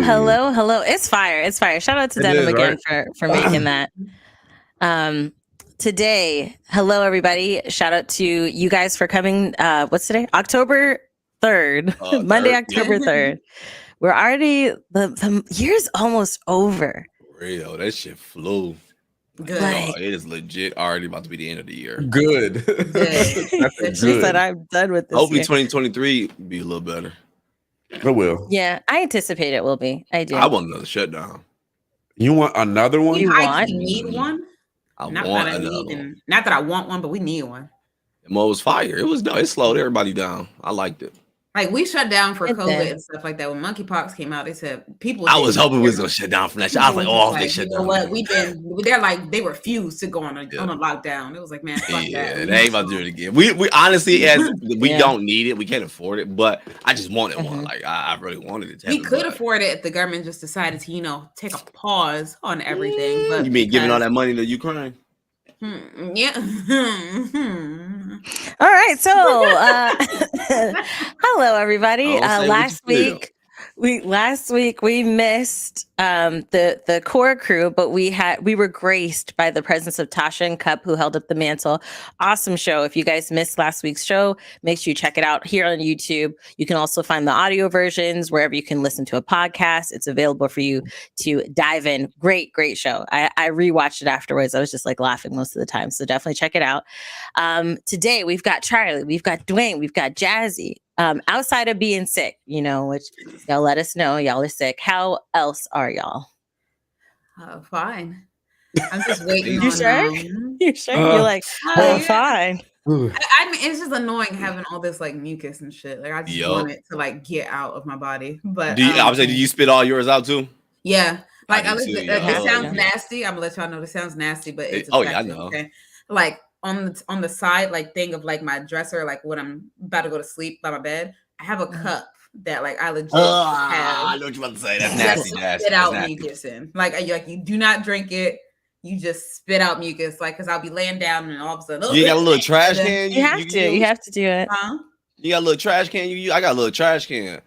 hello. It's fire. It's fire. Shout out to Denim again for making that. Today, hello everybody. Shout out to you guys for coming. What's today? October 3rd. Monday, October 3rd. We're already the year's almost over. Real, that shit flew. Good. It is legit already about to be the end of the year. Good. That's she said I'm done with this. Hopefully 2023 be a little better. It will. Yeah, I anticipate it will be. I do. I want another shutdown. You want another one? I need one. Not that I want one, but we need one. It was fire. It slowed everybody down. I liked it. Like we shut down for COVID and stuff like that. When monkeypox came out, they said people. I was hoping we was gonna shut down from that shit. I was like, they shut down. You know what? They're like they refused to go on a lockdown. It was like, man, fuck that. They ain't about to do it again. We honestly, as we don't need it, we can't afford it. But I just wanted one. Like I really wanted it. We could afford it if the government just decided to, take a pause on everything. But you mean giving all that money to Ukraine? Yeah. All right. So, hello everybody. Last week we missed the core crew, but we were graced by the presence of Tasha and Cup, who held up the mantle. Awesome show. If you guys missed last week's show, make sure you check it out here on YouTube. You can also find the audio versions wherever you can listen to a podcast. It's available for you to dive in. Great show. I rewatched it afterwards. I was just like laughing most of the time. So definitely check it out. Today we've got Charlie, we've got Dwayne, we've got Jazzy. Outside of being sick, which y'all let us know y'all are sick. How else are y'all? Fine. I'm just waiting. You sure? You sure? You're like, fine. I mean, it's just annoying having all this like mucus and shit. Like I just want it to like get out of my body. But I was saying, did you spit all yours out too? Yeah. Like this sounds nasty. I'm gonna let y'all know this sounds nasty, but it's I know. Okay. Like on the side like thing of like my dresser, like when I'm about to go to sleep by my bed, I have a cup that like I legit have. I know what you're about to say. That's nasty. Spit out mucus in. Like you do not drink it. You just spit out mucus, like because I'll be laying down and all of a sudden. You got a little trash can. You have to do it. Huh? You got a little trash can. I got a little trash can.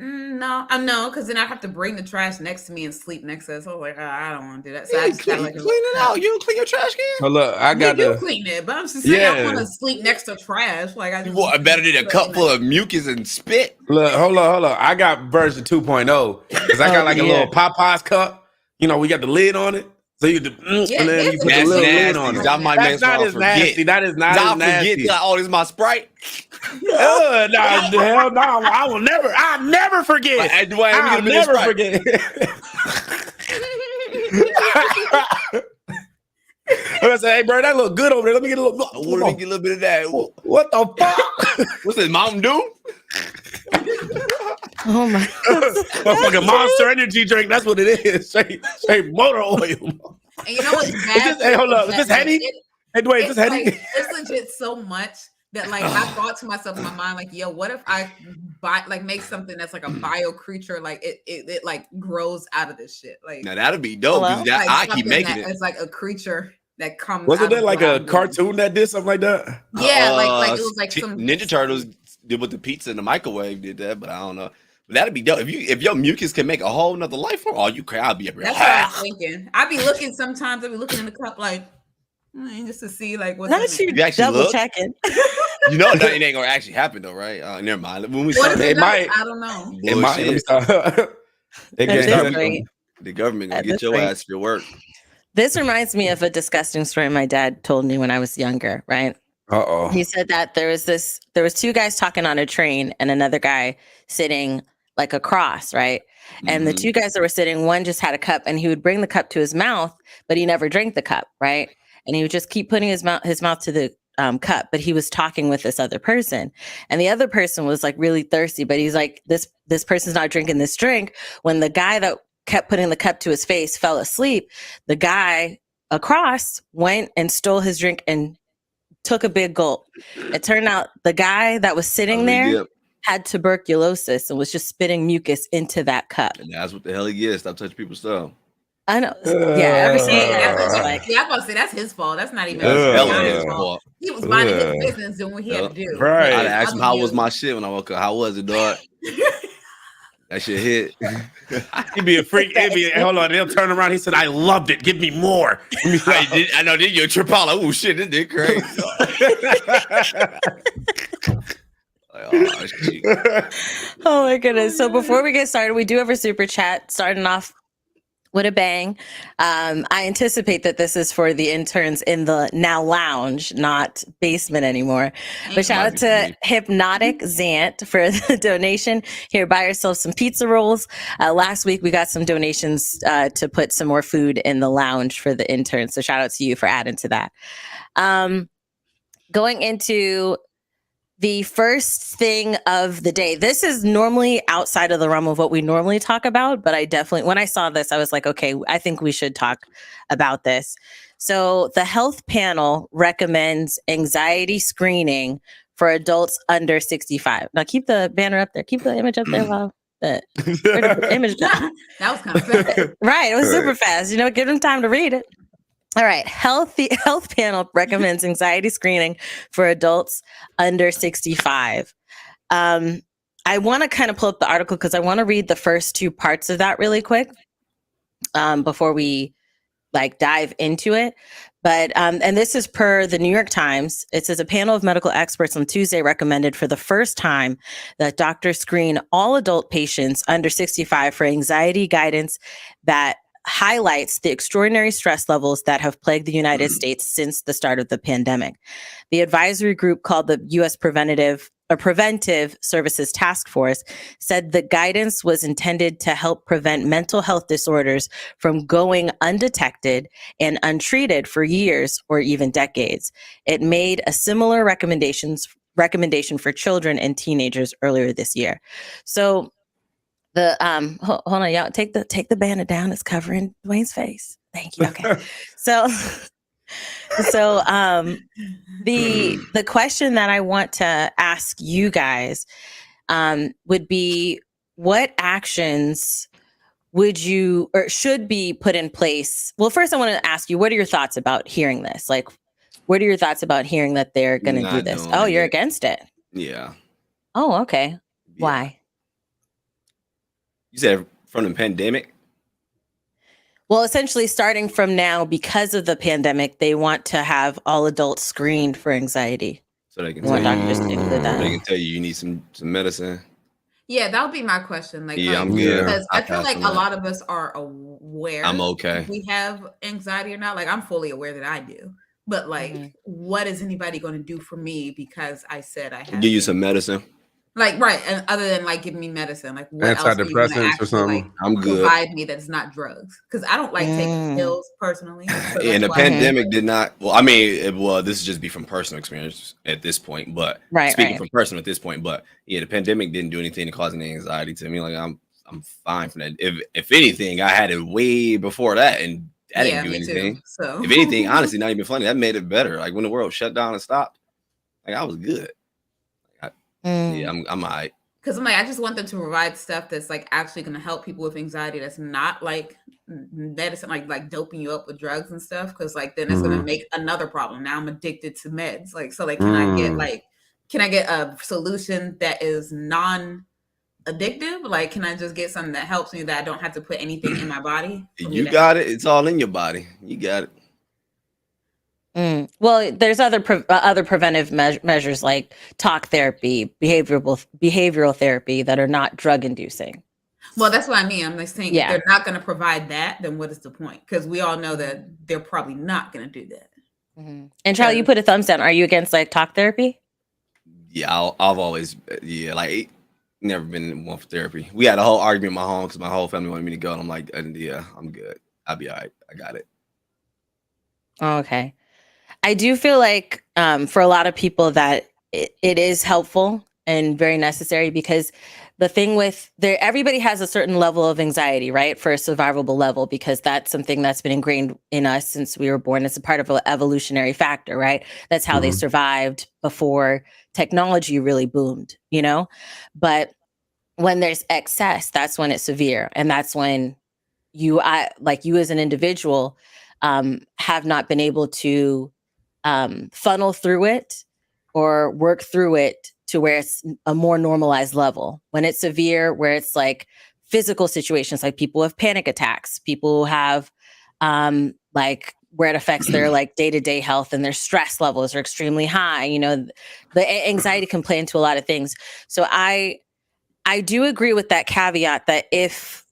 No, because then I have to bring the trash next to me and sleep next to it. So I was like, I don't want to do that. So I just clean it out. You don't clean your trash can? Oh, look, I got to clean it, but I'm just saying I want to sleep next to trash. Like I want better than a cup full of mucus and spit. Look, hold on. I got version 2.0 because I got like a little Popeyes cup. We got the lid on it. So you and then you put the little lid on it. That might make not as nasty. That is not as nasty. Like, this is my Sprite. Hell no! I'll never forget. I'll never forget. I'm gonna say, hey, bro, that look good over there. Let me get a little. I want to get a little bit of that. What the fuck? What's this, Mountain Dew? Oh my! Motherfucking Monster Energy drink. That's what it is. Straight motor oil. And you know what's bad? Hey, hold up. Is this Henny? Hey, Dwayne, is this Henny? It's legit so much that like I thought to myself in my mind, like, yo, what if I make something that's like a bio creature, like it like grows out of this shit. Like now that'd be dope. I keep making it. It's like a creature that comes. Wasn't that like a cartoon that did something like that? Yeah, like it was like some Ninja Turtles did with the pizza in the microwave did that, but I don't know. But that'd be dope. If your mucus can make a whole nother life form, I'll be up here. That's what I was thinking. I'd be looking sometimes. I'd be looking in the cup like just to see like what's in it. You actually double checking. That it ain't gonna actually happen though, right? Never mind. When we start, it might. I don't know. It might. The government gonna get your ass for your work. This reminds me of a disgusting story my dad told me when I was younger. Right. Uh-oh. He said that there was two guys talking on a train and another guy sitting like across, right? And the two guys that were sitting, one just had a cup and he would bring the cup to his mouth, but he never drank the cup, right? And he would just keep putting his mouth to the cup, but he was talking with this other person. And the other person was like really thirsty, but he's like, this person's not drinking this drink. When the guy that kept putting the cup to his face fell asleep, the guy across went and stole his drink and took a big gulp. It turned out the guy that was sitting there had tuberculosis and was just spitting mucus into that cup. And that's what the hell he gets. Stop touching people's stuff. I know. Every single I'm about to say that's his fault. That's not even his fault. He was minding his business doing what he had to do. Right. I'd ask him how was my shit when I woke up. How was it, dog? That shit hit. He'd be a freak. Hold on, they'll turn around. He said, "I loved it. Give me more." I know. Did you a Tripala? Oh shit, this did crazy. Oh, shit. Oh my goodness. So before we get started, we do have a super chat starting off with a bang. I anticipate that this is for the interns in the now lounge, not basement anymore. But shout out to Hypnotic Zant for the donation. Here, buy yourself some pizza rolls. Last week, we got some donations to put some more food in the lounge for the interns. So shout out to you for adding to that. Going into the first thing of the day. This is normally outside of the realm of what we normally talk about, but I definitely, when I saw this, I was like, okay, I think we should talk about this. So the health panel recommends anxiety screening for adults under 65. Now keep the banner up there. Keep the image up there. Wow. The image. That was kind of fast. Right. It was super fast. Give them time to read it. All right. Health panel recommends anxiety screening for adults under 65. I want to kind of pull up the article because I want to read the first two parts of that really quick before we dive into it. But and this is per the New York Times. It says a panel of medical experts on Tuesday recommended for the first time that doctors screen all adult patients under 65 for anxiety guidance that highlights the extraordinary stress levels that have plagued the United States since the start of the pandemic. The advisory group called the U.S. Preventive Services Task Force said the guidance was intended to help prevent mental health disorders from going undetected and untreated for years or even decades. It made a similar recommendation for children and teenagers earlier this year. So the hold on, y'all, take the banner down. It's covering Dwayne's face. Thank you. Okay. So the question that I want to ask you guys would be, what actions would you or should be put in place? Well, first I want to ask you, what are your thoughts about hearing this? What are your thoughts about hearing that they're going to do this? Oh, you're against it. Yeah. Oh, okay. Yeah. Why? You said from the pandemic? Well, essentially starting from now, because of the pandemic, they want to have all adults screened for anxiety. So they can tell you need some medicine. Yeah, that would be my question. I'm good. Because I feel like a lot of us are aware I'm okay. if we have anxiety or not. I'm fully aware that I do. But what is anybody going to do for me because I said I have? Give you some medicine. Right, and other than giving me medicine, what antidepressants else or something. I'm good. Provide me that's not drugs, because I don't taking pills personally. So and the pandemic did not. Well, I mean, this is just be from personal experience at this point, but speaking from personal at this point. But yeah, the pandemic didn't do anything to cause any anxiety to me. I'm fine from that. If anything, I had it way before that, and that didn't do anything. Too, so if anything, honestly, not even funny. That made it better. When the world shut down and stopped, I was good. Yeah, I'm all right. Because I just want them to provide stuff that's actually going to help people with anxiety. That's not medicine, like doping you up with drugs and stuff. Because then it's going to make another problem. Now I'm addicted to meds. Can I get a solution that is non-addictive? Can I just get something that helps me that I don't have to put anything in my body? You got it. It's all in your body. You got it. Well, there's other preventive measures like talk therapy, behavioral therapy that are not drug inducing. Well, that's what I mean. I'm saying if they're not going to provide that, then what is the point? Because we all know that they're probably not going to do that. And Charlie, you put a thumbs down. Are you against talk therapy? Yeah, I've always never been one for therapy. We had a whole argument in my home because my whole family wanted me to go, and I'm like, yeah, I'm good. I'll be all right. I got it. Okay. I do feel like for a lot of people that it is helpful and very necessary, because the thing with everybody has a certain level of anxiety, right? For a survivable level, because that's something that's been ingrained in us since we were born. It's a part of an evolutionary factor, right? That's how they survived before technology really boomed, But when there's excess, that's when it's severe. And that's when you as an individual have not been able to funnel through it or work through it to where it's a more normalized level. When it's severe, where it's like physical situations, like people have panic attacks, people have like where it affects their like day-to-day health and their stress levels are extremely high. You know, the anxiety can play into a lot of things. So I do agree with that caveat that if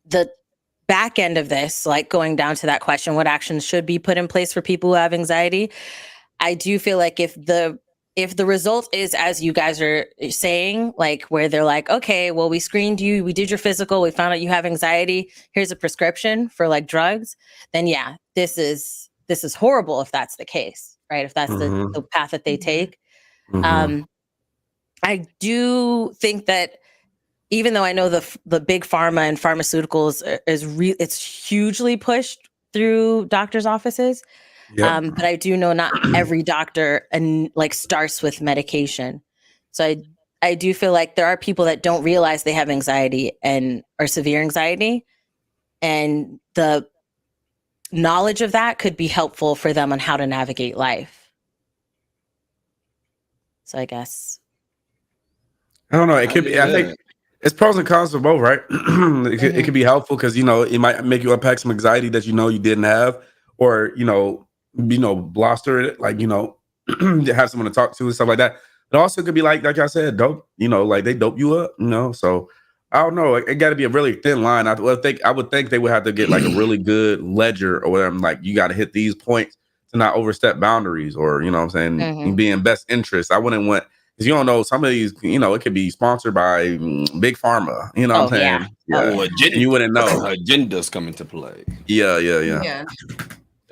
the back end of this, like going down to that question, what actions should be put in place for people who have anxiety? I do feel like if the result is, as you guys are saying, like where they're like, okay, well, we screened you, we did your physical, we found out you have anxiety, here's a prescription for like drugs, then yeah, this is horrible if that's the case, right? If that's the path that they take. I do think that even though I know the big pharma and pharmaceuticals it's hugely pushed through doctors' offices. But I do know not every doctor and like starts with medication. So I do feel like there are people that don't realize they have anxiety or severe anxiety, and the knowledge of that could be helpful for them on how to navigate life. So I guess I don't know. It could be. I think it's pros and cons for both, right? It could be helpful because it might make you unpack some anxiety that you didn't have, or bluster it, like have someone to talk to and stuff like that. It also could be like I said, dope. Like they dope you up. So I don't know. It got to be a really thin line. I would think they would have to get like a really good ledger or whatever. Like you got to hit these points to not overstep boundaries, or what I'm saying, be in best interest. I wouldn't want. Because you don't know, some of these, it could be sponsored by big pharma. You know what I'm saying? Yeah. You wouldn't know. Agendas come into play. Yeah.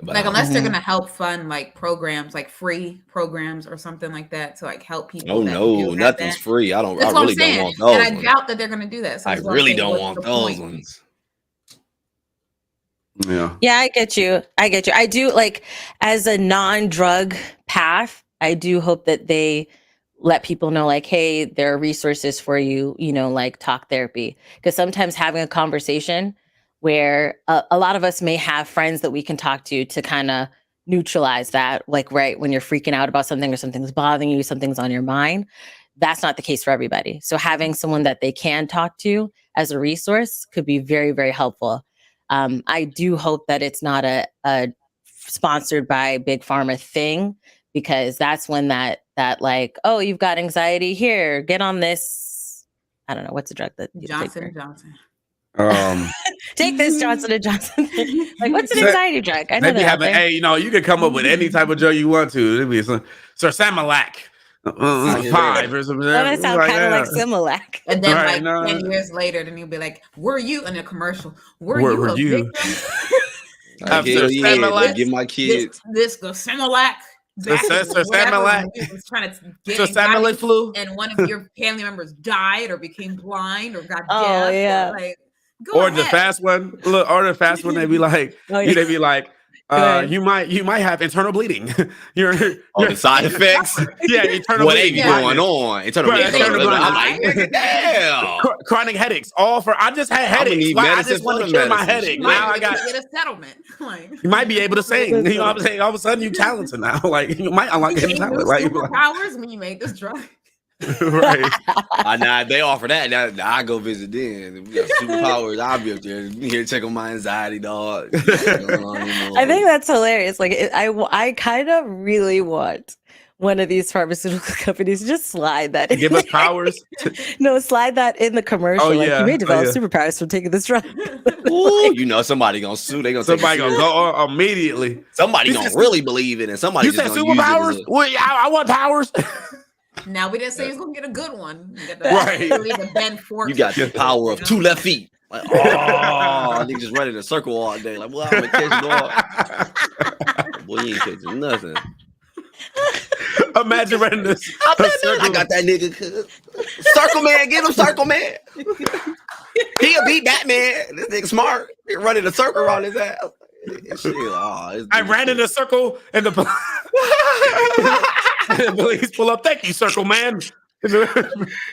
Like unless they're gonna help fund like programs, like free programs or something like that to like help people. Oh no, nothing's free. I really don't want those. And I doubt that they're gonna do that. So I really don't want those ones. Yeah, I get you. I do, like, as a non-drug path, I do hope that they let people know, like, hey, there are resources for you, like talk therapy. Because sometimes having a conversation where a lot of us may have friends that we can talk to kind of neutralize that, like, right, when you're freaking out about something or something's bothering you, something's on your mind, that's not the case for everybody. So having someone that they can talk to as a resource could be very, very helpful. I do hope that it's not a sponsored by Big Pharma thing, because that's when that like, oh, you've got anxiety, here, get on this. I don't know, what's the drug that Johnson. Take this Johnson & Johnson. Like, what's an anxiety drug? I know they be having, hey, you can come up with any type of drug you want to. It'd be some Sirsamalac. 5 or something. That sounds kind of like Similac. And then 10 years later, then you'll be like, were you in a commercial? Were you Sirsamalac? Give my kids this Similac. Sirsamalac. Was trying to get Sirsamalac flu, and one of your family members died or became blind or got deaf. Oh yeah. Or the fast one. Look, or the fast one. They be like, they be like. You might have internal bleeding. The side effects. Internal bleeding. Going on? Internal bleeding. I'm like, damn. Chronic headaches. I just had headaches. I just want to cure my headache. Now I got get a settlement. You might be able to sing. You know what I'm saying? All of a sudden, you talented now. Like you might unlock hidden talent. Like superpowers when you make this drug. Right. Nah, they offer that. Now I go visit them. If we got superpowers, I'll be up there here check on my anxiety, dog. I think that's hilarious. Like, I kind of really want one of these pharmaceutical companies to just slide that in. Give us powers. No, slide that in the commercial. You may develop superpowers from taking this drug. Ooh, somebody gonna sue. Somebody gonna go immediately. Somebody gonna really believe it, and somebody. You said superpowers? Well, I want powers. Now we didn't say he's gonna get a good one. You got the power of 2 left feet. Like, nigga just running in a circle all day. Like, well, I'm gonna catch dog. Boy, you ain't catching nothing. Imagine running this. I got that nigga. Circle man, get him, Circle man. He'll beat Batman. This nigga smart. He running a circle around his ass. I ran in a circle and the police pull up. Thank you, Circle Man.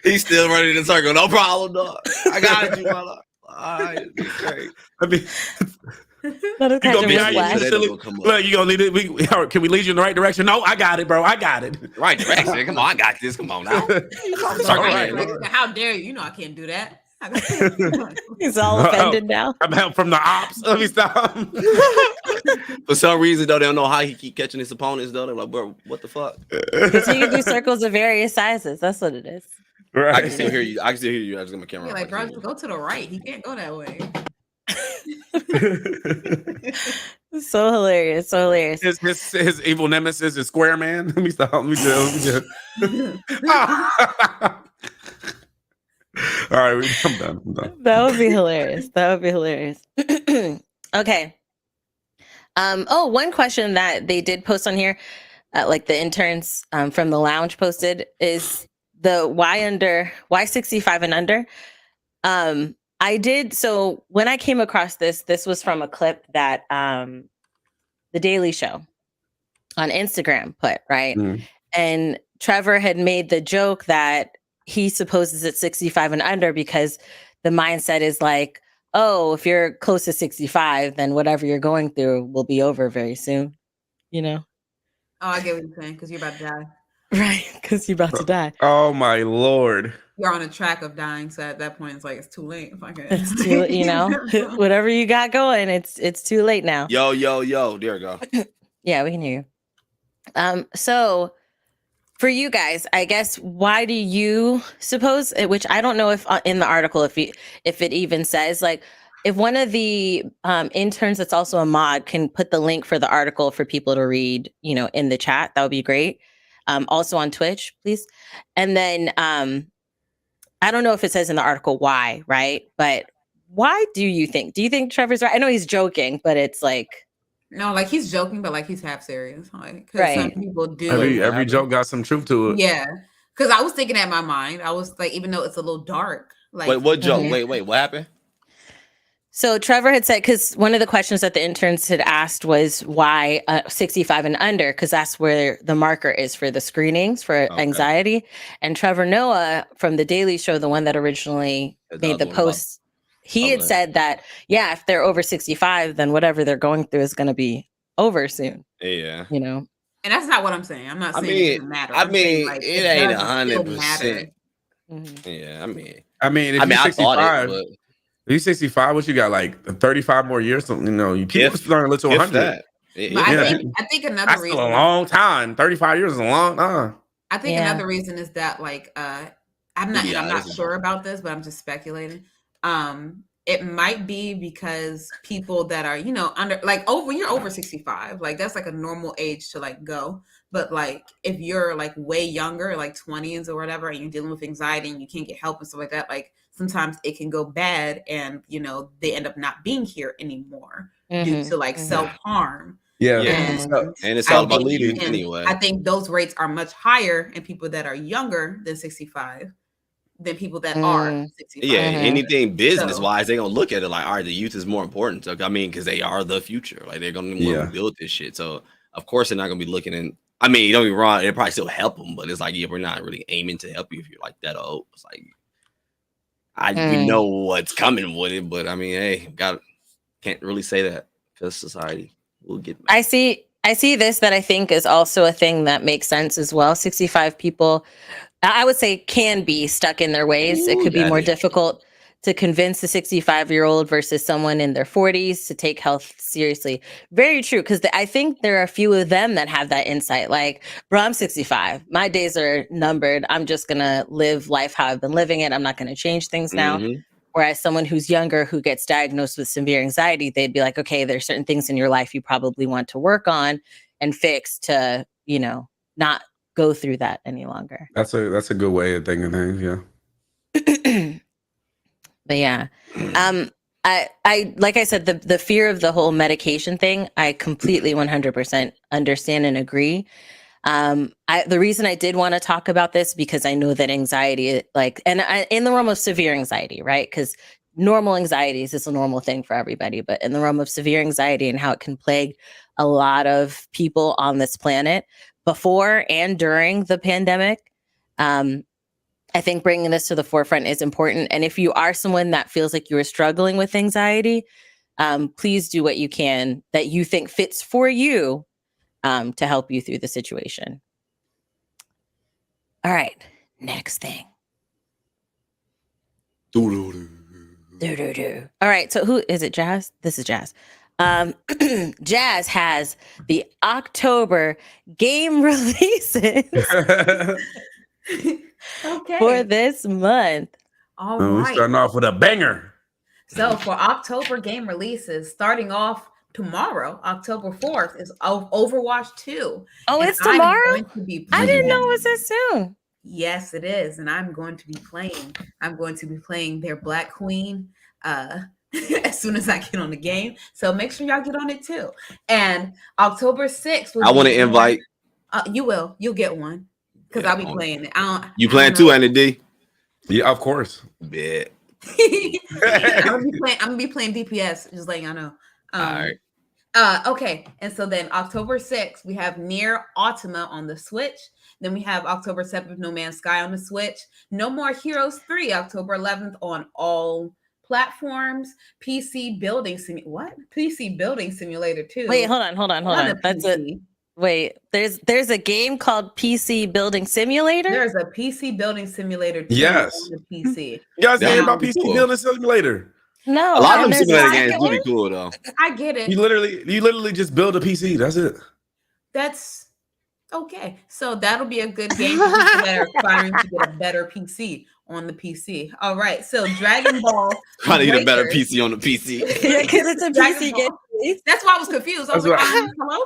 He's still running in a circle. No problem, dog. I got you, brother. All right, great. Let us catch him with Flash. Look, you gonna lead it? Can we lead you in the right direction? No, I got it, bro. I got it. Right direction. Come on, I got this. Come on now. How dare you? You know I can't do that. He's all offended now. I'm help from the ops. Let me stop. For some reason, though, they don't know how he keep catching his opponents. Though they're like, bro, what the fuck? Because he can do circles of various sizes. That's what it is. Right. I can still hear you. I just got my camera. Yeah, like, bro, go to the right. He can't go that way. So hilarious. So hilarious. His evil nemesis is Square Man. Let me stop. Let me just. All right, I'm done. That would be hilarious. Okay. One question that they did post on here, like the interns from the lounge posted, is the why 65 and under. So when I came across this was from a clip that the Daily Show on Instagram put, right? And Trevor had made the joke that he supposes it's 65 and under because the mindset is like, oh, if you're close to 65, then whatever you're going through will be over very soon, you know? Oh, I get what you're saying, because you're about to die. Right, because you're about to die. Oh, my Lord. You're on a track of dying, so at that point, it's like, it's too late. It's too, you know? Whatever you got going, it's too late now. Yo, there we go. Yeah, we can hear you. So for you guys, I guess, why do you suppose, which I don't know if in the article, if it even says, like, if one of the interns that's also a mod can put the link for the article for people to read, you know, in the chat, that would be great. Also on Twitch, please. And then I don't know if it says in the article why, right? But why do you think Trevor's right? I know he's joking, but it's like, no, like he's joking, but like he's half serious. Like, because right. some people do. Every joke got some truth to it. Yeah, because I was thinking in my mind, I was like, even though it's a little dark. Like, wait, what joke? Wait, what happened? So Trevor had said, because one of the questions that the interns had asked was why 65 and under, because that's where the marker is for the screenings for anxiety. And Trevor Noah from the Daily Show, the one that originally made the post, he had said that, yeah, if they're over 65, then whatever they're going through is going to be over soon. Yeah. You know? And that's not what I'm saying. I'm not saying it doesn't matter. I mean, like, it ain't 100%. Yeah, I mean, if you're 65, if you're 65, what you got, like 35 more years? You know, you keep starting to live to 100. I think another reason. That's a long time. 35 years is a long time. I think another reason is that, like, I'm not sure about this, but I'm just speculating. It might be because people that are, you know, when you're over 65, like that's like a normal age to like go. But like if you're like way younger, like 20s or whatever, and you're dealing with anxiety and you can't get help and stuff like that, like sometimes it can go bad and, you know, they end up not being here anymore due to like self-harm. Yeah. And it's all about leading anyway. I think those rates are much higher in people that are younger than 65 than people that are 65. Yeah, anything business-wise, they're going to look at it like, all right, the youth is more important. So, I mean, because they are the future. Like, they're going to want to build this shit. So, of course, they're not going to be looking in. I mean, don't get me wrong, it'll probably still help them. But it's like, yeah, we're not really aiming to help you if you're like that old. It's like, we know what's coming with it. But, I mean, hey, can't really say that because society will get mad. I see this that I think is also a thing that makes sense as well. 65 people, I would say, can be stuck in their ways. It could be more difficult to convince a 65-year-old versus someone in their 40s to take health seriously. Very true, because I think there are a few of them that have that insight. Like, bro, I'm 65. My days are numbered. I'm just going to live life how I've been living it. I'm not going to change things now. Whereas someone who's younger who gets diagnosed with severe anxiety, they'd be like, okay, there's certain things in your life you probably want to work on and fix to, you know, not go through that any longer. That's a good way of thinking things, yeah. But yeah, I like I said, the fear of the whole medication thing, I completely 100% understand and agree. The reason I did want to talk about this because I know that anxiety, like, and in the realm of severe anxiety, right? Because normal anxieties is a normal thing for everybody, but in the realm of severe anxiety and how it can plague a lot of people on this planet before and during the pandemic, I think bringing this to the forefront is important. And if you are someone that feels like you are struggling with anxiety, please do what you can that you think fits for you to help you through the situation. All right, next thing. All right, so who is it? Jazz? This is Jazz. Jazz has the October game releases for this month. All right. We're starting off with a banger. So for October game releases, starting off tomorrow, October 4th, is Overwatch 2. Oh, it's tomorrow? I didn't know it was this soon. Yes, it is. And I'm going to be playing their Black Queen as soon as I get on the game. So make sure y'all get on it too. And October 6th. I want to invite. You will. You'll get one. Because I'll be playing it. You playing too, Andy D? Yeah, of course. Yeah. I'm gonna be playing DPS, just letting y'all know. All right. Okay, and so then October 6th, we have Nier Automata on the Switch. Then we have October 7th, No Man's Sky on the Switch. No More Heroes 3, October 11th on all platforms. PC Building Simulator 2. Wait, hold on. That's it. Wait, there's a game called PC Building Simulator? There's a PC Building Simulator 2 yes. on the PC. You guys hear about PC Building Simulator? No. A lot of them simulator games do be cool though. I get it. You literally just build a PC. That's it. That's okay. So that'll be a good game for people that are aspiring to get a better PC on the PC. All right. So Dragon Ball. Trying to get a better PC on the PC. Yeah, because it's a PC game. That's why I was confused. I was hello?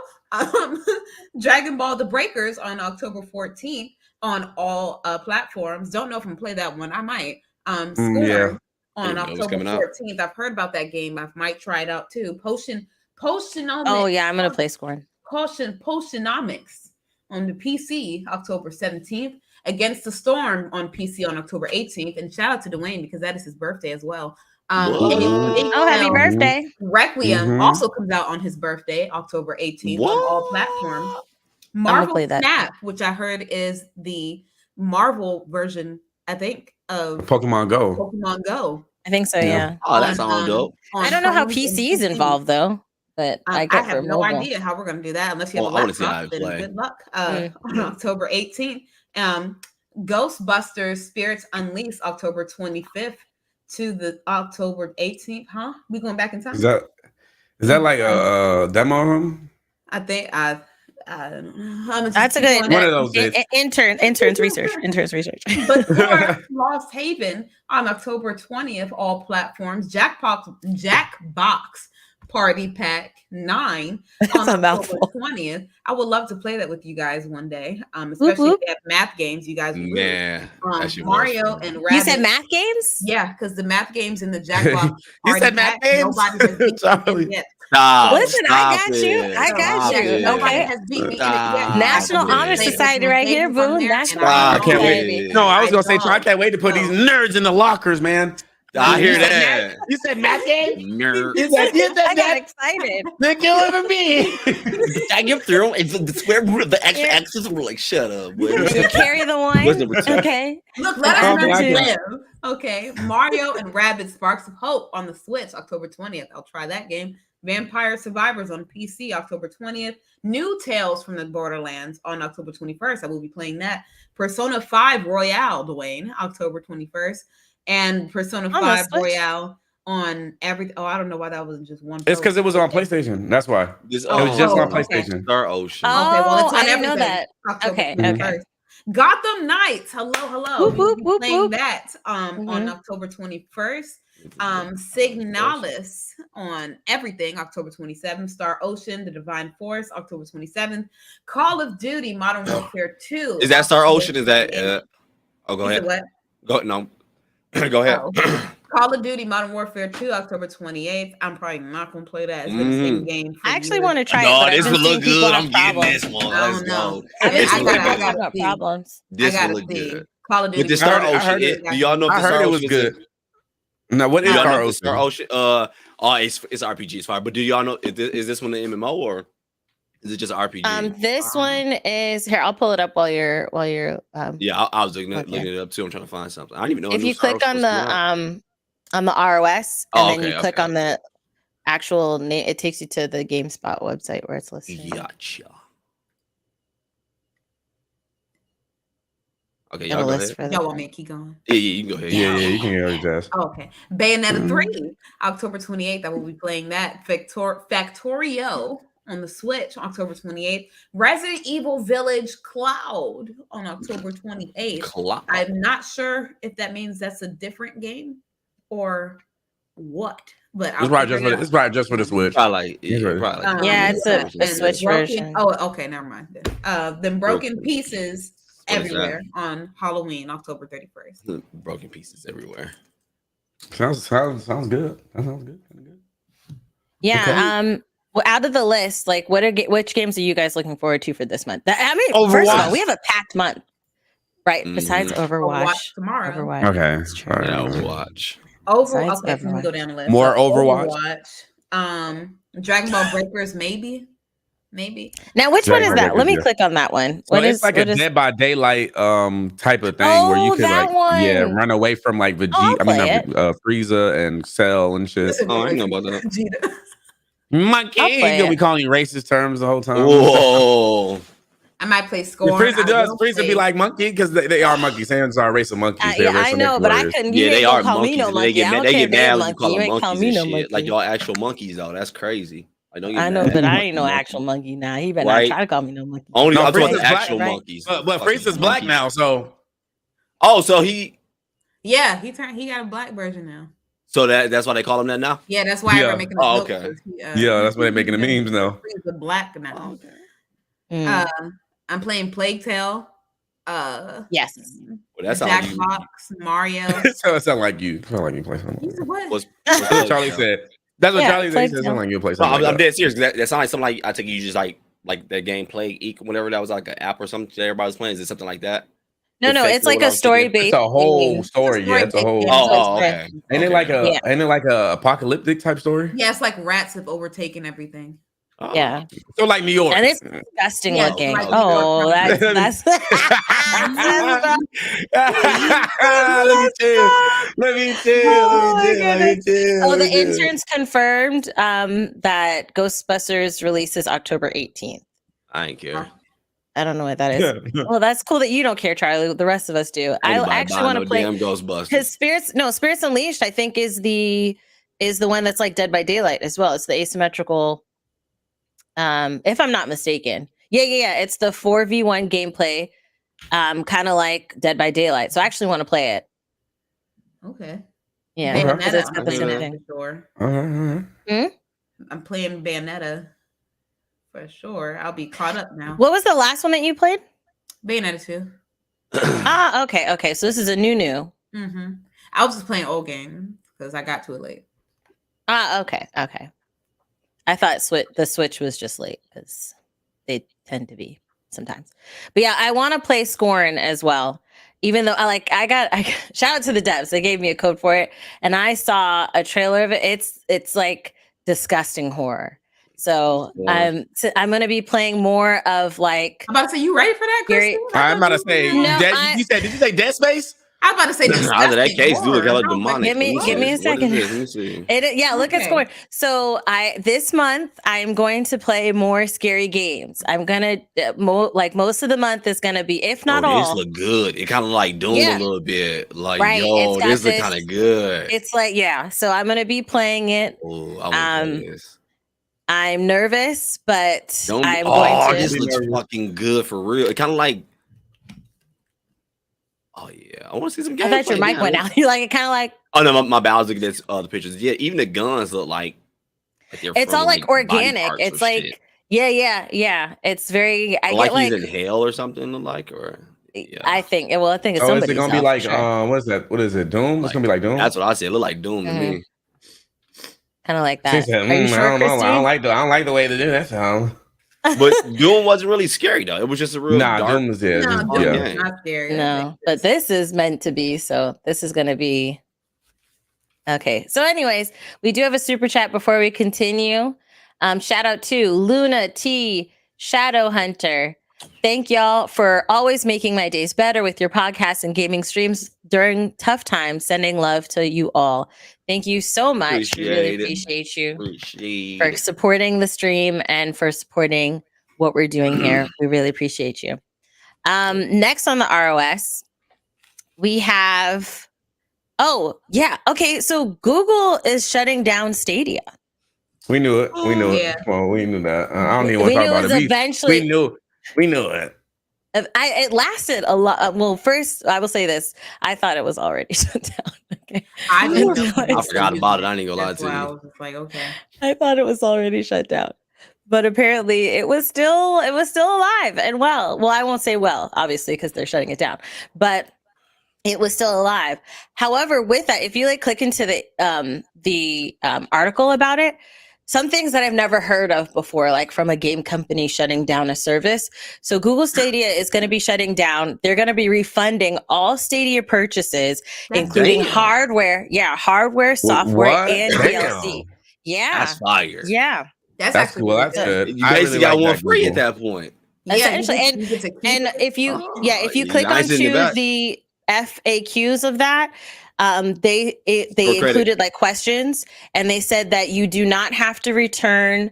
Dragon Ball The Breakers on October 14th on all platforms. Don't know if I'm gonna play that one. I might. Score on October 14th. I've heard about that game. I might try it out too. Potionomics. Oh yeah, I'm gonna play Scorn. Potionomics on the PC October 17th. Against the Storm on PC on October 18th. And shout out to Dwayne because that is his birthday as well. Happy birthday. Requiem also comes out on his birthday, October 18th on all platforms. Marvel Snap, which I heard is the Marvel version, I think, of Pokemon Go. I think so, yeah. Oh, that sounds dope. I don't know how PC's involved though, but I have no idea how we're gonna do that unless you have a laptop. Then good luck. On October 18th. Ghostbusters Spirits Unleashed, October 25th to the October 18th. Huh? We going back in time? Is that like a demo? I think that's a good one of those interns research. But for Lost Haven on October 20th, all platforms. Jackbox Party Pack 9 on October 20th. I would love to play that with you guys one day, especially if you have math games. You guys, Mario and Rabbids. You said math games? Yeah, because the math games in the Jackbox. You said math games? Nobody has beaten me yet. Listen, I got you. Nobody has beat me yet. National Honor Society right here, boo. National I can't wait. No, I was gonna say I can't wait to put these nerds in the lockers, man. I hear that. You said math game? Nerd. I got excited. They're killing me. I get through. It's the square root of the extra x's. We're like, shut up. You carry the one. Okay. Look, let us live. Okay. Mario and Rabbids Sparks of Hope on the Switch, October 20th. I'll try that game. Vampire Survivors on PC, October 20th. New Tales from the Borderlands on October 21st. I will be playing that. Persona 5 Royale, Dwayne, October 21st. And Persona 5 Royale on every. Oh, I don't know why that wasn't just one. It's because it was on PlayStation. That's why. It was just on PlayStation. Star Ocean. Okay, well, it's on everything. Know that. Okay. Gotham Knights. Hello. We'll be playing that on October 21st. Signalis on everything, October 27th. Star Ocean, The Divine Force, October 27th. Call of Duty Modern Warfare 2. Is that Star Ocean? Is that? Oh, go ahead. What? Go ahead. Call of Duty Modern Warfare 2, October 28th. I'm probably not going to play that. It's been the same game. I actually want to try it. No, this would look good. I'm getting this one. Let's go. I got problems. This will look good. Call of Duty. With the Star Ocean, do y'all know if the Star Ocean was good? No, what is Star Ocean? It's RPG. It's fire. But do y'all know is this one an MMO or is it just RPG? This one is here. I'll pull it up while you're. Yeah, I was looking it up too. I'm trying to find something. I don't even know. If you click on the ROS and then you click on the actual name. It takes you to the GameSpot website where it's listed. Gotcha. Okay, Y'all y'all go ahead. Y'all want me to keep going? Yeah, you can go ahead. Yeah, you can hear Jazz. Okay. Bayonetta 3, October 28th. I will be playing that. Factorio on the Switch, October 28th. Resident Evil Village Cloud on October 28th. Cloud. I'm not sure if that means that's a different game or what. But it's probably just for the Switch. Probably it's a Switch version. Oh, okay, never mind. Then Broken Pieces everywhere on Halloween, October 31st. Broken Pieces everywhere. Sounds good. That sounds good. Yeah. Okay. Well, out of the list, like, which games are you guys looking forward to for this month? I mean, Overwatch. First of all, we have a packed month, right? Besides Overwatch tomorrow. Overwatch. Okay. Overwatch. Okay, let me go down the list. More Overwatch. Dragon Ball Breakers, maybe. Now, which one is that? Let me click on that one. So it's like a Dead by Daylight type of thing where you could run away from like Frieza and Cell and shit. I know about that. Monkey, you're gonna be calling you racist terms the whole time. Whoa. I might play Scorn. Frieza be like monkey because they are monkeys. Saiyans are a race of monkeys. Yeah, I know, but I couldn't. Yeah, they are monkeys. They get mad when you call them monkeys and shit. Like y'all actual monkeys though. That's crazy. I know, but I ain't no actual monkey now. He better not try to call me no monkey. Only I'm talking actual monkeys. But Frieza's black now, so. Oh, so he. Yeah, he got a black version now. So that's why they call him that now? Yeah, that's why they're making the joke. Okay. That's why they're making the memes now. He's black now. Okay. I'm playing Plague Tale. Yes. Well, that's Jackbox, Mario. It sounds like you. It sounds like you play something. What? That's what Charlie said. That's what Charlie said. It sounds like you play something. I'm dead serious. That sounds like something like I think you just like that game Plague, whatever that was, like an app or something that everybody was playing. Is it something like that? No, it's like a story based. It's a whole story. Yeah, it's a whole. Oh, okay. Ain't it like a apocalyptic type story? Yeah, it's like rats have overtaken everything. Oh. Yeah. So like New York. And it's disgusting looking. Like that's Let me chill. Oh, the interns confirmed that Ghostbusters releases October 18th. I ain't care. I don't know what that is. Well, that's cool that you don't care, Charlie. The rest of us do. I actually want to play Ghostbusters. Because Spirits Unleashed, I think, is the one that's like Dead by Daylight as well. It's the asymmetrical. If I'm not mistaken. Yeah. It's the 4v1 gameplay, kind of like Dead by Daylight. So I actually want to play it. Okay. Yeah. Bayonetta, I'm playing for sure. I'm playing Bayonetta for sure. I'll be caught up now. What was the last one that you played? Bayonetta 2. Okay. So this is a new. Mm-hmm. I was just playing old games because I got to it late. Okay. I thought the Switch was just late because they tend to be sometimes. But yeah, I want to play Scorn as well. Even though I shout out to the devs. They gave me a code for it, and I saw a trailer of it. It's like disgusting horror. So I'm gonna be playing more of like. I'm about to say, you ready for that, Kristen? I'm about to say. Did you say Dead Space? I was about to say that case do look hella demonic. Give me a second. Let me see. Look at Scorn. So this month I'm going to play more scary games. I'm gonna most of the month is gonna be, if not all. This look good. It kind of like Doom a little bit. Like this look kind of good. It's like So I'm gonna be playing it. Oh, I want to play this. I'm nervous, but I'm going to. This looks fucking good for real. It kind of like. Oh yeah, I want to see some gameplay. I thought your mic went out. You like it, kind of like. Oh no, my bowels looking at the pictures. Yeah, even the guns look like it's all like organic. It's like yeah. It's very. He's in hell or something. I think. Well, I think it's somebody. Is it gonna be like what is that? What is it? Doom? It's gonna be like Doom. That's what I said. It look like Doom to me. Kind of like that. Said, I don't know. I don't like the way to do that sound. But Doom wasn't really scary though. It was just a real dark. Doom was not scary. No, but this is meant to be. So this is going to be okay. So, anyways, we do have a super chat before we continue. Shout out to Luna T Shadow Hunter. Thank y'all for always making my days better with your podcasts and gaming streams during tough times. Sending love to you all. Thank you so much. We really appreciate you for supporting the stream and for supporting what we're doing here. We really appreciate you. Next on the ROS, we have, okay, so Google is shutting down Stadia. We knew it. We knew it. Well, we knew that. I don't even want to talk about it. Eventually, we knew it. It lasted a lot. Well, first, I will say this. I thought it was already shut down. Okay. I forgot about it. I ain't gonna lie to you. I was just like, okay. I thought it was already shut down. But apparently it was still alive and well. Well, I won't say well, obviously, because they're shutting it down. But it was still alive. However, with that, if you like click into the article about it, some things that I've never heard of before, like from a game company shutting down a service. So Google Stadia is going to be shutting down. They're going to be refunding all Stadia purchases, including hardware, software, and DLC. Yeah, that's fire. Yeah, that's actually cool. That's good. You basically got one free at that point. Essentially, and if you click onto the FAQs of that, they included like questions, and they said that you do not have to return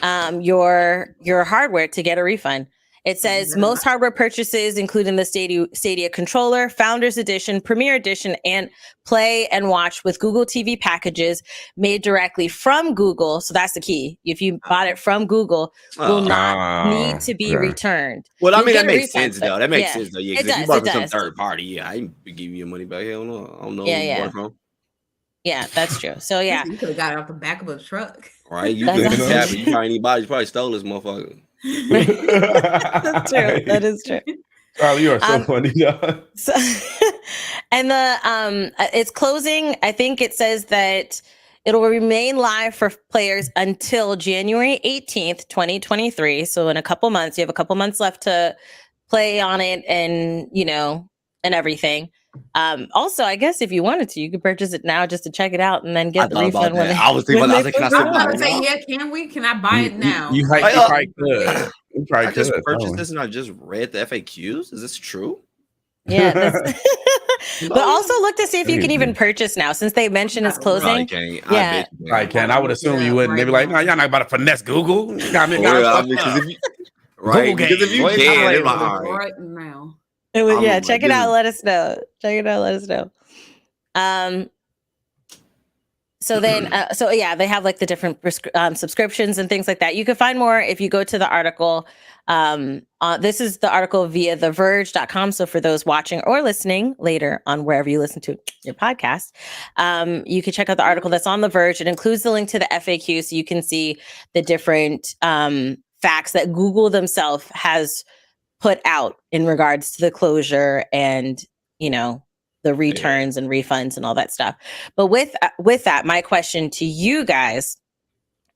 your hardware to get a refund. It says most hardware purchases, including the Stadia controller, Founders Edition, Premier Edition, and Play and Watch with Google TV packages made directly from Google. So that's the key. If you bought it from Google, will not need to be returned. Well, I mean, that makes sense, though. That makes sense, though. Yeah, because if you bought it from some third party, I ain't giving you money back. Hell no. I don't know where you bought it from. Yeah, that's true. So, yeah. You could have got it off the back of a truck. Right? You could have You probably need body. You probably stole this motherfucker. That's true. That is true. Carly, you are so funny. So, and it's closing. I think it says that it'll remain live for players until January 18th, 2023. So in a couple months, you have a couple months left to play on it and, and everything. Also, I guess if you wanted to, you could purchase it now just to check it out and then get the refund. I was thinking about that. Can I buy it now? You probably could. I just purchased this and I just read the FAQs. Is this true? Yeah. But also look to see if you can even purchase now, since they mentioned it's closing. I can. I would assume you wouldn't. They'd be like, no, you're not about to finesse Google. You got me. Right. Because if you can, right now. Check it out. Let us know. So then, they have like the different subscriptions and things like that. You can find more if you go to the article. This is the article via theverge.com. So for those watching or listening later on wherever you listen to your podcast, you can check out the article that's on The Verge. It includes the link to the FAQ so you can see the different facts that Google themselves has put out in regards to the closure and, the returns and refunds and all that stuff. But with that, my question to you guys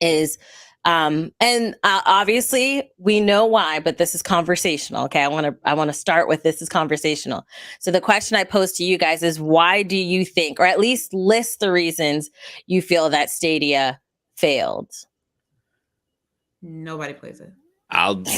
is, obviously we know why, but this is conversational. Okay. I want to start with, this is conversational. So the question I pose to you guys is, why do you think, or at least list the reasons you feel that Stadia failed? Nobody plays it. God dang,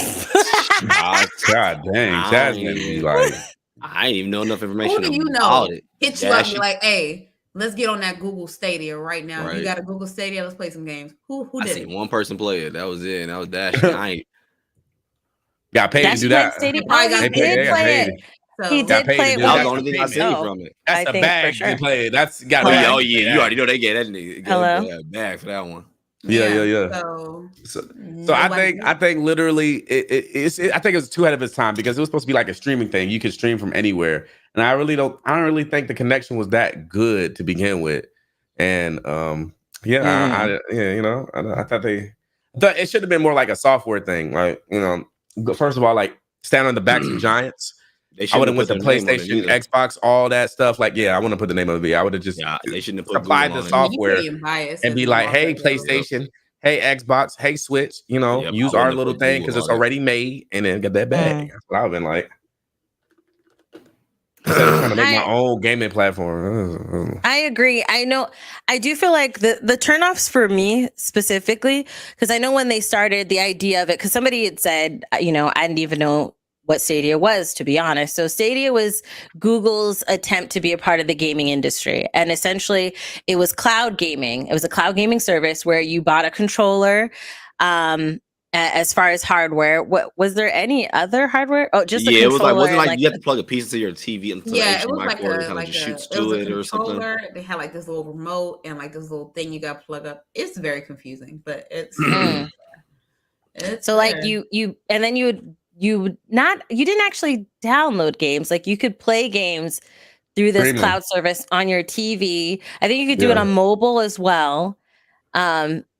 Jasmine be like, I ain't even know enough information. Who do you know? Hit you up, be like, hey, let's get on that Google Stadia right now. Right. You got a Google Stadia? Let's play some games. Who did it? One person play it. That was it. And that was Dash. I ain't got paid to do that. He did play it. He did play it. That was the only thing I seen from it. That's a bag to play. That's got. Oh yeah, you already know they get that nigga. Hello, bag for that one. Yeah. So I think literally I think it was too ahead of its time, because it was supposed to be like a streaming thing. You could stream from anywhere, and I don't really think the connection was that good to begin with. And I thought it should have been more like a software thing. Like, first of all, like stand on the backs of giants. I would have went to PlayStation, Xbox, all that stuff. Like, I wouldn't put the name of it. I would have just they shouldn't have applied the software and be like, hey, PlayStation, hey, Xbox, hey, Switch, use our little thing because it's already made, and then get that bag. That's what I would have been like. Instead of trying to make my own gaming platform. I agree. I know. I do feel like the turnoffs for me specifically, because I know when they started the idea of it, because somebody had said, I didn't even know what Stadia was, to be honest. So Stadia was Google's attempt to be a part of the gaming industry. And essentially it was cloud gaming. It was a cloud gaming service where you bought a controller. As far as hardware, what was there any other hardware? Oh, just a controller. It was like, wasn't like you have to plug a piece into your TV into the it was HDMI like cord and kind of just shoots to it or something. They had like this little remote and like this little thing you got to plug up. It's very confusing, but it's it's so like you and then you didn't actually download games. Like you could play games through this cloud service on your TV. I think you could do it on mobile as well.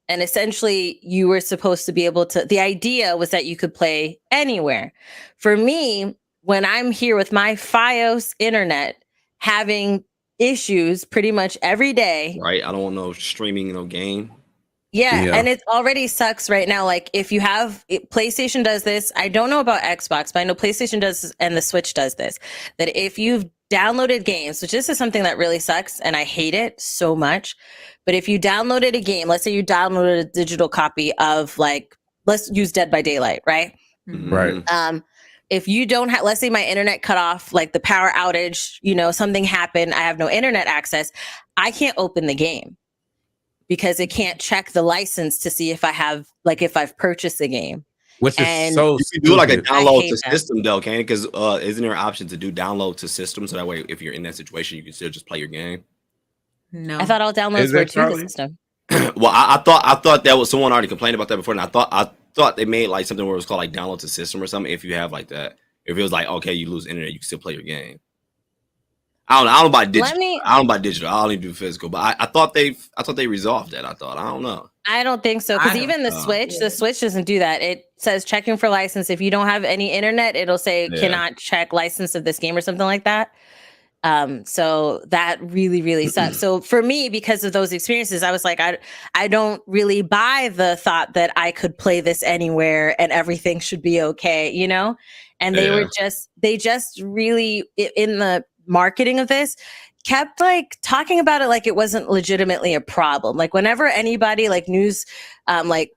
And essentially you were supposed to be able to, the idea was that you could play anywhere. For me, when I'm here with my Fios internet having issues pretty much every day. Right. I don't want no streaming, no game. Yeah. And it already sucks right now. Like if you have PlayStation does this, I don't know about Xbox, but I know PlayStation does this and the Switch does this, that if you've downloaded games, which this is something that really sucks and I hate it so much. But if you downloaded a game, let's say you downloaded a digital copy of like, let's use Dead by Daylight, right? Right. If you don't have, let's say my internet cut off, like the power outage, something happened, I have no internet access, I can't open the game because it can't check the license to see if I've purchased the game. Which is so you can do like a download to system though, can it? Because isn't there an option to do download to system so that way if you're in that situation you can still just play your game? No, I thought all downloads were to the system. Well, I thought that was someone already complained about that before, and I thought they made like something where it was called like download to system or something. If you have like that, if it was like okay, you lose internet, you can still play your game. I don't buy digital. I don't buy digital. I only do physical. But I thought they resolved that. I don't know. I don't think so because even the Switch doesn't do that. It says checking for license. If you don't have any internet, it'll say cannot check license of this game or something like that. So that really, really sucks. So for me, because of those experiences, I was like, I don't really buy the thought that I could play this anywhere and everything should be okay, And they just really in the marketing of this kept like talking about it like it wasn't legitimately a problem. Like whenever anybody like news, like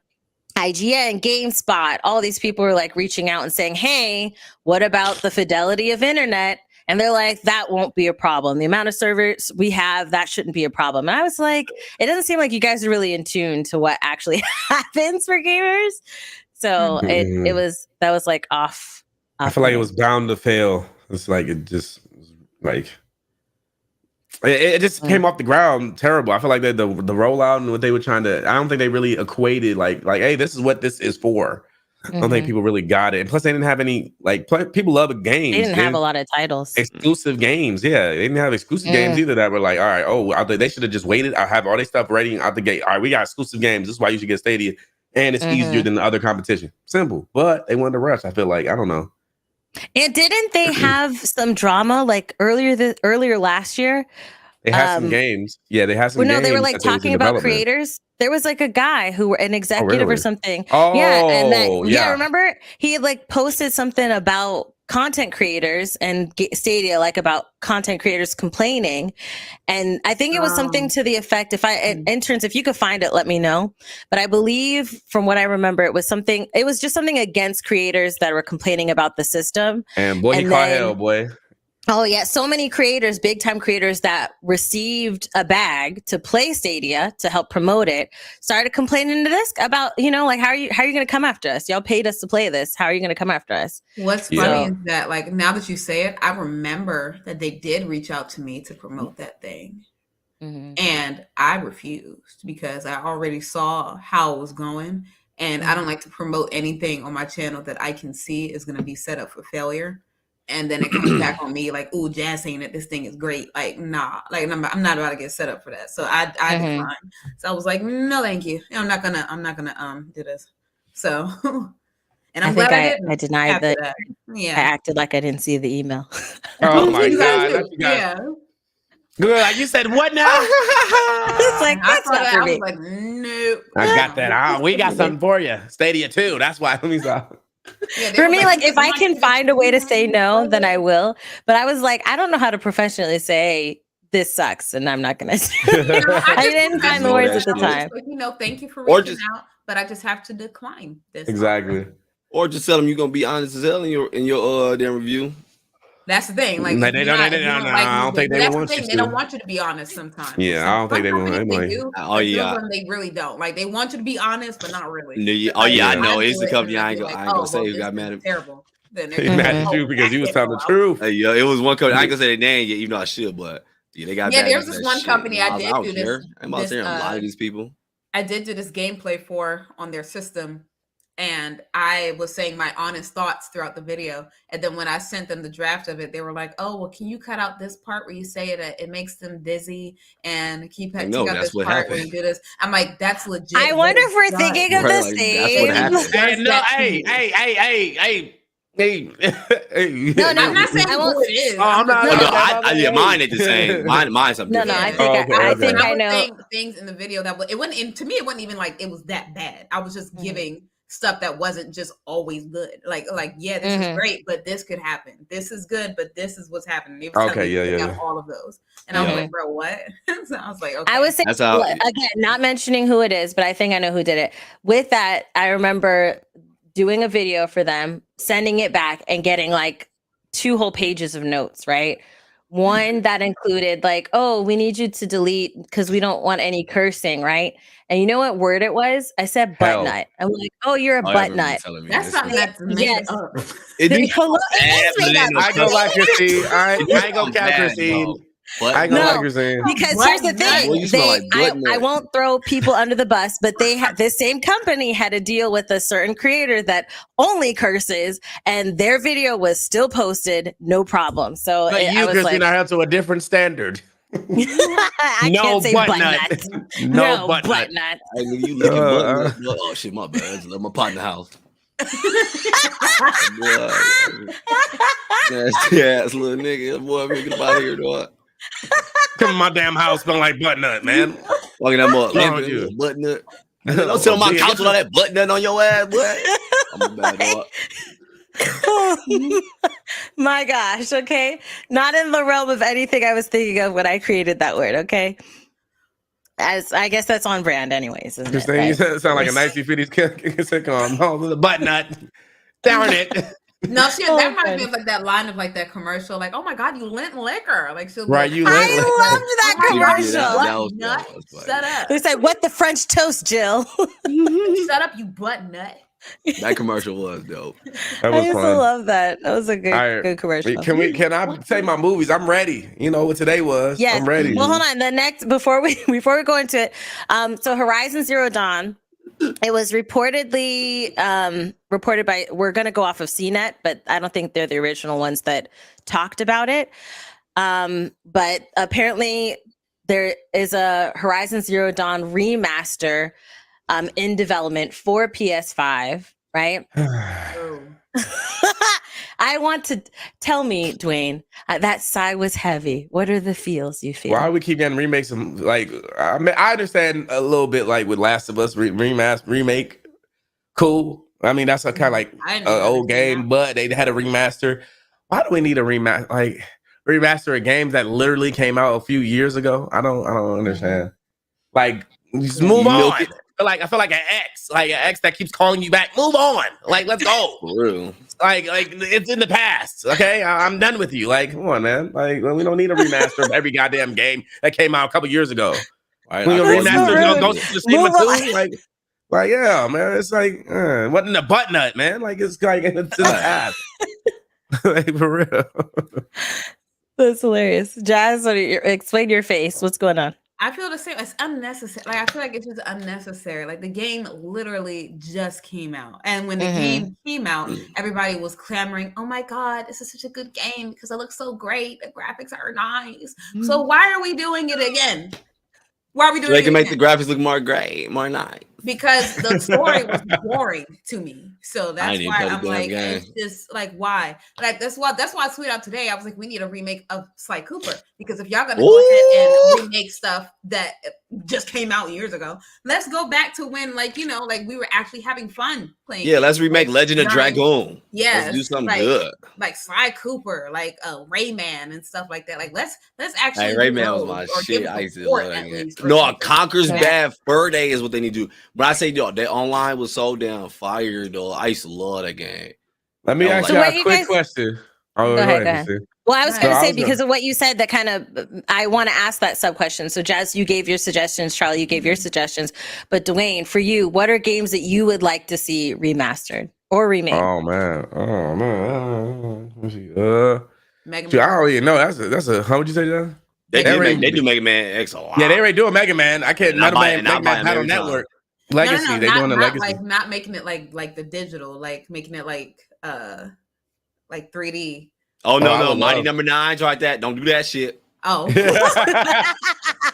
IGN, GameSpot, all these people were like reaching out and saying, hey, what about the fidelity of internet? And they're like, that won't be a problem. The amount of servers we have, that shouldn't be a problem. And I was like, it doesn't seem like you guys are really in tune to what actually happens for gamers. So that was like off. I feel like it was bound to fail. It's like it just like it just came off the ground terrible. I feel like the rollout and what they were trying to, I don't think they really equated like, hey, this is what this is for. I don't think people really got it. And plus, they didn't have any people love the games. They didn't have a lot of titles, exclusive games. Yeah, they didn't have exclusive games either. That were like, all right, they should have just waited. I have all their stuff ready out the gate. All right, we got exclusive games. This is why you should get Stadia, and it's easier than the other competition. Simple, but they wanted to rush. I feel like I don't know. And didn't they have some drama like earlier last year? They had some games. Yeah, they had some games. No, they were like talking about creators. There was like a guy who an executive or something. Remember he had like posted something about content creators and Stadia, like about content creators complaining. And I think it was something to the effect, interns, if you could find it, let me know. But I believe from what I remember, it was just something against creators that were complaining about the system. And boy, he caught hell, boy. Oh yeah, so many creators, big time creators that received a bag to play Stadia to help promote it, started complaining to this about, like how are you going to come after us? Y'all paid us to play this. How are you going to come after us? What's funny is that like now that you say it, I remember that they did reach out to me to promote that thing. And I refused because I already saw how it was going. And I don't like to promote anything on my channel that I can see is going to be set up for failure. And then it comes back on me like, "Ooh, Jazz saying that this thing is great." Like, nah, like I'm not about to get set up for that. So I declined. So I was like, "No, thank you. I'm not gonna do this." So, and I'm glad I denied that. Yeah, I acted like I didn't see the email. Oh my god! Yeah. Good. Like you said, what now? It's like that's not for me. I was like, nope. I got that. We got something for you. Stadia too. That's why. Let me stop. Yeah, for me, like if I can find a way to say no, then I will. But I was like, I don't know how to professionally say this sucks, and I'm not gonna. I didn't find the words at the time. Thank you for reaching out, but I just have to decline this. Exactly. Or just tell them you're gonna be honest as hell in your damn review. That's the thing. Like, I don't think they want you to. They don't want you to be honest sometimes. Yeah, I don't think they want. They do. Oh yeah, they really don't. Like, they want you to be honest, but not really. Oh yeah, I know. It's a company I ain't gonna say who got mad at. Terrible. Then they mad at you because you was telling the truth. Yeah, it was one company. I ain't gonna say their name yet, even though I should, but yeah, they got. Yeah, there's this one company I did do this. I'm about to say a lot of these people. I did do this gameplay for on their system. And I was saying my honest thoughts throughout the video. And then when I sent them the draft of it, they were like, "Oh, well, can you cut out this part where you say it makes them dizzy and keep take out this part happened. Where you do this?" I'm like, "That's legit." I wonder if we're thinking of the same. Hey, no, I'm not saying who it is. Yeah, mine ain't the same. Mine's something. No, I think I know things in the video that it wasn't. To me, it wasn't even like it was that bad. I was just giving stuff that wasn't just always good. Like yeah, this is great, but this could happen. This is good, but this is what's happening. They was telling all of those, and I was like, bro, what? So I was like, okay. I would say again, not mentioning who it is, but I think I know who did it. With that, I remember doing a video for them, sending it back, and getting like 2 whole pages of notes. Right. One that included like, "Oh, we need you to delete because we don't want any cursing," right? And you know what word it was? I said butt nut. I'm like, "Oh, you're a butt nut." That's something that's made up. I go like Christine. I ain't gonna count Christine. I ain't gonna like Christine. Because here's the thing: I won't throw people under the bus, but this same company had to deal with a certain creator that only curses, and their video was still posted, no problem. So Christine, I held to a different standard. I can't say butt nut. No butt nut. You licking butt nut. Oh shit, my bad. I just left my pot in the house. Nasty ass little nigga. Boy, I'm get out of here, dog. Come in my damn house, smell like butt nut, man. Walking that motherfucker, butt nut. Don't sit on my couch with all that butt nut on your ass, boy. I'm a bad dog. My gosh, okay. Not in the realm of anything I was thinking of when I created that word, okay? As I guess that's on brand anyways. Christine, you sound like a 1950s sitcom. Oh, the butt nut. Darn it. No, that reminds me of like that line of like that commercial, like, "Oh my God, you lent liquor." Like, she'll right, you I loved that commercial. Nut, shut up. They said, "What the French toast, Jill?" Shut up, you butt nut. That commercial was dope. That was I used to love that. That was a good commercial. Can I say my movies? I'm ready. You know what today was. Yes. I'm ready. Well, hold on. The next before we go into it, so Horizon Zero Dawn. It was reported by, we're going to go off of CNET, but I don't think they're the original ones that talked about it. But apparently there is a Horizon Zero Dawn remaster in development for PS5, right? I want to tell me, Dwayne, that sigh was heavy. What are the feels you feel? Why we keep getting remakes? Like, I mean, I understand a little bit, like with Last of Us remake. Cool. I mean, that's a kind of like an old game, but they had a remaster. Why do we need a remaster? Like remaster of games that literally came out a few years ago? I don't understand. Like, just move on. I feel like an ex that keeps calling you back. Move on. Like, let's go. For real. Like it's in the past. Okay, I'm done with you. Like, come on, man. Like, we don't need a remaster of every goddamn game that came out a couple years ago. Right? We remaster Ghost of Tsushima too. Like, yeah, man. It's like wasn't a butt nut, man. Like, it's like it's in the past. Like, for real. That's hilarious. Jazz, explain your face. What's going on? I feel the same. It's unnecessary. Like, I feel like it's just unnecessary. Like, the game literally just came out. And when the game came out, everybody was clamoring, "Oh my God, this is such a good game because it looks so great. The graphics are nice." So why are we doing it again? Why are we doing it again? They can make the graphics look more great, more nice. Because the story was boring to me. So that's why I'm like, it's just like, why? Like, that's why I tweeted out today. I was like, we need a remake of Sly Cooper. Because if y'all gonna go ahead and remake stuff that just came out years ago, let's go back to when, like, you know, like we were actually having fun playing. Yeah, let's remake Legend of Dragoon. Yeah, let's do something good. Like Sly Cooper, like Rayman and stuff like that. Like, let's actually Rayman was my shit. I used to love that game. No, Conker's Bad Fur Day is what they need to do. But I say, yo, that online was so damn fire, though. I used to love that game. Let me ask you a quick question. Oh, go ahead. Well, I was going to say, because of what you said, that kind of, I want to ask that sub question. So, Jazz, you gave your suggestions. Charlie, you gave your suggestions. But Dwayne, for you, what are games that you would like to see remastered or remade? Oh man. Let me see. Mega Man. I already know. That's a. How would you say that? They do Mega Man X a lot. Yeah, they already do a Mega Man. I can't. Mega Man Battle Network. Legacy. No, they doing the Legacy. Like not making it like the digital, like making it like 3D. Oh no, Mighty Number 9's like that. Don't do that shit. Oh,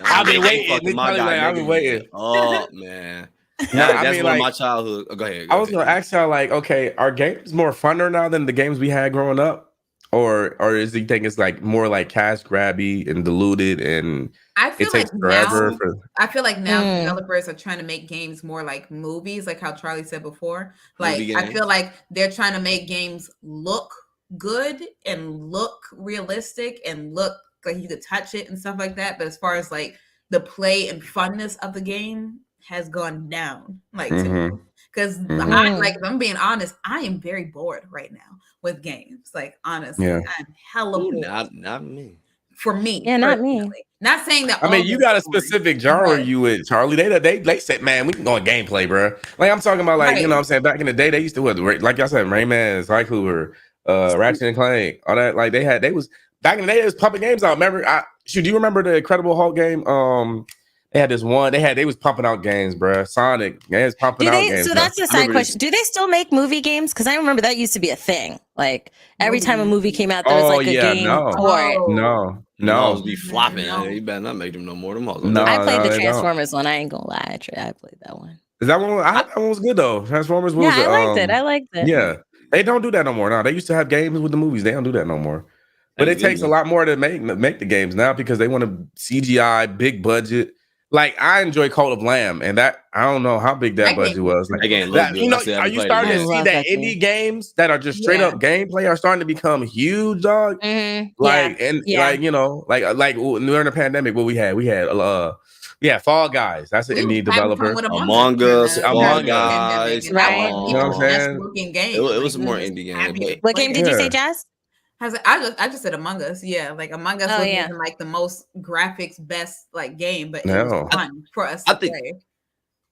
I've been waiting. I've been waiting. Oh man, that's one of my childhood. Go ahead. I was gonna ask y'all, like, okay, are games more funner now than the games we had growing up, or is you think it's like more like cash grabby and diluted and it takes forever? I feel like now developers are trying to make games more like movies, like how Charlie said before. Like I feel like they're trying to make games look good and look realistic and look like you could touch it and stuff like that, but as far as like the play and funness of the game has gone down, like because like if I'm being honest, I am very bored right now with games. Like honestly, I'm hella bored. Not me. For me, not me. Not saying that. I mean, you got a specific genre you with, Charlie. They said, man, we can go on gameplay, bro. Like I'm talking about, like you know what I'm saying. Back in the day, they used to like y'all said, Rayman, Haiku, or Ratchet and Clank, all that. Like they was back in the day, they was pumping games out. Remember? Do you remember the Incredible Hulk game? They had this one. They was pumping out games, bro. Sonic, they was pumping out games. So that's a side question. Do they still make movie games? Because I remember that used to be a thing. Like every time a movie came out, there was like a game for it. No, be flopping. You better not make them no more. Them I played the Transformers one. I ain't gonna lie. I played that one. Is that one? I thought that one was good though. Transformers was. Yeah, I liked it. Yeah, they don't do that no more. Now they used to have games with the movies. They don't do that no more. But it takes a lot more to make the games now because they want to CGI, big budget. Like I enjoy Cult of Lamb, and that I don't know how big that budget was. Like, you know, are you starting to see that indie games that are just straight up gameplay are starting to become huge, dog? Like like you know, like during the pandemic, what we had Fall Guys. That's an indie developer. Among Us, Fall Guys, right? You know what I'm saying? It was a more indie game. What game did you say, Jazz? I just said Among Us. Yeah, like Among Us wasn't even like the most graphics best like game, but it was fun for us to play.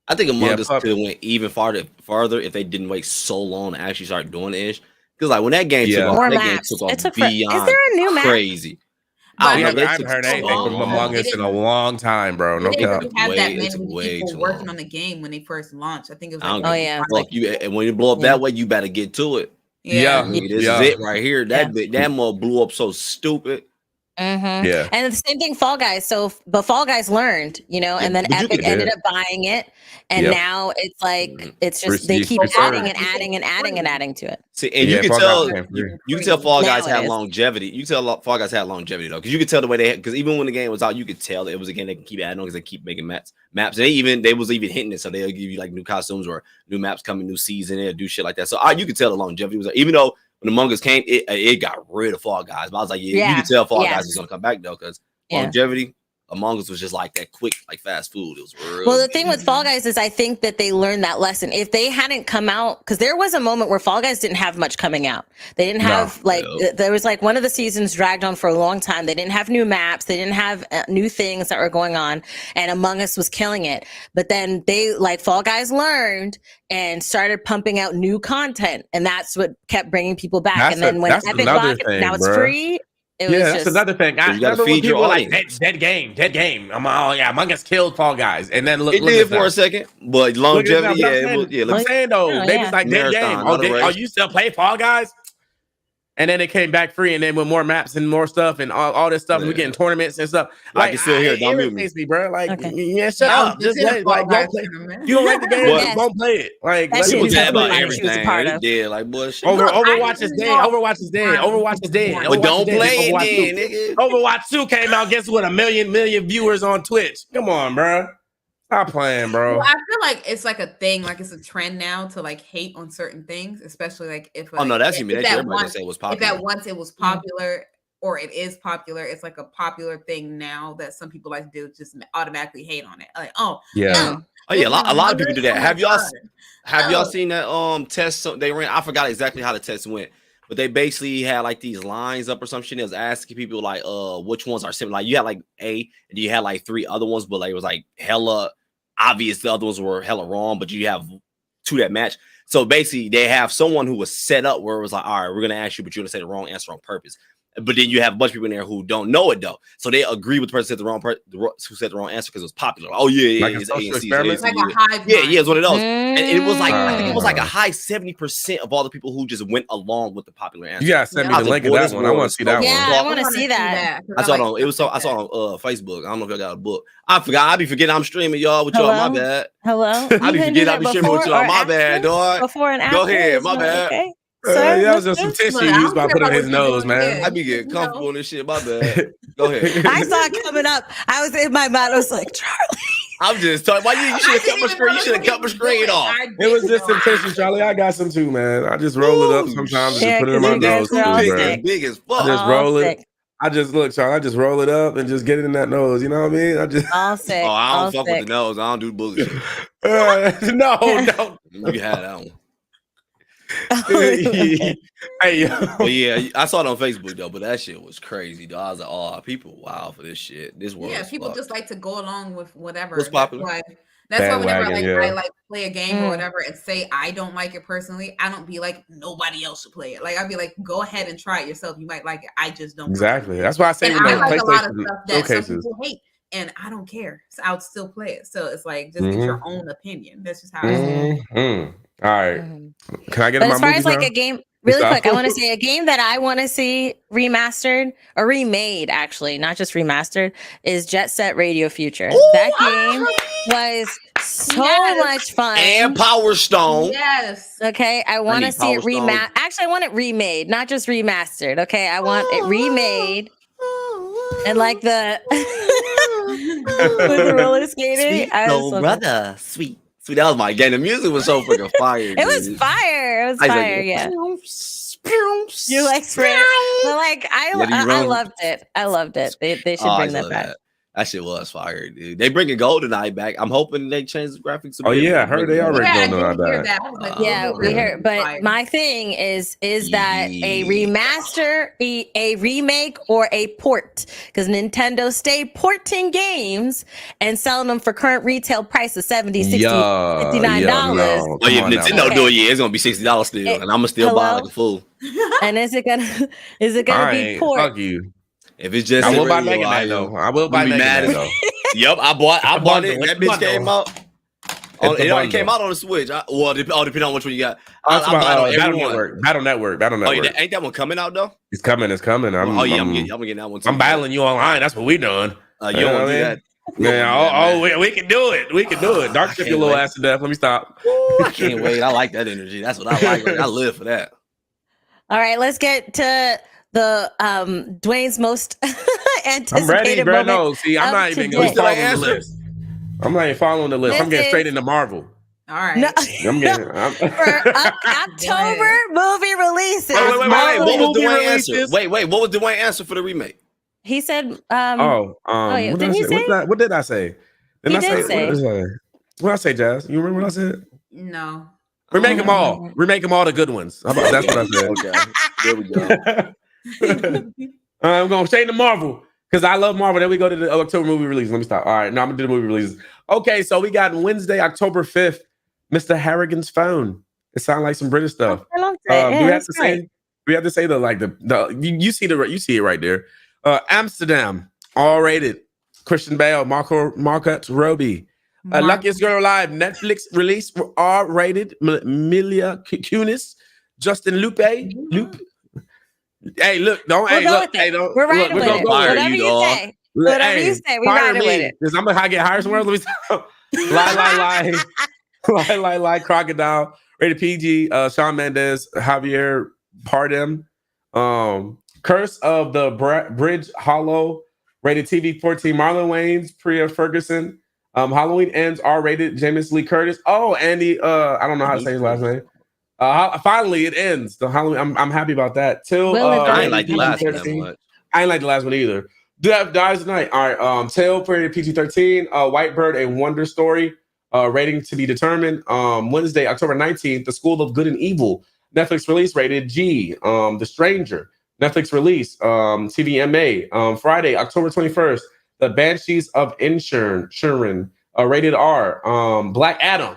I think Among Us could have went even farther if they didn't wait so long to actually start doing it. Because like when that game took off, beyond is there a new map? Crazy. I haven't heard anything from Among Us in a long time, bro. No doubt. Have that many people working on the game when they first launched. I think it was like, and when you blow up that way, you better get to it. Yeah. This is it right here. That mode blew up so stupid. Yeah, and the same thing, Fall Guys. But Fall Guys learned, you know, and then Epic ended up buying it, and now it's like it's just they keep adding to it. See, and you can tell Fall Guys had longevity. You can tell Fall Guys had longevity though, because you could tell the way because even when the game was out, you could tell it was a game they can keep adding on because they keep making maps. They was even hitting it, so they'll give you like new costumes or new maps coming, new season, and do shit like that. So you could tell the longevity was even though. When Among Us came, it got rid of Fall Guys. But I was like, you can tell Fall Guys is gonna come back though, because longevity. Among Us was just like that quick, like fast food. It was real. The thing with Fall Guys is I think that they learned that lesson. If they hadn't come out, because there was a moment where Fall Guys didn't have much coming out. They didn't have there was like one of the seasons dragged on for a long time. They didn't have new maps. They didn't have new things that were going on. And Among Us was killing it. But then Fall Guys learned and started pumping out new content. And that's what kept bringing people back. And then when Epic bought it, now it's free. That's another thing. I remember when people were like, dead game. Among Us killed Fall Guys. And then look did for a second, but longevity, I'm saying though, they was like, dead game. Oh, you still play Fall Guys? And then it came back free, and then with more maps and more stuff and all this stuff, we're getting tournaments and stuff. I can still hear it. Don't mute me, bro. Like, shut up. Just don't play. You don't like the game, don't play it. Like, people did about everything. They did like bullshit. Overwatch is dead. Overwatch is dead. But don't play it, then, nigga. Overwatch 2 came out. Guess what? 1 million viewers on Twitch. Come on, bro. Stop playing, bro. Well, I feel like it's like a thing, like it's a trend now to like hate on certain things, especially like if once it was popular. If that once it was popular or it is popular, it's like a popular thing now that some people like to do, just automatically hate on it. Like, Oh yeah, a lot of people do that. Have y'all seen that test they ran? I forgot exactly how the test went, but they basically had like these lines up or some shit. They was asking people like which ones are similar. Like you had like A, and you had like 3 other ones, but like it was like hella obvious the other ones were hella wrong, but you have 2 that match. So basically they have someone who was set up where it was like, all right, we're gonna ask you, but you're gonna say the wrong answer on purpose. But then you have a bunch of people in there who don't know it though, so they agree with the person who said the wrong answer because it was popular. Oh yeah, like it's a A and C. Like a hive Yeah, mind. it's one of those. And it was like I think it was like a high 70% of all the people who just went along with the popular answer. Yeah, send me the link of that one. I want to see that one. Yeah, I want to see that. I saw it on. I saw it on Facebook. I don't know if y'all got a book. I forgot. I be forgetting I'm streaming y'all with y'all. My bad. Hello. I be forgetting I be streaming with y'all. My bad, dog. Before and after. Go ahead. My bad. Okay. That was just some tissue you was about to put on his nose, man. I be getting comfortable in this shit. My bad. Go ahead. I saw it coming up. I was in my mind. I was like, Charlie. I'm just talking. Why you should have cut my screen? You should have cut my screen off. It was just some tissue, Charlie. I got some too, man. I just roll it up sometimes and just put it in my nose. Big as fuck. I just roll it. I just look, Charlie. I just roll it up and just get it in that nose. You know what I mean? I just all sick. Oh, I don't fuck with the nose. I don't do bullshit. No, don't. You had that one. Hey, but yeah, I saw it on Facebook though, but that shit was crazy, though. I was like, oh, people wild for this shit. This world. Yeah, people just like to go along with whatever. What's popular? That's why whenever I like play a game or whatever and say I don't like it personally, I don't be like nobody else should play it. Like I'd be like, go ahead and try it yourself. You might like it. I just don't. Exactly. That's why I say I like a lot of stuff that some people hate, and I don't care. So I would still play it. So it's like just get your own opinion. That's just how I see it. All right. Can I get as far as like a game really quick, I want to say a game that I want to see remastered or remade, actually, not just remastered, is Jet Set Radio Future. That game was so much fun. And Power Stone. Yes. Okay. I want to see it remastered. Actually, I want it remade, not just remastered. Okay. I want it remade. And like the with the roller skating. Sweet brother. Sweet. Sweet, that was my game. The music was so freaking fire. It was fire. It was fire. Yeah. You like Sprint? But like I loved it. I loved it. They should bring that back. That shit was fire, dude. They bringing GoldenEye back. I'm hoping they change the graphics. Oh yeah, I heard they already GoldenEye back. Yeah, we heard. But my thing is that a remaster, a remake, or a port? Because Nintendo stay porting games and selling them for current retail price of $70, $60, $59. Oh yeah, Nintendo do it. Yeah, it's gonna be $60 still, and I'm gonna still buy like a fool. And is it gonna be port? Fuck you. If it's just I will buy Mega Man though. I will buy Mega Man though. Yep, I bought it. That bitch came out. It already came out on the Switch. Depending on which one you got. Battle Network. Oh, yeah, ain't that one coming out though? It's coming. I'm getting that one too. I'm battling you online. That's what we doing. You don't want to do that. Man, we can do it. Dark ship your little ass to death. Let me stop. I can't wait. I like that energy. That's what I like. I live for that. All right, let's get to the Dwayne's most anticipated I'm ready, bro. moment. No, see, I'm not even going to follow the list. I'm not even following the list. I'm getting straight into Marvel. All right. No. For October movie releases. Wait. What was Dwayne's answer? Wait. What was Dwayne's answer for the remake? He said. What did I say? What did I say? What did I say, Jazz? You remember what I said? No. Remake them all. Remake them all the good ones. How about that's what I said? Okay. There we go. I'm going straight into Marvel because I love Marvel. Then we go to the October movie release. Let me stop. All right, now I'm gonna do the movie releases. Okay, so we got Wednesday, October 5th, Mr. Harrigan's Phone. It sounds like some British stuff. I love it. We have to say you see it right there. Amsterdam, R-rated. Christian Bale, Margot Robbie. Luckiest Girl Alive, Netflix release, R-rated. Mila Kunis, Justin Lupe. Hey, look, don't. We're riding with it. Whatever you say. Whatever you say, we're riding with it. Because I'm gonna get hired somewhere. Let me stop. Lie, Crocodile, rated PG. Shawn Mendes, Javier Bardem. Curse of the Bridge Hollow, rated TV 14. Marlon Wayans, Priya Ferguson. Halloween Ends, R-rated. James Lee Curtis. Oh, Andy. I don't know how to say his last name. Finally, it ends. The Halloween. I'm happy about that. I ain't like the last one that much. I ain't like the last one either. Dies Tonight. All right. Tale for PG-13. White Bird, A Wonder Story. Rating to be determined. Wednesday, October 19th, The School of Good and Evil. Netflix release rated G. The Stranger. Netflix release. TVMA. Friday, October 21st, The Banshees of Inisherin. Rated R. Black Adam.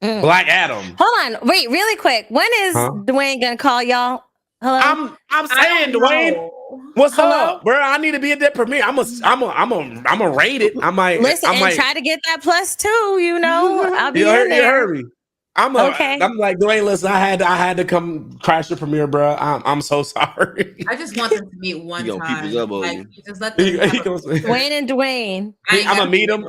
Black Adam. Hold on, wait, really quick. When is Dwayne gonna call y'all? Hello. I'm saying, Dwayne. What's up, bro? I need to be at that premiere. I'm a rate it. I might listen and try to get that +2. You know, I'll be in there. You heard me. I'm like, Dwayne, listen, I had to come crash the premiere, bro. I'm so sorry. I just want them to meet one time. Like, just let them Dwayne and Dwayne. I'm gonna meet him.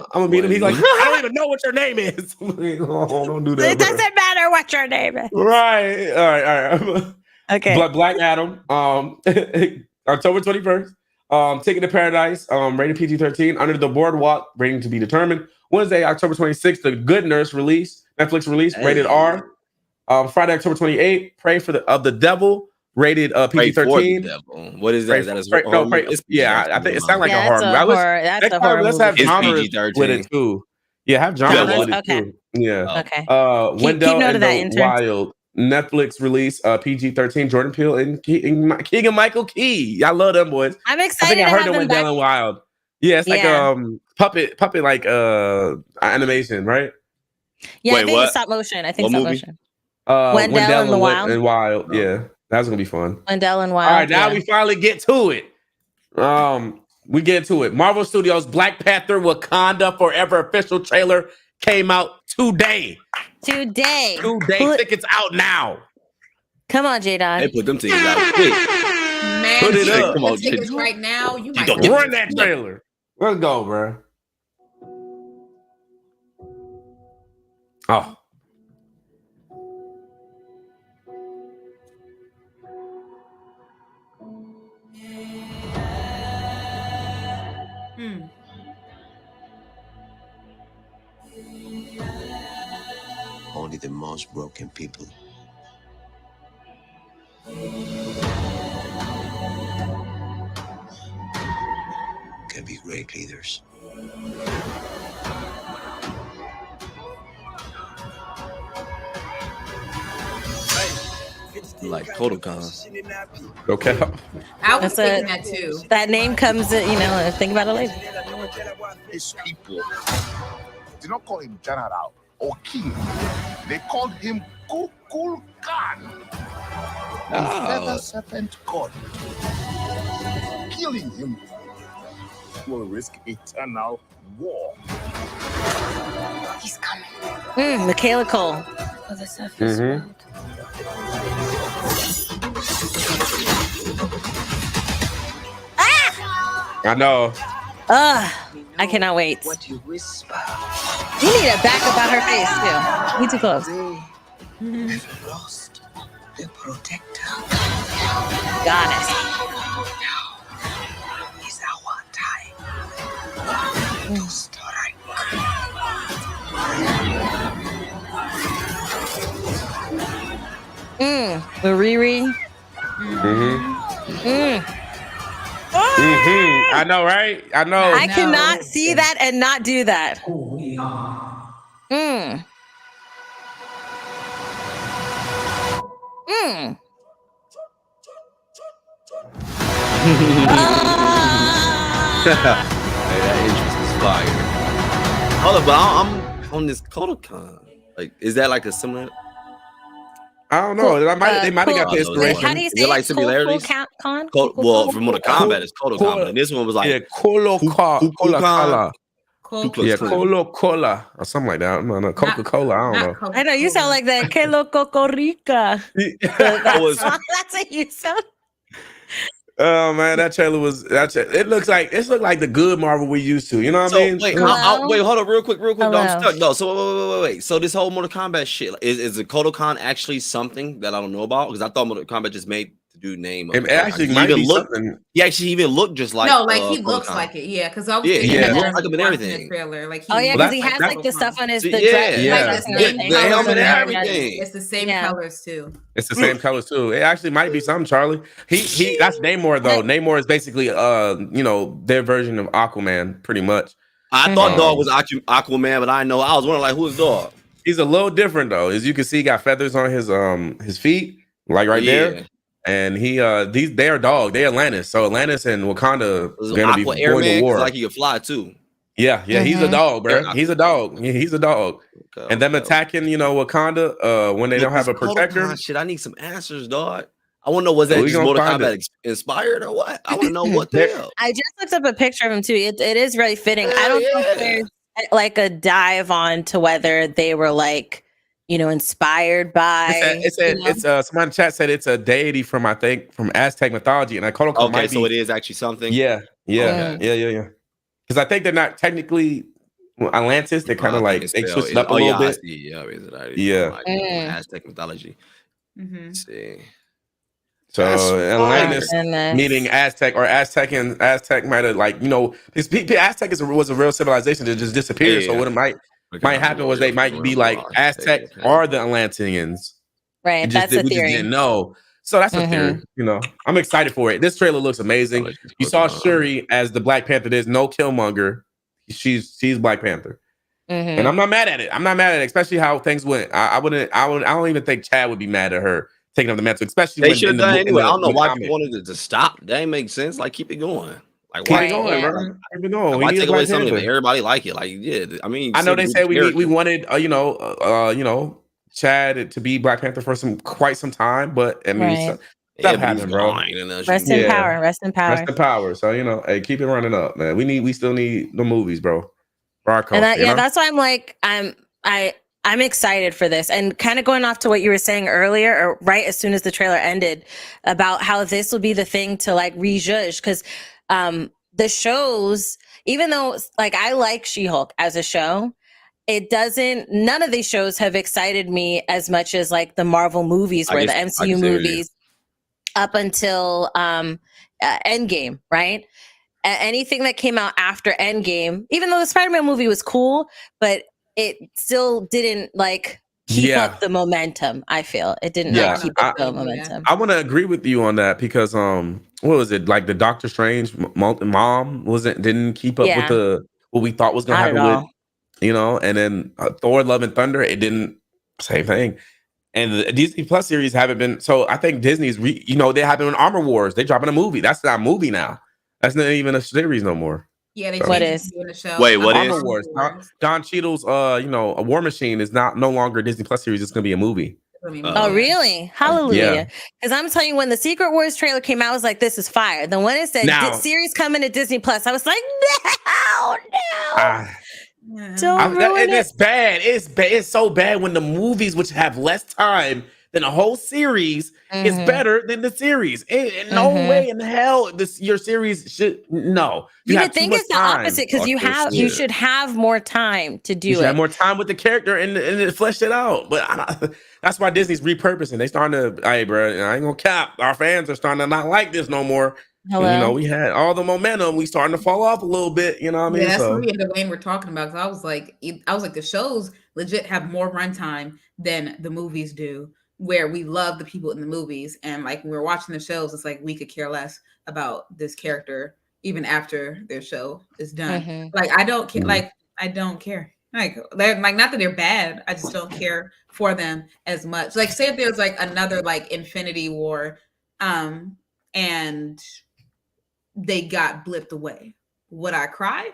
He's like, I don't even know what your name is. Oh, don't do that. It doesn't matter what your name is. Right. All right. Okay. Black Adam. October 21st. Ticket to Paradise. Rated PG-13. Under the Boardwalk. Rating to be determined. Wednesday, October 26th. The Good Nurse release. Netflix release, rated R. Friday, October 28th, Pray for the Devil, rated PG-13. What is that? Is that I think it sounds like a horror movie. Let's have genres with it too. Yeah, have genres with it too. Yeah. Okay. Wendell and the Wild, Netflix release, PG-13. Jordan Peele and Keegan Michael Key. I love them boys. I'm excited. I heard the Wendell and Wild. Yeah, it's like puppet like animation, right? Yeah, I think it's stop motion. Motion. Wendell and the Wild. And Wild. Yeah, that's gonna be fun. Wendell and Wild. All right, now we finally get to it. We get to it. Marvel Studios' Black Panther: Wakanda Forever official trailer came out today. Tickets out now. Come on, J-Dog. They put them tickets out quick. Man, put it up. Come on, tickets right now. You might run that trailer. Let's go, bro. Oh. Only the most broken people can be great leaders. Like Kodokan. Okay. I was thinking that too. That name comes, think about it later. His people did not call him general or king. They called him Kukulkan. Feather serpent god. Killing him will risk eternal war. He's coming. Michaela Cole. For the surface world. I know. I cannot wait. What you whisper. You need a back about her face too. You too close. They've lost the protector. Got it. Now is our time to strike. Riri. I know, right? I know. I cannot see that and not do that. Hey, that interest is fire. Hold up, but I'm on this Kodokan. Like, is that like a similar? I don't know. They might have got the inspiration. How do you say it? Like similarities? Well, from Mortal Kombat, it's Kodokan, and this one was like Cola. Yeah, Cola or something like that. No, Coca-Cola. I don't know. I know you sound like that. Que loco Rica. That's what you sound. Oh man, that trailer was. It looked like the good Marvel we used to. You know what I mean? Wait, wait, hold up, real quick. No, I'm stuck. No, so wait. So this whole Mortal Kombat shit is the Kodokan actually something that I don't know about? Because I thought Mortal Kombat just made the dude name. It actually might be something. He actually even looked just like he looks like it. Yeah, because I was thinking he looks like him and everything. Trailer, like because he has like the stuff on his the helmet and everything. It's the same colors too. It's the same colors too. It actually might be something, Charlie. He that's Namor though. Namor is basically their version of Aquaman, pretty much. I thought Dog was Aquaman, but I know I was wondering like who's Dog. He's a little different though. As you can see, he got feathers on his feet, like right there. And they are dog. They Atlantis. So Atlantis and Wakanda gonna be going to war. Like he can fly too. Yeah, he's a dog, bro. He's a dog. He's a dog. Okay, and them attacking, Wakanda when they don't have a protector. Shit, I need some answers, dog. I want to know, was that just Mortal Kombat inspired or what? I want to know what the hell. I just looked up a picture of him too. It is really fitting. I don't think there's like a dive on to whether they were like, inspired by. It's someone in chat said it's a deity from Aztec mythology, and I call it. Okay, so it is actually something. Yeah. Because I think they're not technically Atlantis. They're kind of like they switched up a little bit. Yeah. Aztec mythology. Let's see. So Atlantis meaning Aztec, or Aztec might have because Aztec was a real civilization that just disappeared. So what might happen was they might be like Aztec or the Atlanteans. Right, that's a theory. We just didn't know. So that's a theory. I'm excited for it. This trailer looks amazing. You saw Shuri as the Black Panther. There's no Killmonger. She's Black Panther. And I'm not mad at it. Especially how things went. I don't even think Chad would be mad at her taking up the mantle, especially they should have done anyway. I don't know why people wanted it to stop. That ain't make sense. Like, keep it going. Like, why going, bro? Keep it going. Why take away something that everybody like it? Like, yeah, I mean, I know they said we wanted Chad to be Black Panther for quite some time, but I mean, stuff happened, bro. Rest in power. Rest in power. So hey, keep it running up, man. We still need the movies, bro. For our culture, that's why I'm like I'm excited for this, and kind of going off to what you were saying earlier, or right as soon as the trailer ended, about how this will be the thing to like rejudge, because the shows, even though like I like She-Hulk as a show, none of these shows have excited me as much as like the Marvel movies the MCU movies up until Endgame, right? Anything that came out after Endgame, even though the Spider-Man movie was cool, but it still didn't like keep up the momentum. I feel it didn't keep up the momentum. I want to agree with you on that because what was it, like the Doctor Strange mom didn't keep up with what we thought was going to happen with, and then Thor: Love and Thunder, it didn't, same thing. And the Disney Plus series haven't been, so I think Disney's they have been in Armor Wars. They dropping a movie. That's not a movie now. That's not even a series no more. Yeah, they what is doing a show. Wait, what Armor is Wars? Don Cheadle's a War Machine is no longer a Disney Plus series. It's gonna be a movie. Oh, really? Hallelujah. Because I'm telling you, when the Secret Wars trailer came out, I was like, this is fire. Then when it said series coming to Disney Plus, I was like, no. Don't ruin it. It's bad. It's so bad when the movies, which have less time than a whole series, is better than the series. In no way in hell your series should no. You would think it's the opposite, because you should have more time to do it. Have more time with the character and flesh it out. But that's why Disney's repurposing. They starting to, hey, bro, I ain't gonna cap. Our fans are starting to not like this no more. Hello? We had all the momentum. We starting to fall off a little bit. You know what I mean? Yeah, that's me and Dwayne were talking about. Because I was like, the shows legit have more runtime than the movies do, where we love the people in the movies, and like when we're watching the shows, it's like we could care less about this character even after their show is done. Like I don't care. Like I don't care. Like they're like, not that they're bad, I just don't care for them as much. Like say if there's like another like Infinity War, and they got blipped away, would I cry?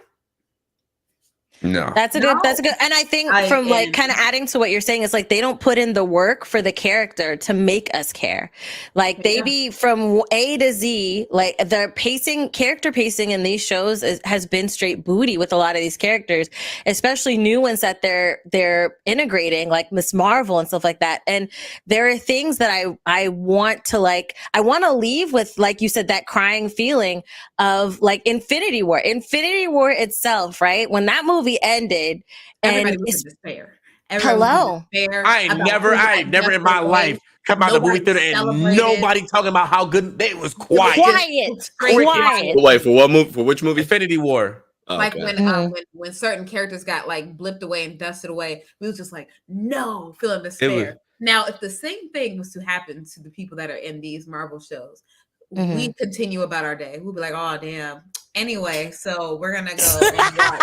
No, that's a good. And I think from like kind of adding to what you're saying is like they don't put in the work for the character to make us care. Like they be from A to Z. Like the character pacing in these shows has been straight booty with a lot of these characters, especially new ones that they're integrating, like Miss Marvel and stuff like that. And there are things that I want to like. I want to leave with, like you said, that crying feeling of like Infinity War. Infinity War itself, right? When that movie ended, everybody was in despair. Hello. I ain't never in my life come out of the movie theater and nobody talking about how good they was. Quiet. Wait, for what movie? For which movie? Infinity War. Like when certain characters got like blipped away and dusted away, we was just like, no, feeling despair. Now, if the same thing was to happen to the people that are in these Marvel shows, we continue about our day. We'll be like, oh damn, Anyway, so we're gonna go and watch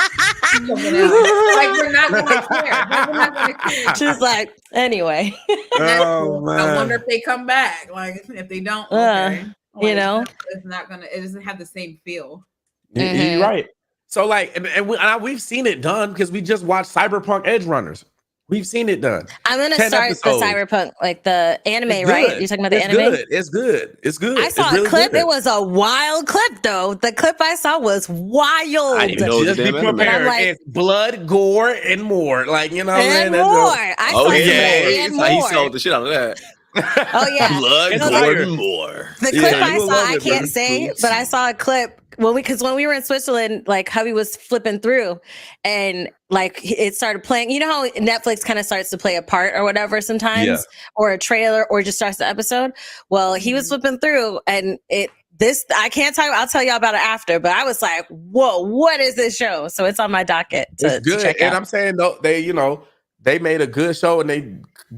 something else. Like we're not gonna care. We're not gonna care. She's like, anyway. Oh, man. I wonder if they come back. Like if they don't, okay. You know, it's not gonna. It doesn't have the same feel. You're right. So like, and we've seen it done because we just watched Cyberpunk Edge Runners. We've seen it done. I'm gonna start the Cyberpunk, like the anime, right? You're talking about the anime? It's good. I saw a clip. It was a wild clip, though. The clip I saw was wild. I didn't know just be prepared. Like, it's blood, gore, and more. Like, you know, and man, more. I saw and more. He sold the shit out of that. Oh yeah, blood, gore, and more. The clip I saw, I can't say, but I saw a clip because when we were in Switzerland, like hubby was flipping through, and like it started playing. You know how Netflix kind of starts to play a part or whatever sometimes, or a trailer, or just starts the episode. Well, he was flipping through, and I can't tell you. I'll tell y'all about it after. But I was like, whoa, what is this show? So it's on my docket to check out. And I'm saying though, they made a good show and they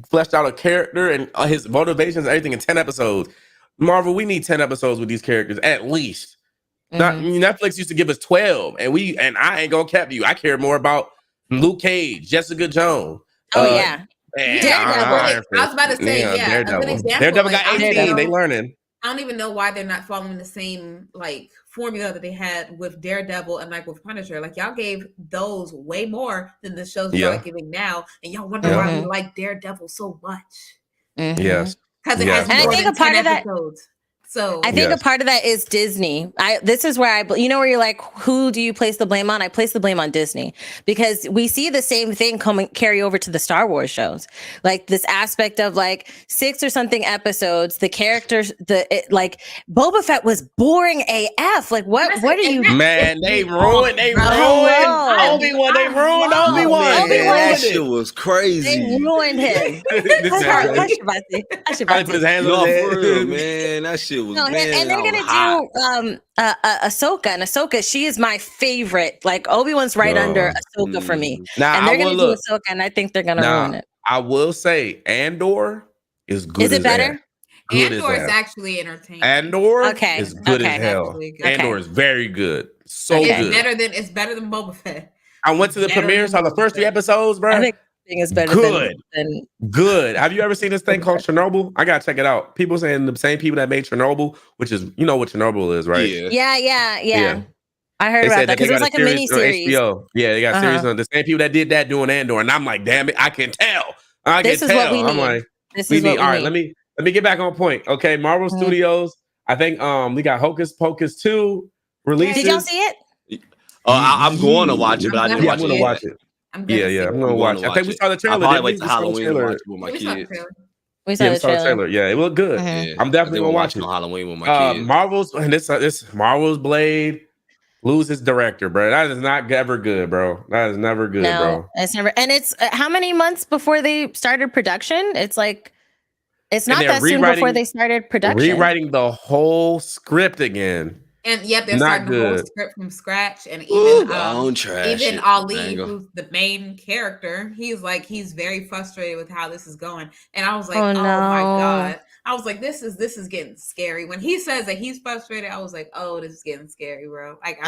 fleshed out a character and his motivations and everything in 10 episodes. Marvel, we need 10 episodes with these characters at least. Netflix used to give us 12, and I ain't gonna cap you. I care more about Luke Cage, Jessica Jones. Daredevil. I was about to say, Daredevil got 18. They learning. I don't even know why they're not following the same like formula that they had with Daredevil and like with Punisher. Like y'all gave those way more than the shows y'all are giving now, and y'all wonder why we like Daredevil so much. Yes, because it has more than 10 episodes. So I think a part of that is Disney. This is where where you're like, who do you place the blame on? I place the blame on Disney because we see the same thing carry over to the Star Wars shows. Like this aspect of like 6 or something episodes, the characters, like Boba Fett was boring AF. Like what are you? Man, they ruined Obi-Wan. They ruined Obi-Wan. That shit was crazy. They ruined him. I should put his hands on his head. Man, that shit. And they're gonna do Ahsoka, and Ahsoka, she is my favorite. Like Obi-Wan's right under Ahsoka for me. Now, and they're gonna do Ahsoka, and I think they're gonna ruin it. I will say Andor is good. Is it better? Andor is actually entertaining. Andor is good as hell. Andor is very good. So good. It's better than Boba Fett. I went to the premiere, saw the first 3 episodes, bro. I think is better than good. Have you ever seen this thing called Chernobyl? I gotta check it out. People saying the same people that made Chernobyl, which is what Chernobyl is, right? Yeah. I heard about that because it was like a mini series. HBO. Yeah, they got a series on the same people that did that doing Andor, and I'm like, damn it, I can tell. This is what we need. I'm like, this is what we all right. need. Let me get back on point. Okay, Marvel Studios. I think we got Hocus Pocus 2 releases. Did y'all see it? I'm going to watch it, but I didn't watch it. I'm going to watch it. I'm gonna watch it. I think we saw the trailer. I'll probably wait till Halloween to watch it with my kids. We saw the trailer. Yeah, it looked good. I'm definitely gonna watch it on Halloween with my kids. Marvel's and this Marvel's Blade loses director, bro. That is not ever good, bro. That is never good, bro. It's never. And it's how many months before they started production? It's like it's not that soon before they started production. Rewriting the whole script again. And they're starting the whole script from scratch. And even Ali, who's the main character, he's very frustrated with how this is going. And I was like, oh my God. I was like, this is getting scary. When he says that he's frustrated, I was like, oh, this is getting scary, bro. Like,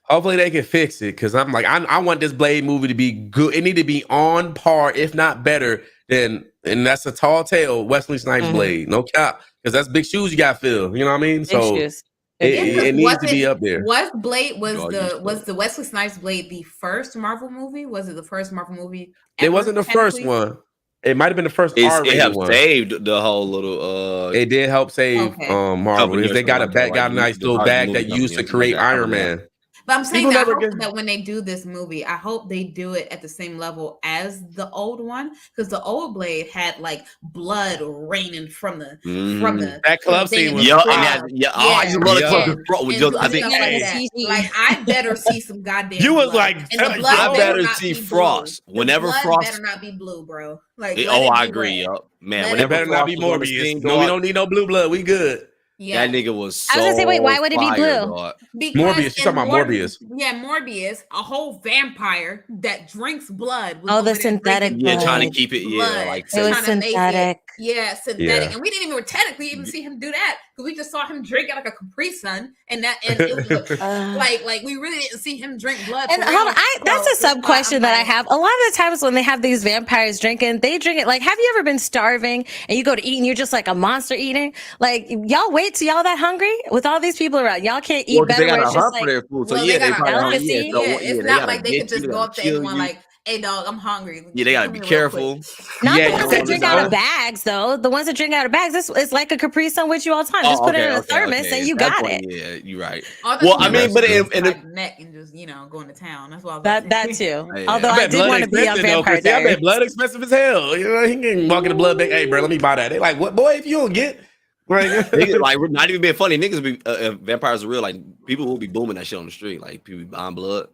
hopefully they can fix it. Cause I'm like, I want this Blade movie to be good. It need to be on par, if not better than, and that's a tall tale, Wesley Snipes Blade. No cap. Cause that's big shoes you got to fill. You know what I mean? Big shoes. It needs to be up there. Was the Wesley Snipes Blade the first Marvel movie? Was it the first Marvel movie? It wasn't the first one. It might have been the first R-rated one. It helped one. saved the whole little. It did help save Marvel. They got a nice little bag that used to create Iron Man. But I'm saying that when they do this movie, I hope they do it at the same level as the old one, because the old Blade had like blood raining from the that club scene was I just love the club. I think like I better see some goddamn. You was like, I better see Frost. Whenever Frost better not be blue, bro. Like I agree, yo. Man, it better not be Morbius. No, we don't need no blue blood. We good. Yeah, that nigga was so I was gonna say, wait, why would it be blue? dog. Because Morbius. She's talking about Morbius. Yeah, Morbius, a whole vampire that drinks blood. Was Oh, the over there synthetic drinking Yeah, trying to blood. keep it. blood. Yeah, like It was trying to make synthetic. synthetic, Yeah. and we didn't even technically even see him do that because we just saw him drink out like a Capri Sun, and it was like we really didn't see him drink blood. And hold on, that's a sub question that I have. A lot of the times when they have these vampires drinking, they drink it. Like, have you ever been starving and you go to eat and you're just like a monster eating? Like, y'all wait till y'all that hungry with all these people around. Y'all can't eat better. They got Where a it's just hunt like, for their food. So well, yeah, they they got a probably delicacy. it's not they like they could just go up to anyone you. like, "Hey, dog, I'm hungry." Yeah, they gotta be careful. not Yeah, the ones you that drink know. out of bags, though. The ones that drink out of bags, it's like a Capri Sun with you all the time. Just put it in a thermos and you got it. Yeah, you're right. Well, I mean, but neck and just going to town. That's why That too. Yeah. Although I did want to be on Vampire I Diaries. bet blood expensive as hell. You know, he can walk in the blood bank. Hey, bro, let me buy that. They like, what, boy? If you don't get, niggas, like, we're not even being funny. Niggas be vampires are real. Like, people will be booming that shit on the street. Like, people be buying blood.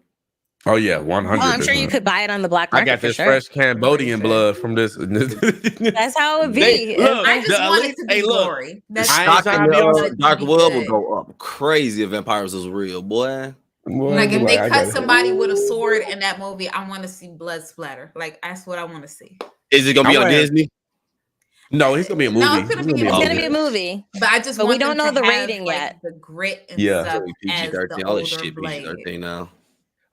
Oh yeah, 100. Oh, I'm sure you could buy it on the black market. I got this for sure. fresh Cambodian blood from this. That's how it would be. I just want it to be gory. The stock in the dark web will go up crazy if vampires was real, boy. Like if they cut somebody with a sword in that movie, I want to see blood splatter. Like that's what I want to see. Is it gonna be on Disney? No, it's gonna be a movie. No, it's gonna be a movie. But I just but want we don't know the have, rating like, yet. The grit and Yeah. stuff as the all older this shit Blade. PG-13 now.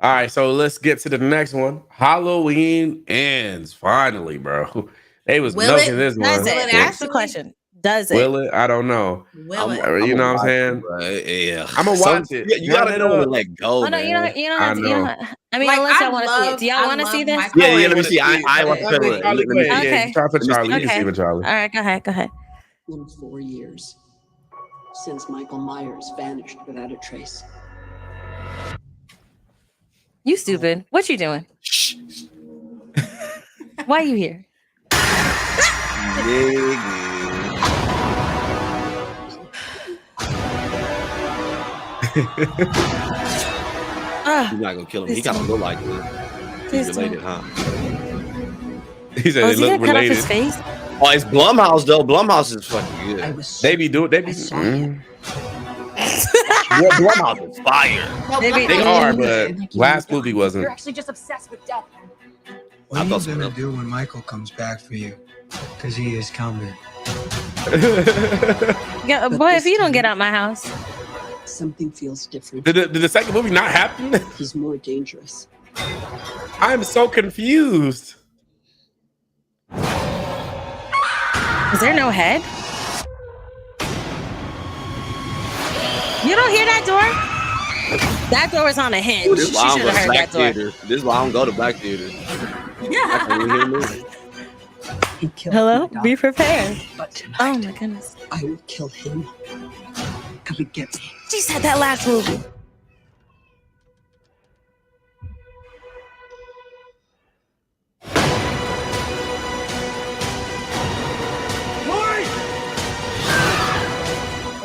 All right, so let's get to the next one. Halloween ends finally, bro. They was milking this one. Does it? Ask the question. Does it? Will it? I don't know. Will it? You know what I'm saying? Yeah, I'm gonna watch it. You gotta know to let go. Oh, no, you don't. I mean, Like, unless y'all want to see it. Do y'all want to see this? Yeah, let me see. I want to Okay. Try for Charlie. You can see it, Charlie. All right, go ahead. In 4 years since Michael Myers vanished without a trace. You stupid. What you doing? Why are you here? He's not gonna kill him. He kind of look like he's related, huh? He said he look gonna cut off related. his face? Oh, it's Blumhouse though. Blumhouse is fucking good. They be doing. They be. Blumhouse is fire. They are, but last movie wasn't. You're actually just obsessed with death. What are you gonna do when Michael comes back for you? Because he is coming. Yeah, boy, if you don't get out my house. Something feels different. Did the second movie not happen? He's more dangerous. I'm so confused. Is there no head? You don't hear that door? That door is on a hinge. This is why I don't go to black theater. This is why I don't go to black theater. Hello? Be prepared. But tonight, Oh my goodness. I will kill him. Come and get me. She said that last movie.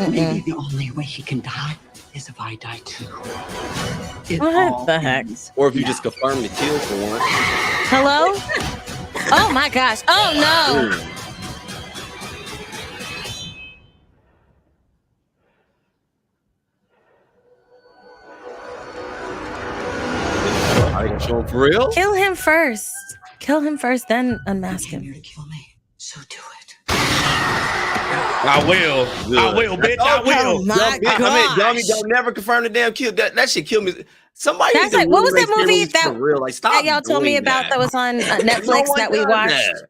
Maybe the only way he can die is if I die too. What the heck? Or if you just confirm the kill for once. Hello? Oh my gosh. Oh no. Are you gonna show him for real? Kill him first. Kill him first, then unmask You're him. here to kill me, so do it. I will. I will, bitch. I will. Oh my gosh. Don't never confirm the damn kill. That shit killed me. Somebody. That's like, what was that movie for real? Like, stop that y'all told me doing about that was on Netflix that we watched?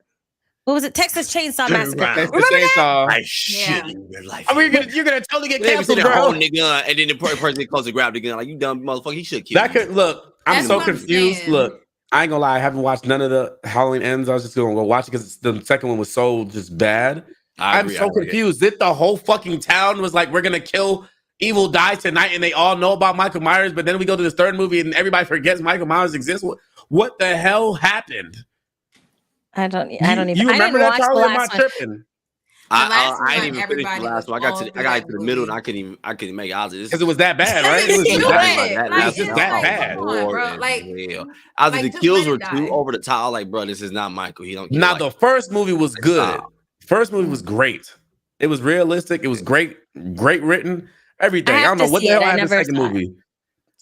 What was it? Texas Chainsaw Massacre. That's the Remember that? chainsaw. I shit in your life. I mean, you're gonna totally get They canceled, sitting there bro. holding the gun, and then the person that close to grab the gun. Like, you dumb motherfucker. He should kill That you. could look. I'm That's so what I'm confused. saying. Look, I ain't gonna lie. I haven't watched none of the Halloween ends. I was just gonna go watch it because the second one was so just bad. I'm so confused. Did the whole fucking town was like, we're gonna kill Evil Die tonight, and they all know about Michael Myers, but then we go to this third movie and everybody forgets Michael Myers exists. What the hell happened? I don't even. You remember I that, didn't watch the Charlie? Am I last one. tripping? I didn't even finish the last one. I got to the middle, and I couldn't even make it out of this. Because it was that bad, right? It was You just know that, what? it was just that bad. Come on, bro. Like, I was like, the just kills let were it too die. over the top. Like, bro, this is not Michael. He don't. Now the first movie was good. Stop. First movie was great. It was realistic. It was great written. Everything. I don't know what the hell happened in the second movie.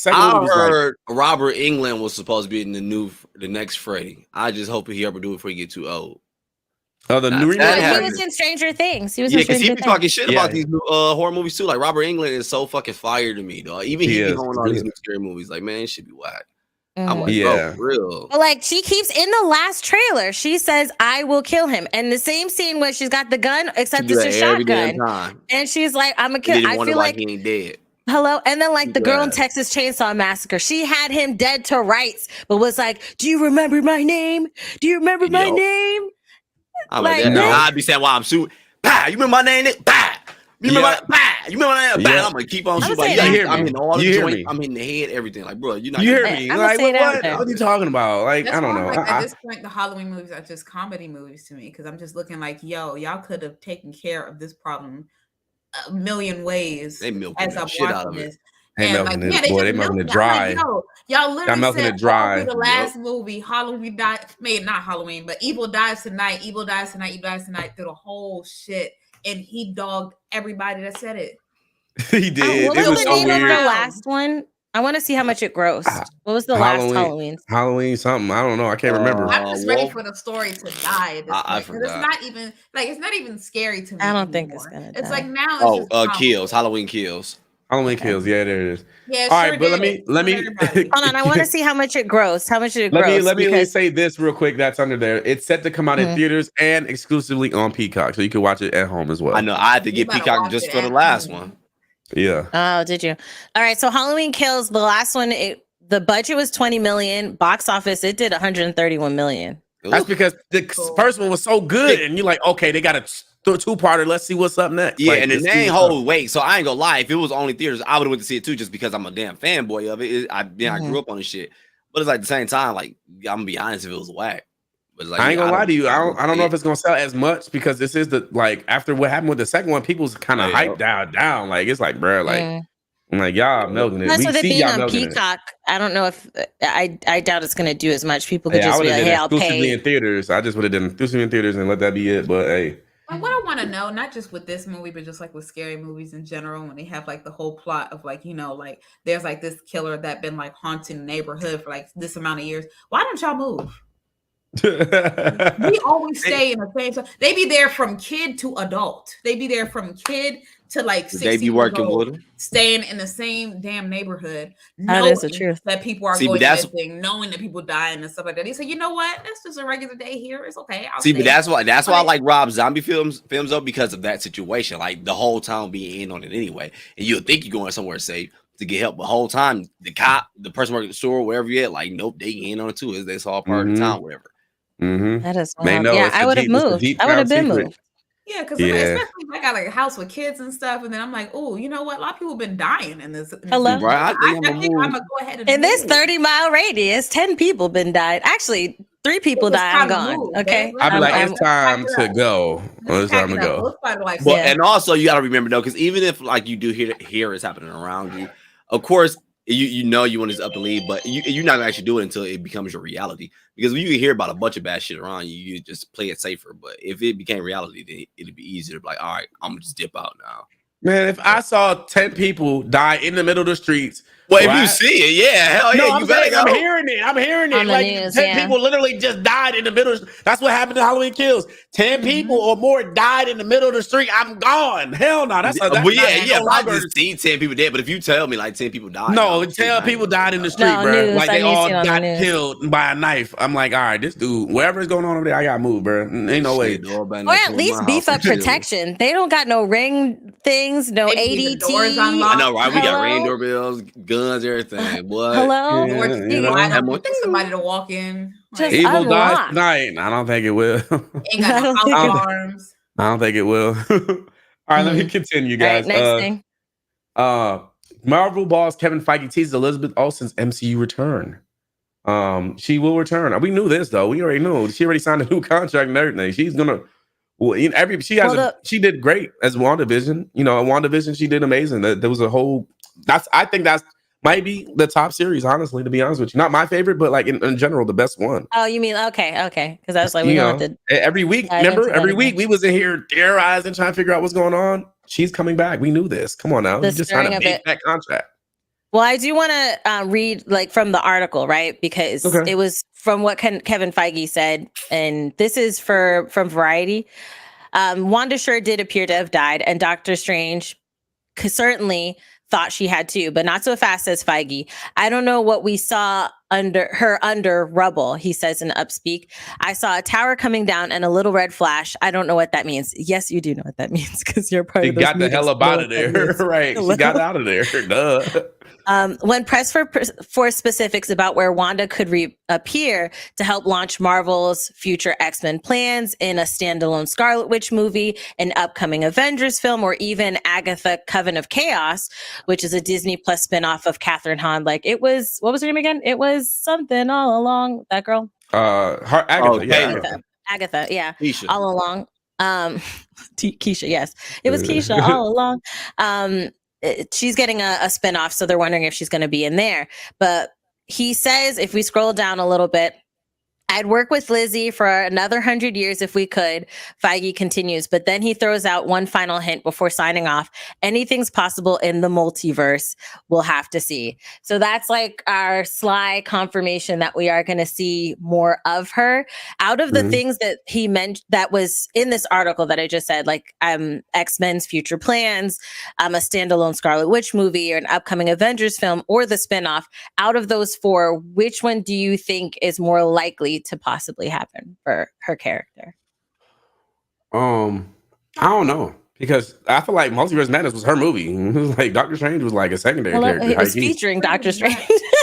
I heard Robert Englund was supposed to be in the next Freddy. I just hope he ever do it before he get too old. Oh, the new remake. He was in Stranger Things. He was because he be talking shit about these new horror movies too. Like Robert Englund is so fucking fire to me, dog. Even he be going on these new scary movies. Like, man, it should be whack. I'm like, bro, for real. But like, she keeps in the last trailer, she says, "I will kill him." And the same scene where she's got the gun, except it's a shotgun, and she's like, "I'm a kill." I feel like he ain't dead. Hello, and then like the girl in Texas Chainsaw Massacre, she had him dead to rights, but was like, "Do you remember my name? Do you remember my name?" I'm like, no. I'd be saying, "While I'm shooting, bah, you remember my name? Bah, you remember my, bah, you remember my name? Bah." I'm gonna keep on shooting. Like, I'm in all the joints. I'm in the head, everything. Like, bro, you hear me? Like, what are you talking about? Like, I don't know. Like, at this point, the Halloween movies are just comedy movies to me because I'm just looking like, yo, y'all could have taken care of this problem a million ways. They milking the shit out of it. They milking it, boy. They milking it dry. Like, y'all literally said, dry. The last movie, Halloween not Halloween, but Evil Dies Tonight, Evil Dies Tonight, Evil Dies Tonight, through the whole shit, and he dogged everybody that said it. He did. What was the name of the last one? I want to see how much it grossed. What was the last Halloween? Halloween something. I don't know. I can't remember. I'm just ready for the story to die at this point. It's not even scary to me. I don't think it's gonna die. It's like now it's Kills. Halloween Kills. Halloween Kills. Yeah, there it is. Yeah, all right, but let me hold on. I want to see how much it grossed. How much it grossed. Let me say this real quick. That's under there. It's set to come out in theaters and exclusively on Peacock, so you can watch it at home as well. I know. I had to get Peacock just for the last one. Yeah. Oh, did you? All right. So Halloween Kills, the last one, the budget was 20 million. Box office, it did 131 million. That's because the first one was so good, and you're like, okay, they got a two-parter. Let's see what's up next. Yeah, like, and the name hold weight. So I ain't gonna lie. If it was only theaters, I would have went to see it too, just because I'm a damn fanboy of it. I grew up on this shit. But it's like at the same time, like I'm gonna be honest, if it was whack. But like, I ain't gonna lie to you. I don't know if it's gonna sell as much because this is the like after what happened with the second one, people's kind of hyped down. Like it's like, bro, like I'm like y'all milking it. Plus, with it being on Peacock, I don't know if I doubt it's gonna do as much. People could just be like, "Hey, I'll pay." In theaters, I just would have done exclusively in theaters and let that be it. But hey. And what I want to know, not just with this movie, but just like with scary movies in general, when they have like the whole plot of like, you know, like there's like this killer that been like haunting the neighborhood for like this amount of years. Why don't y'all move? We always stay in the same time. They be there from kid to adult. They be there from kid to like 60 they be working with them, staying in the same damn neighborhood. That is the truth. That people are going missing, knowing that people dying and stuff like that. He said, "You know what? That's just a regular day here. It's okay." But that's why I like Rob Zombie films though, because of that situation. Like the whole town being in on it anyway, and you'll think you're going somewhere safe to get help, but the whole time the cop, the person working at the store, wherever you're at, like nope, they in on it too. It's all part of the town, whatever. That is wild. Yeah, I would have moved. I would have been moved. Yeah, because especially if I got like a house with kids and stuff, and then I'm like, oh, you know what? A lot of people have been dying in this. Hello, right? I think I'm gonna go ahead and in this 30-mile radius, 10 people been died. Actually, 3 people died. I'm gone. Okay, I'd be like, it's time to go. It's time to go. And also, you got to remember though, because even if like you do hear it's happening around you, of course. You know you want to up and leave, but you're not gonna actually do it until it becomes your reality. Because when you hear about a bunch of bad shit around you, you just play it safer. But if it became reality, then it'd be easier to be like, all right, I'm gonna just dip out now. Man, if I saw 10 people die in the middle of the streets, well, if you see it, yeah, hell yeah, you better go. I'm hearing it. Like news, 10 people literally just died in the middle. That's what happened to Halloween Kills. 10 people or more died in the middle of the street. I'm gone. Hell no. That's well, yeah. I just seen 10 people dead, but if you tell me like 10 people died, no, 10 people died in the street, bro. Like they all got killed by a knife. I'm like, all right, this dude, whatever's going on over there, I gotta move, bro. Ain't no way. Or at least beef up protection. They don't got no ring things, no ADT. I know, right? We got ring doorbells, guns, everything. What? Hello? I don't want somebody to walk in. Just Evil Dies Tonight. I don't think it will. Ain't got no house alarms. I don't think it will. All right, let me continue, guys. Right, next thing. Marvel boss Kevin Feige teases Elizabeth Olsen's MCU return. She will return. We knew this though. We already knew. She already signed a new contract and everything. She's gonna. Well, she did great as WandaVision. You know, WandaVision, she did amazing. There was a whole. I think that's might be the top series, honestly, to be honest with you. Not my favorite, but like in general, the best one. Oh, you mean okay? Because I was like, we don't have to. Every week, remember? Every week we was in here theorizing, trying to figure out what's going on. She's coming back. We knew this. Come on now, you just signed a big fat contract. Well, I do want to read like from the article, right? Because it was from what Kevin Feige said, and this is from Variety. Wanda sure did appear to have died, and Doctor Strange certainly thought she had too, but not so fast, says Feige. I don't know what we saw under rubble, he says in Upspeak. I saw a tower coming down and a little red flash. I don't know what that means. Yes, you do know what that means because you're part of those. She got the hell up out of there, right? She got out of there. Duh. When pressed for specifics about where Wanda could reappear to help launch Marvel's future X-Men plans in a standalone Scarlet Witch movie, an upcoming Avengers film, or even Agatha Coven of Chaos, which is a Disney Plus spinoff of Catherine Hahn. Like it was, what was her name again? It was something all along. That girl. Agatha. Agatha. Yeah. Keisha. All along. Keisha. Yes, it was Keisha all along. She's getting a spinoff, so they're wondering if she's going to be in there. But he says, if we scroll down a little bit, I'd work with Lizzie for another 100 years if we could, Feige continues. But then he throws out one final hint before signing off. Anything's possible in the multiverse. We'll have to see. So that's like our sly confirmation that we are going to see more of her. Out of the things that he mentioned that was in this article that I just said, like X-Men's future plans, a standalone Scarlet Witch movie, or an upcoming Avengers film, or the spinoff, out of those four, which one do you think is more likely to possibly happen for her character? I don't know, because I feel like Multiverse Madness was her movie. It was like Doctor Strange was like a secondary character. It was featuring Doctor Strange.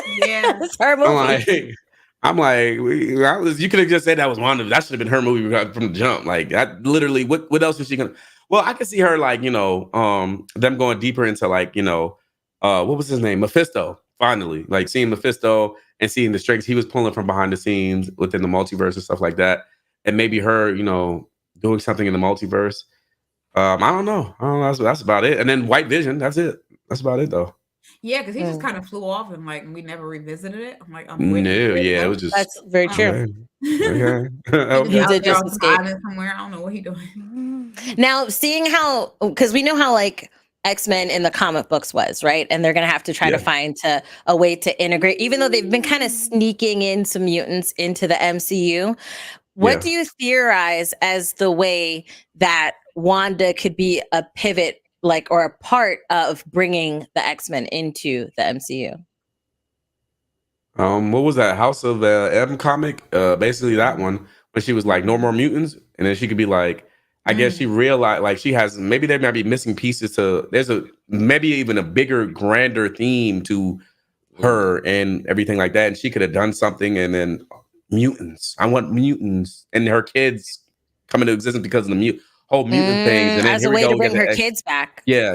Yeah, it's her movie. You could have just said that was one of that should have been her movie from the jump. Like that, literally. What else is she gonna? Well, I could see her like them going deeper into like what was his name, Mephisto. Finally, like seeing Mephisto and seeing the strengths he was pulling from behind the scenes within the multiverse and stuff like that. And maybe her, doing something in the multiverse. I don't know. That's about it. And then White Vision, that's it. That's about it though. Yeah, because he just kind of flew off and like we never revisited it. I'm like, it was just that's very true. Okay. He did just escape somewhere. I don't know what he's doing. Now, seeing how, because we know how like X-Men in the comic books was, right? And they're going to have to try to find a way to integrate, even though they've been kind of sneaking in some mutants into the MCU. What do you theorize as the way that Wanda could be a pivot, like, or a part of bringing the X-Men into the MCU? What was that House of M comic? Basically that one, when she was like, no more mutants. And then she could be like, I guess she realized like she has, maybe there might be missing pieces to, there's maybe even a bigger, grander theme to her and everything like that. And she could have done something, and then mutants. I want mutants, and her kids come into existence because of the whole mutant things. And then as a way to bring her kids back. Yeah.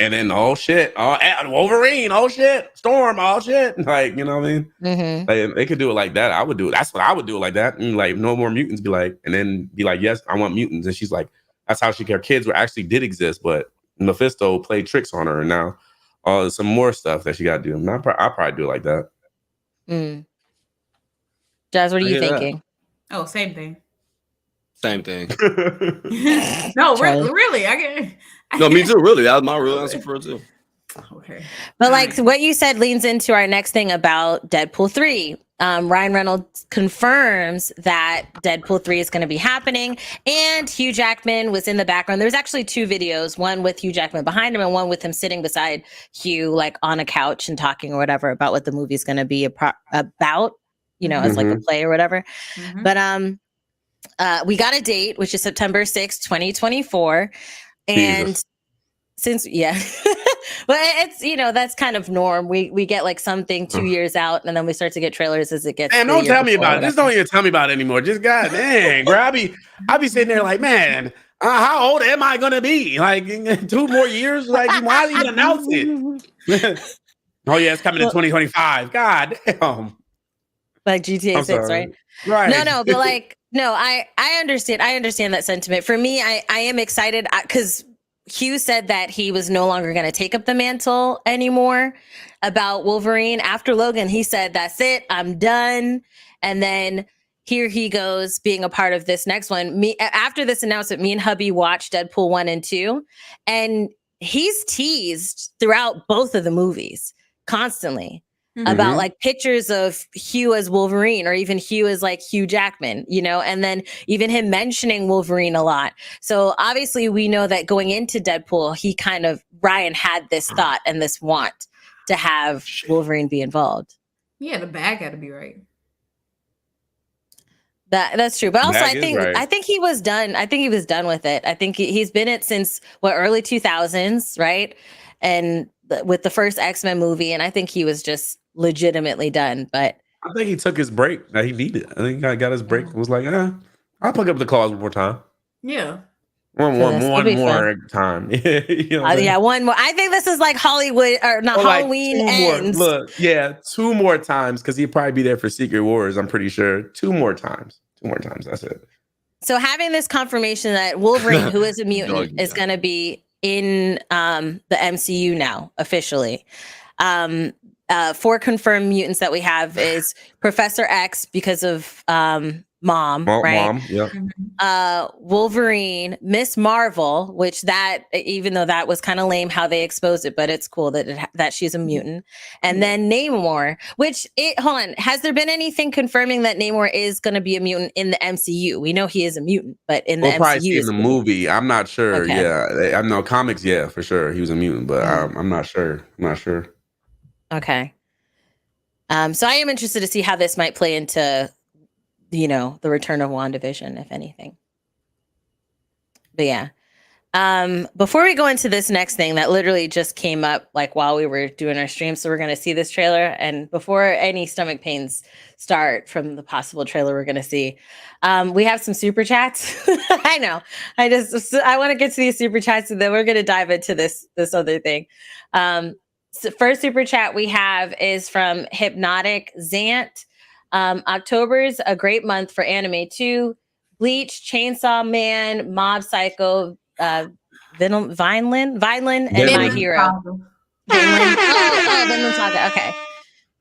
And then oh shit, Wolverine, oh shit, Storm, oh shit, like what I mean. Like, they could do it like that. I would do it. That's what I would do it like that. And like no more mutants. Be like, and then be like, yes, I want mutants. And she's like, that's how her kids were actually did exist, but Mephisto played tricks on her, and now some more stuff that she got to do. And I'll probably do it like that. Jazz, what are you thinking? Oh, same thing. Same thing. No, really. No, me too. Really, that was my real answer for it too. Okay. But like what you said leans into our next thing about Deadpool 3. Ryan Reynolds confirms that Deadpool 3 is going to be happening, and Hugh Jackman was in the background. There's actually two videos, one with Hugh Jackman behind him and one with him sitting beside Hugh, like on a couch and talking or whatever about what the movie's going to be about, as like a play or whatever. But we got a date, which is September 6th, 2024. And Jesus. since, well, it's, that's kind of norm. We get like something 2 years out, and then we start to get trailers as it gets. Man, don't tell me about it. Just don't even tell me about it anymore. Just God dang, bro. I'll be sitting there like, man, how old am I going to be? Like in 2 more years? Like, why even announce it? Oh yeah, it's coming in 2025. God damn. Like GTA 6, right? Right. No, but like, no, I understand. I understand that sentiment. For me, I am excited because Hugh said that he was no longer going to take up the mantle anymore about Wolverine. After Logan, he said, that's it, I'm done. And then here he goes being a part of this next one. After this announcement, me and hubby watched Deadpool 1 and 2, and he's teased throughout both of the movies constantly about like pictures of Hugh as Wolverine, or even Hugh as like Hugh Jackman, you know, and then even him mentioning Wolverine a lot. So obviously we know that going into Deadpool, Ryan had this thought and this want to have Wolverine be involved. Yeah, the bag had to be right. That's true. But also I think he was done. I think he was done with it. I think he's been it since early 2000s, right? And with the first X-Men movie, and I think he was just legitimately done. But I think he took his break that he needed. I think he got his break and was like, I'll pick up the claws one more time. Yeah. One more time. One more. I think this is like Hollywood, or not Halloween ends. Look, 2 more times, because he'd probably be there for Secret Wars, I'm pretty sure. 2 more times. That's it. So having this confirmation that Wolverine, who is a mutant, is going to be in the MCU now, officially. 4 confirmed mutants that we have is Professor X, because of Mom, right? Mom, yeah. Wolverine, Miss Marvel, which that, even though that was kind of lame how they exposed it, but it's cool that she's a mutant. And then Namor, hold on, has there been anything confirming that Namor is going to be a mutant in the MCU? We know he is a mutant, but in the MCU, probably see in the movie. I'm not sure. Okay. Yeah, I know comics. Yeah, for sure, he was a mutant, but I'm not sure. Okay. So I am interested to see how this might play into, the return of WandaVision, if anything. But yeah. Before we go into this next thing that literally just came up like while we were doing our stream, so we're going to see this trailer, and before any stomach pains start from the possible trailer we're going to see, we have some super chats. I know. I want to get to these super chats, and then we're going to dive into this other thing. So first super chat we have is from Hypnotic Zant. October's a great month for anime too. Bleach, Chainsaw Man, Mob Psycho, Vinland, and My Hero. Vinland Saga. Okay,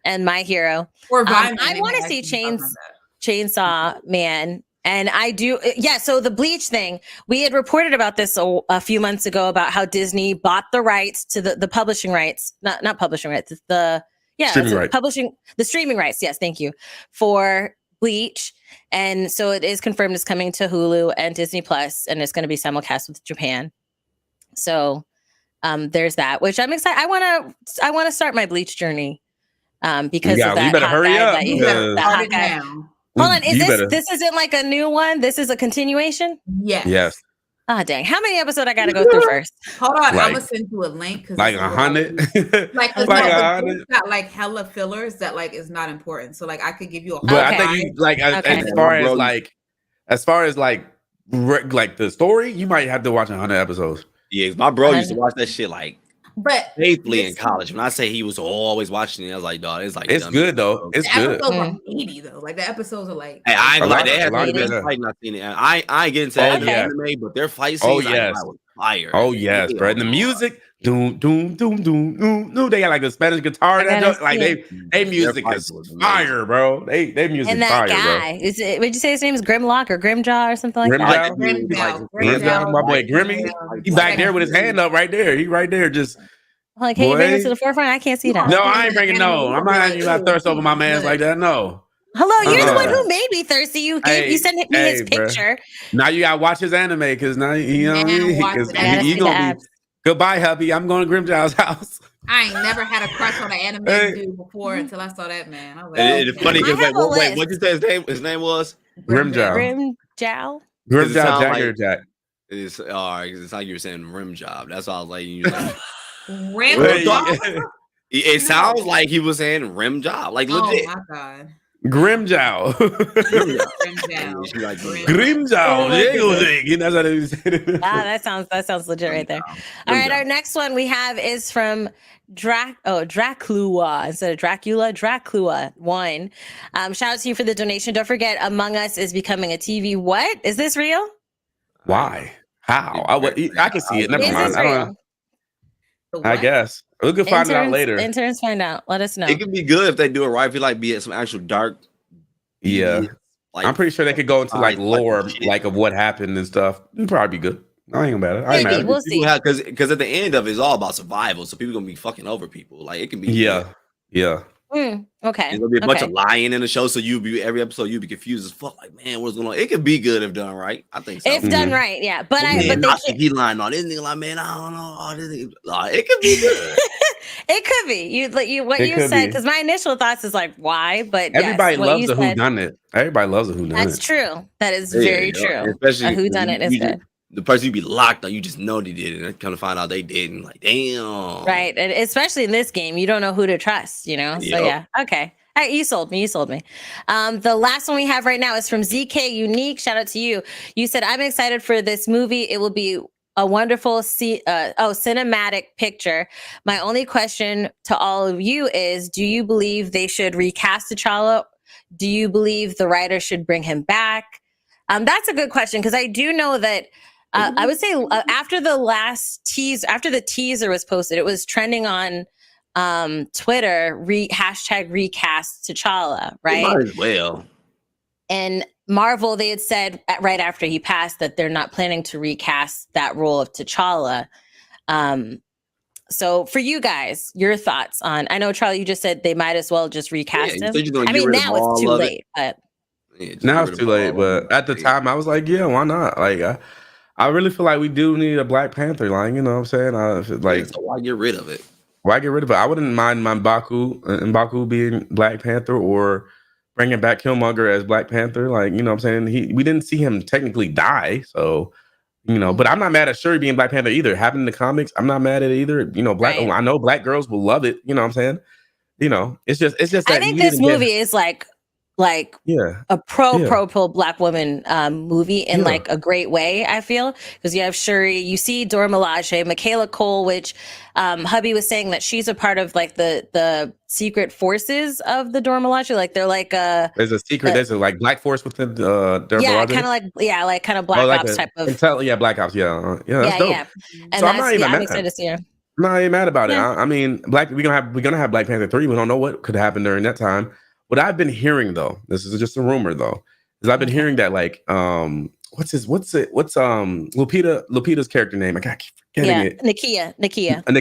and My Hero. Or I want to see Chainsaw Man. And I do, so the Bleach thing, we had reported about this a few months ago about how Disney bought the rights to the publishing rights, not publishing rights, publishing, the streaming rights, yes, thank you, for Bleach. And so it is confirmed it's coming to Hulu and Disney Plus, and it's going to be simulcast with Japan. So there's that, which I'm excited. I want to start my Bleach journey because of that. You better hurry up. Start it now. Hold on, this isn't like a new one? This is a continuation? Yes. Oh, dang. How many episodes I got to go through first? Hold on, I'm going to send you a link. Like 100? Like 100? Got like hella fillers that like is not important. So like I could give you a whole But I think you like, as far as like the story, you might have to watch 100 episodes. Yeah, my bro used to watch that shit like faithfully in college. When I say he was always watching it, I was like, dog, it's like it's good though. It's good. Episodes are 80 though. Like the episodes are like. Hey, I ain't like they have the best fight not seen it. I ain't getting into anime, but their fight scenes was fire. Oh yes, bro. And the music, doom, doom, doom, doom, doom, doom. They got like a Spanish guitar. Like they music is fire, bro. They music and that fire, guy, bro. Would you say his name is Grimlock or Grimjaw or something like that? Grimjaw, my boy Grimmy. He back there with his hand up right there. He right there just. Like, hey, you bring it to the forefront? I can't see that. No, I ain't bringing no. I'm not you got thirst over my man's like that. No. Hello, you're the one who made me thirsty. You sent me his picture. Now you gotta watch his anime because now you know you gonna be goodbye, hubby. I'm going to Grimjaw's house. I ain't never had a crush on an anime dude before until I saw that man. I was like, it's funny because wait, what'd you say his name was? Grimjaw. Grimjaw Jack. It's like you were saying rim job. That's why I was like, it sounds like he was saying rim job, like legit. Oh my god, Grimjaw. Grimjaw. You know what he said. That sounds legit right there. All right, our next one we have is from Dracula instead of Dracula 1. Shout out to you for the donation. Don't forget, Among Us is becoming a TV. What is this real? Why? How? I can see it. Never Is mind. this I real? don't. I guess we can find it out later. Interns find out. Let us know. It could be good if they do it right. If you like, be at some actual dark. Yeah, like, I'm pretty sure they could go into like lore, like of what happened and stuff. It'd probably be good. I ain't mad at it. Maybe we'll see. Because at the end of it's all about survival, so people gonna be fucking over people. Like it can be. Yeah. Okay. There's gonna be a bunch of lying in the show, so every episode you'll be confused as fuck. Like, man, what's going on? It could be good if done right. I think so. If done right, yeah. But he lying on this nigga. Like, man, I don't know. It could be good. It could be. What you said, because my initial thoughts is like, why? But everybody loves a whodunit. Everybody loves a whodunit. That's true. That is very true. Especially a whodunit is good. The person you be locked on, you just know they did it, and kind of find out they didn't. Like, damn. Right, and especially in this game, you don't know who to trust. So yeah, okay. You sold me. The last one we have right now is from ZK Unique. Shout out to you. You said, I'm excited for this movie. It will be a wonderful cinematic picture. My only question to all of you is, do you believe they should recast T'Challa? Do you believe the writer should bring him back? That's a good question, because I do know that I would say after the teaser was posted, it was trending on Twitter, hashtag recast T'Challa, right? Might as well. And Marvel, they had said right after he passed that they're not planning to recast that role of T'Challa. So for you guys, your thoughts on, I know, Charlie, you just said they might as well just recast him. I mean, now it's too late, but now it's too late. But at the time, I was like, yeah, why not? Like, I really feel like we do need a Black Panther line. You know what I'm saying? So why get rid of it? Why get rid of it? I wouldn't mind M'Baku being Black Panther, or bringing back Killmonger as Black Panther. Like, you know what I'm saying? We didn't see him technically die, so but I'm not mad at Shuri being Black Panther either. Happened in the comics, I'm not mad at it either. I know Black girls will love it. You know what I'm saying? It's just that I think this movie is like a pro Black woman movie in like a great way, I feel, because you have Shuri, you see Dora Milaje, Michaela Cole, which hubby was saying that she's a part of like the secret forces of the Dora Milaje. Like they're like there's a like Black Force within Dora Milaje. Kind of Black Ops type of Black Ops, that's dope. Yeah. And so I'm excited to see her. I'm not even mad about it. I mean, we're gonna have Black Panther 3. We don't know what could happen during that time. What I've been hearing, though, this is just a rumor, though, is I've been hearing that like what's Lupita's character name? I keep forgetting it. Nakia. Nakia and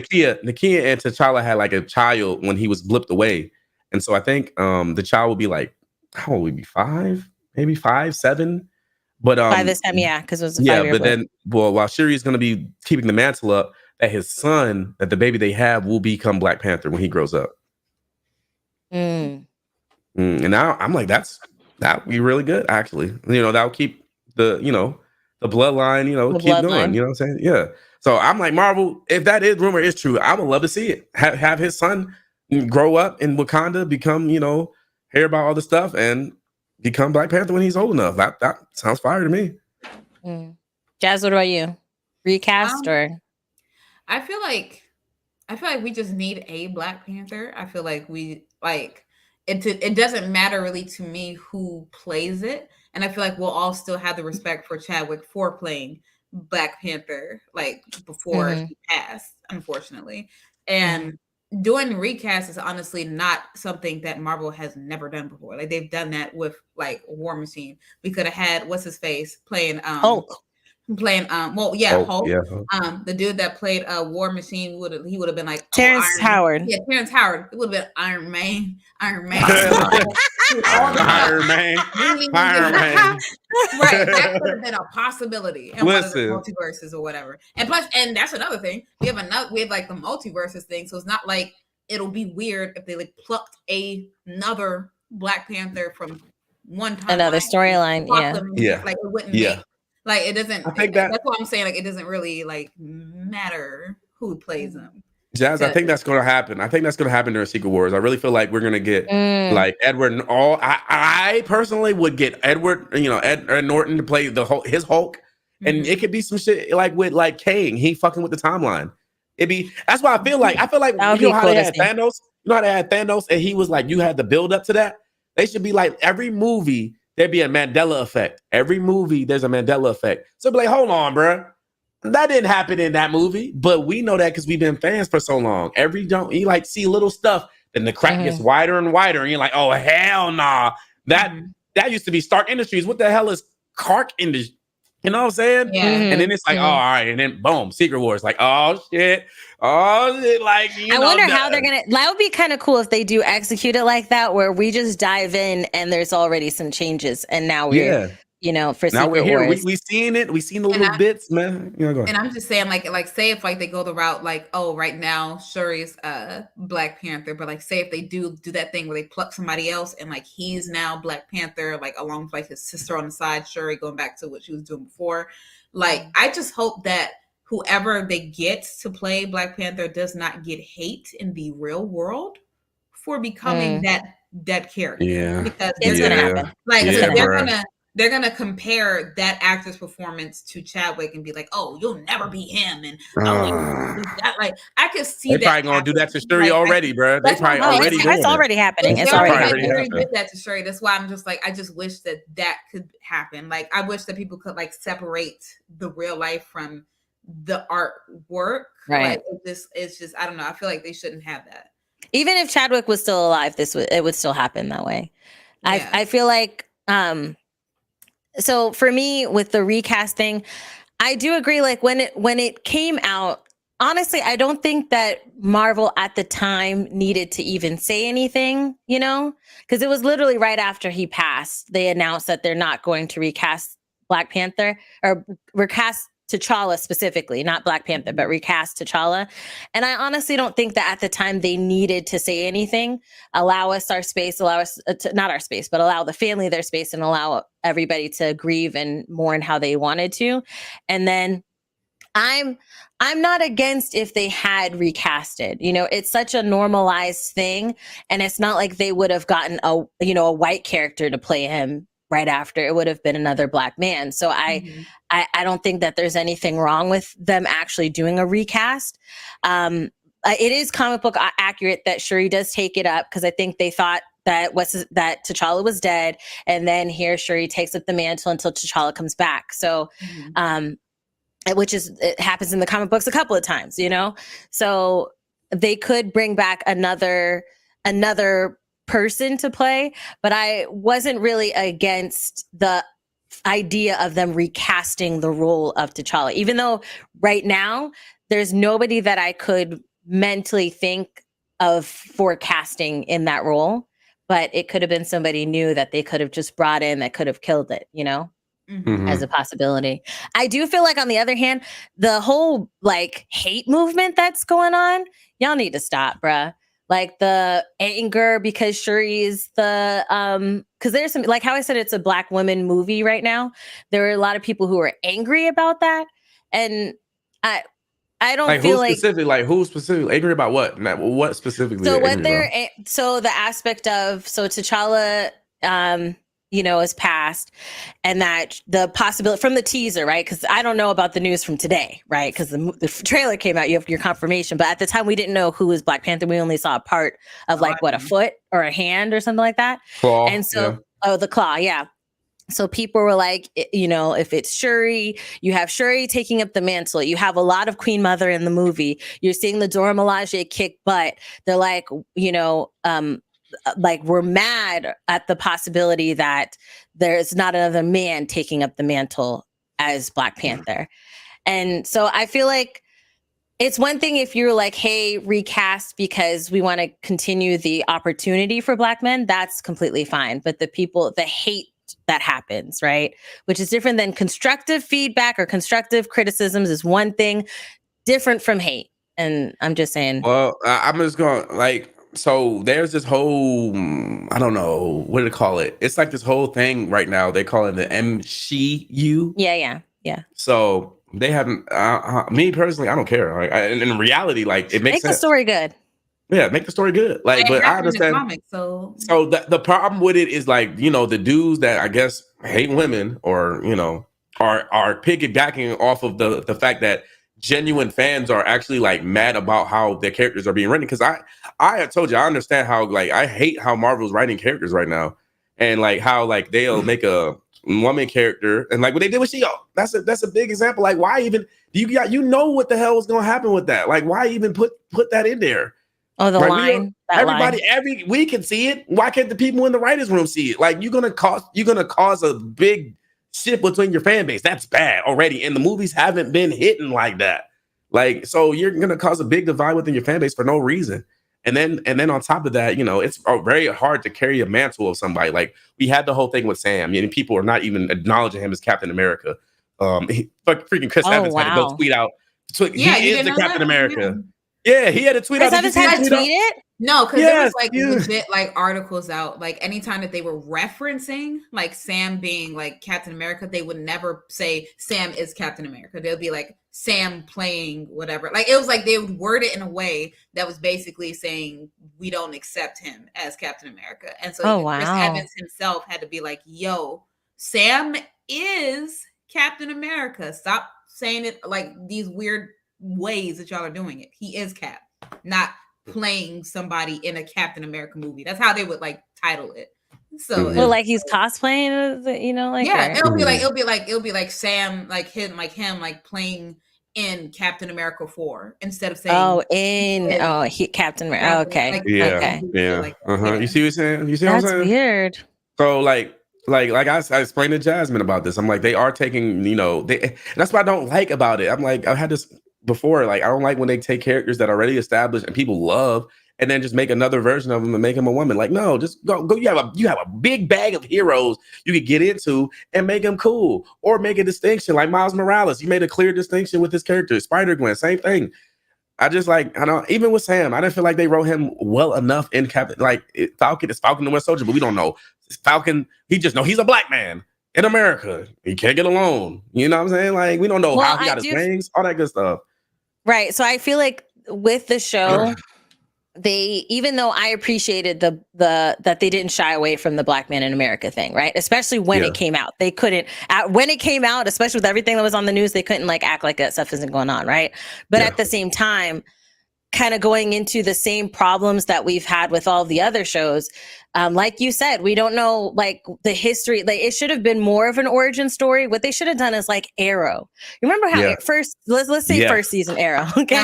T'Challa had like a child when he was blipped away, and so I think the child will be like, how old would he be? 5, maybe 5, 7. But by this time, because it was a 5-year but then while Shuri's gonna be keeping the mantle up, that his son, that the baby they have, will become Black Panther when he grows up. And now I'm like, that would be really good, actually. That'll keep the bloodline, keep going. You know what I'm saying? Yeah. So I'm like, Marvel, if that rumor is true, I would love to see it. Have his son grow up in Wakanda, become, hear about all the stuff, and become Black Panther when he's old enough. That sounds fire to me. Jazz, what about you? Recast or? I feel like we just need a Black Panther. I feel like it doesn't matter really to me who plays it. And I feel like we'll all still have the respect for Chadwick for playing Black Panther, like before he passed, unfortunately. And doing recast is honestly not something that Marvel has never done before. Like they've done that with like War Machine. We could have had what's his face playing Hulk. Hulk. Yeah. The dude that played War Machine would have been like Terrence Howard. Yeah, Terrence Howard. It would have been Iron Man. Iron Man. Right. That could have been a possibility in one of the multiverses or whatever. And plus, and that's another thing. We have like the multiverses thing. So it's not like it'll be weird if they like plucked another Black Panther from one time. Another storyline. Yeah. Like it wouldn't make. Like it doesn't. I think that's what I'm saying. Like it doesn't really like matter who plays them. Jazz, I think that's going to happen. I think that's going to happen during Secret Wars. I really feel like we're going to get like Edward and all. I personally would get Edward, Ed Norton to play his Hulk, and it could be some shit like with like Kang. He fucking with the timeline. That's why I feel like how they had Thanos. You know how they had Thanos, and he was like, you had the build up to that. They should be like every movie. There'd be a Mandela effect. Every movie, there's a Mandela effect. So be like, hold on, bro. That didn't happen in that movie, but we know that because we've been fans for so long. You like see little stuff, then the crack gets wider and wider, and you're like, oh hell nah. That used to be Stark Industries. What the hell is Kark Industries? You know what I'm saying? Yeah. And then it's like, oh, all right, and then boom, Secret Wars. Like, oh shit, like I wonder how they're gonna. That would be kind of cool if they do execute it like that, where we just dive in and there's already some changes, and now we're for now Secret we're here. Wars. We seen it. We seen the little bits, man. Go ahead. And I'm just saying, like, say if like they go the route like, oh, right now Shuri's Black Panther, but like, say if they do that thing where they pluck somebody else and like he's now Black Panther, like along with like his sister on the side, Shuri going back to what she was doing before. Like, I just hope that whoever they get to play Black Panther does not get hate in the real world for becoming that character. Yeah, because it's gonna happen. Like, so they're gonna compare that actor's performance to Chadwick and be like, "Oh, you'll never be him." And like, I could see they're probably gonna do that to Shuri already, bro. They probably already. It's already happening. It's already happening. Did that to Shuri. That's why I'm just like, I just wish that could happen. Like, I wish that people could like separate the real life from the artwork. Right. Like, it's just I don't know. I feel like they shouldn't have that. Even if Chadwick was still alive, it would still happen that way. Yeah. I feel like. So for me, with the recasting, I do agree. Like when it came out, honestly, I don't think that Marvel at the time needed to even say anything, because it was literally right after he passed. They announced that they're not going to recast Black Panther or recast T'Challa specifically, not Black Panther, but recast T'Challa. And I honestly don't think that at the time they needed to say anything. Allow us our space, allow us not our space, but allow the family their space and allow everybody to grieve and mourn how they wanted to. And then I'm not against if they had recasted. It's such a normalized thing, and it's not like they would have gotten a white character to play him right after. It would have been another Black man. So I don't think that there's anything wrong with them actually doing a recast. It is comic book accurate that Shuri does take it up, because I think they thought that T'Challa was dead, and then here Shuri takes up the mantle until T'Challa comes back. So, it happens in the comic books a couple of times, So they could bring back another person to play, but I wasn't really against the idea of them recasting the role of T'Challa, even though right now there's nobody that I could mentally think of for casting in that role, but it could have been somebody new that they could have just brought in that could have killed it, as a possibility. I do feel like, on the other hand, the whole like hate movement that's going on, y'all need to stop, bruh. Like the anger because Shuri's because there's some, like how I said, it's a Black woman movie right now. There are a lot of people who are angry about that, and I don't feel who's specifically angry about what? What specifically? So what the aspect of T'Challa is passed, and that the possibility from the teaser, right? Because I don't know about the news from today, right? Because the trailer came out, you have your confirmation, but at the time we didn't know who was Black Panther. We only saw a part of a foot or a hand or something like that. Claw, and so, the claw, yeah. So people were like, if it's Shuri, you have Shuri taking up the mantle. You have a lot of Queen Mother in the movie. You're seeing the Dora Milaje kick butt. They're like, like we're mad at the possibility that there's not another man taking up the mantle as Black Panther. And so I feel like it's one thing if you're like, hey, recast because we want to continue the opportunity for Black men, that's completely fine. But the hate that happens, right? Which is different than constructive feedback or constructive criticisms is one thing different from hate. And I'm just saying. Well, I'm just going so there's this whole, I don't know, what do they call it? It's like this whole thing right now. They call it the MCU. Yeah. So they haven't, me personally, I don't care. Like, in reality, like it makes sense. The story good. Yeah, make the story good. Like, but I understand. So the problem with it is like, the dudes that I guess hate women or, are piggybacking off of the fact that genuine fans are actually like mad about how their characters are being written. Because I told you, I understand how like I hate how Marvel's writing characters right now, and like how like they'll make a woman character, and like what they did with She-Hulk, that's a big example. Like, why even you know what the hell was going to happen with that? Like, why even put that in there? Oh, the like, line. Everybody, we can see it. Why can't the people in the writers' room see it? Like, you're gonna cause a big shift between your fan base. That's bad already, and the movies haven't been hitting like that. Like, so you're gonna cause a big divide within your fan base for no reason. And then on top of that, you know, it's very hard to carry a mantle of somebody. Like, we had the whole thing with Sam. I mean, people are not even acknowledging him as Captain America. Freaking Chris Evans had to go tweet out. He is the Captain America. Yeah, he had a tweet out. Chris Evans had to tweet it? No, because there was like legit like articles out. Like anytime that they were referencing like Sam being like Captain America, they would never say Sam is Captain America. They'll be like Sam playing whatever. Like it was like they would word it in a way that was basically saying we don't accept him as Captain America. And so Chris Evans himself had to be like, yo, Sam is Captain America. Stop saying it like these weird ways that y'all are doing it. He is Cap, not playing somebody in a Captain America movie. That's how they would like title it. So well, like he's cosplaying, you know, like it'll be like Sam, like him like playing in Captain America 4 instead of saying Captain America. Okay. Like, okay. You see what I'm saying? You see what I'm saying? That's weird. So like I explained to Jasmine about this. I'm like, they are taking, you know, that's what I don't like about it. I'm like, I had this before, like, I don't like when they take characters that are already established and people love and then just make another version of them and make them a woman. Like, no, just go. You have a big bag of heroes you could get into and make them cool, or make a distinction. Like Miles Morales, you made a clear distinction with his character. Spider-Gwen, same thing. I just like, I don't, even with Sam, I didn't feel like they wrote him well enough in Captain. Like Falcon is Falcon the Winter Soldier, but we don't know. Falcon, he just know he's a black man in America. He can't get alone. You know what I'm saying? Like, we don't know how he got his wings, all that good stuff. Right. So I feel like with the show, even though I appreciated that they didn't shy away from the Black Man in America thing, right? Especially when it came out, they couldn't. When it came out, especially with everything that was on the news, they couldn't like act like that stuff isn't going on, right? But at the same time, kind of going into the same problems that we've had with all the other shows. Like you said, we don't know like the history. Like it should have been more of an origin story. What they should have done is like Arrow. You remember how let's say first season Arrow. Okay,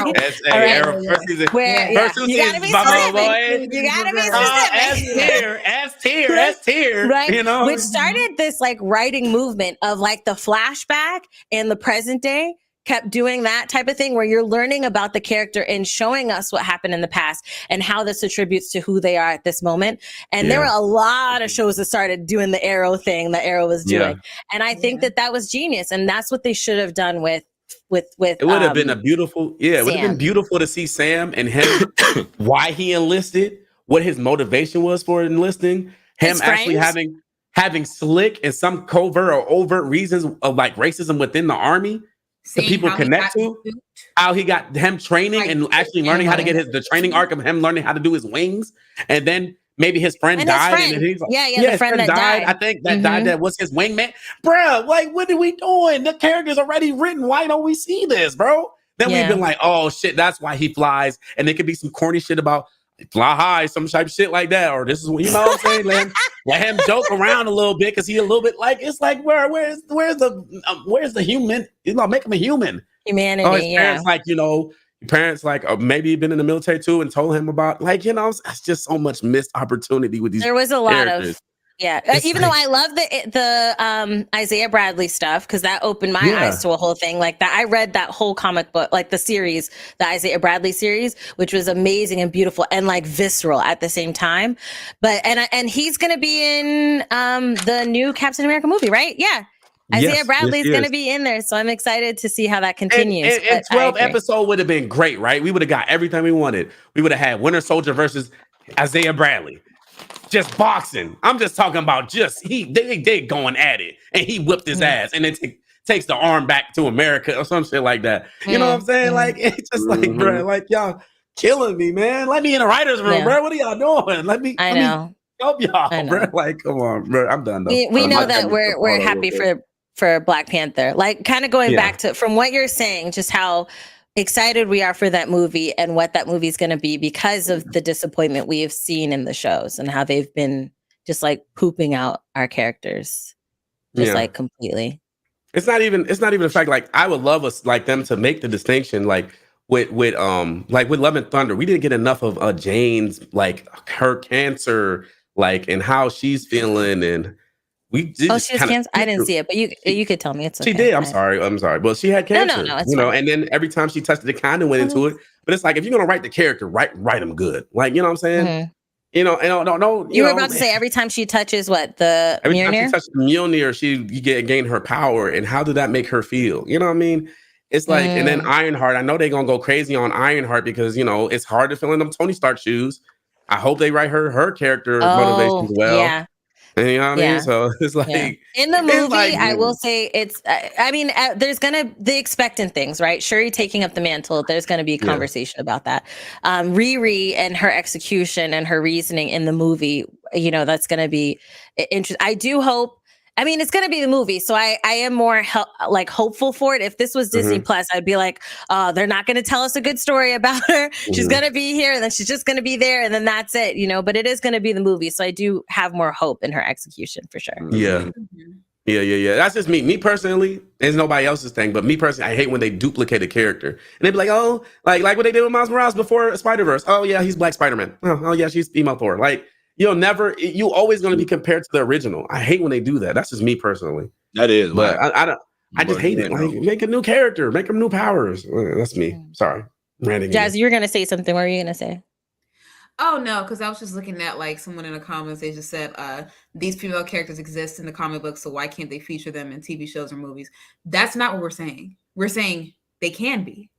Arrow first season. First season, you gotta be specific. You gotta be specific. S tier, right? You know, which started this like writing movement of like the flashback and the present day. Kept doing that type of thing where you're learning about the character and showing us what happened in the past and how this attributes to who they are at this moment. And there were a lot of shows that started doing the Arrow thing that Arrow was doing. And I think that was genius. And that's what they should have done with it would have been a beautiful, it would have been beautiful to see Sam and him, why he enlisted, what his motivation was for enlisting, him actually having slick and some covert or overt reasons of like racism within the army. The people connect to how he got him training like, and actually learning how to get the training arc of him learning how to do his wings, and then maybe his friend died. And he's like, the friend that died. I think that died. That was his wingman, bro. Like, what are we doing? The character's already written. Why don't we see this, bro? Then we've been like, oh shit, that's why he flies. And there could be some corny shit about fly high, some type of shit like that, or this is what you know what I'm saying. Let him joke around a little bit because he a little bit like it's like where's the human? You know, make him a human. Humanity. Oh, his parents like parents like maybe he'd been in the military too and told him about like it's just so much missed opportunity with these. There was a lot characters. Of. Yeah, even though I love the Isaiah Bradley stuff because that opened my eyes to a whole thing like that. I read that whole comic book, like the series, the Isaiah Bradley series, which was amazing and beautiful and like visceral at the same time. But and he's gonna be in the new Captain America movie, right? Yeah. Isaiah Bradley's going to be in there, so I'm excited to see how that continues. And 12 episode would have been great, right? We would have got everything we wanted. We would have had Winter Soldier versus Isaiah Bradley. Just boxing. I'm just talking about they going at it, and he whipped his ass, and it takes the arm back to America or some shit like that. You know what I'm saying? Like it's just like, bro, like y'all killing me, man. Let me in the writers' room, bro. What are y'all doing? Let me help y'all, bro. Like, come on, bro. I'm done. We know that we're happy for Black Panther. Like, kind of going back to from what you're saying, just how excited we are for that movie and what that movie is going to be because of the disappointment we have seen in the shows and how they've been just like pooping out our characters. just like completely. It's not even the fact, like, I would love us like them to make the distinction, like with Love and Thunder, we didn't get enough of Jane's, like, her cancer, like, and how she's feeling, and we did. She has cancer. I didn't see it, but you could tell me. It's okay. She did. I'm sorry. Well, she had cancer. No, it's you know, fine. and then every time she touched it, it kind of went into it. But it's like, if you're gonna write the character, write them good. Like, you know what I'm saying? Mm-hmm. You know, and no. You were about to say every time she touches the every Mjolnir? time she touches the Mjolnir, you gain her power, and how did that make her feel? You know what I mean? It's like, and then Ironheart. I know they're gonna go crazy on Ironheart because, you know, it's hard to fill in them Tony Stark shoes. I hope they write her character motivation as well. Yeah. And you know what I mean? So it's like in the movie, like, I will say it's. I mean, there's the expectant things, right? Shuri taking up the mantle. There's gonna be a conversation about that. Riri and her execution and her reasoning in the movie. You know, that's gonna be interesting. I do hope. I mean, it's going to be the movie, so I am more hopeful for it. If this was Disney Plus, I'd be like, they're not going to tell us a good story about her. She's going to be here, and then she's just going to be there, and then that's it, you know. But it is going to be the movie, so I do have more hope in her execution for sure. Yeah. That's just me. Me personally, it's nobody else's thing, but me personally, I hate when they duplicate a character and they be like, oh, like what they did with Miles Morales before Spider-Verse. Oh yeah, he's Black Spider-Man. Oh yeah, she's female Thor. Like, you always going to be compared to the original. I hate when they do that. That's just me personally. That is, but I just hate it. Like, make a new character, make them new powers. That's me. Sorry, ranting. Jazz, you were going to say something. What were you going to say? Oh no, because I was just looking at, like, someone in the comments. They just said these female characters exist in the comic books, so why can't they feature them in TV shows or movies? That's not what we're saying. We're saying they can be,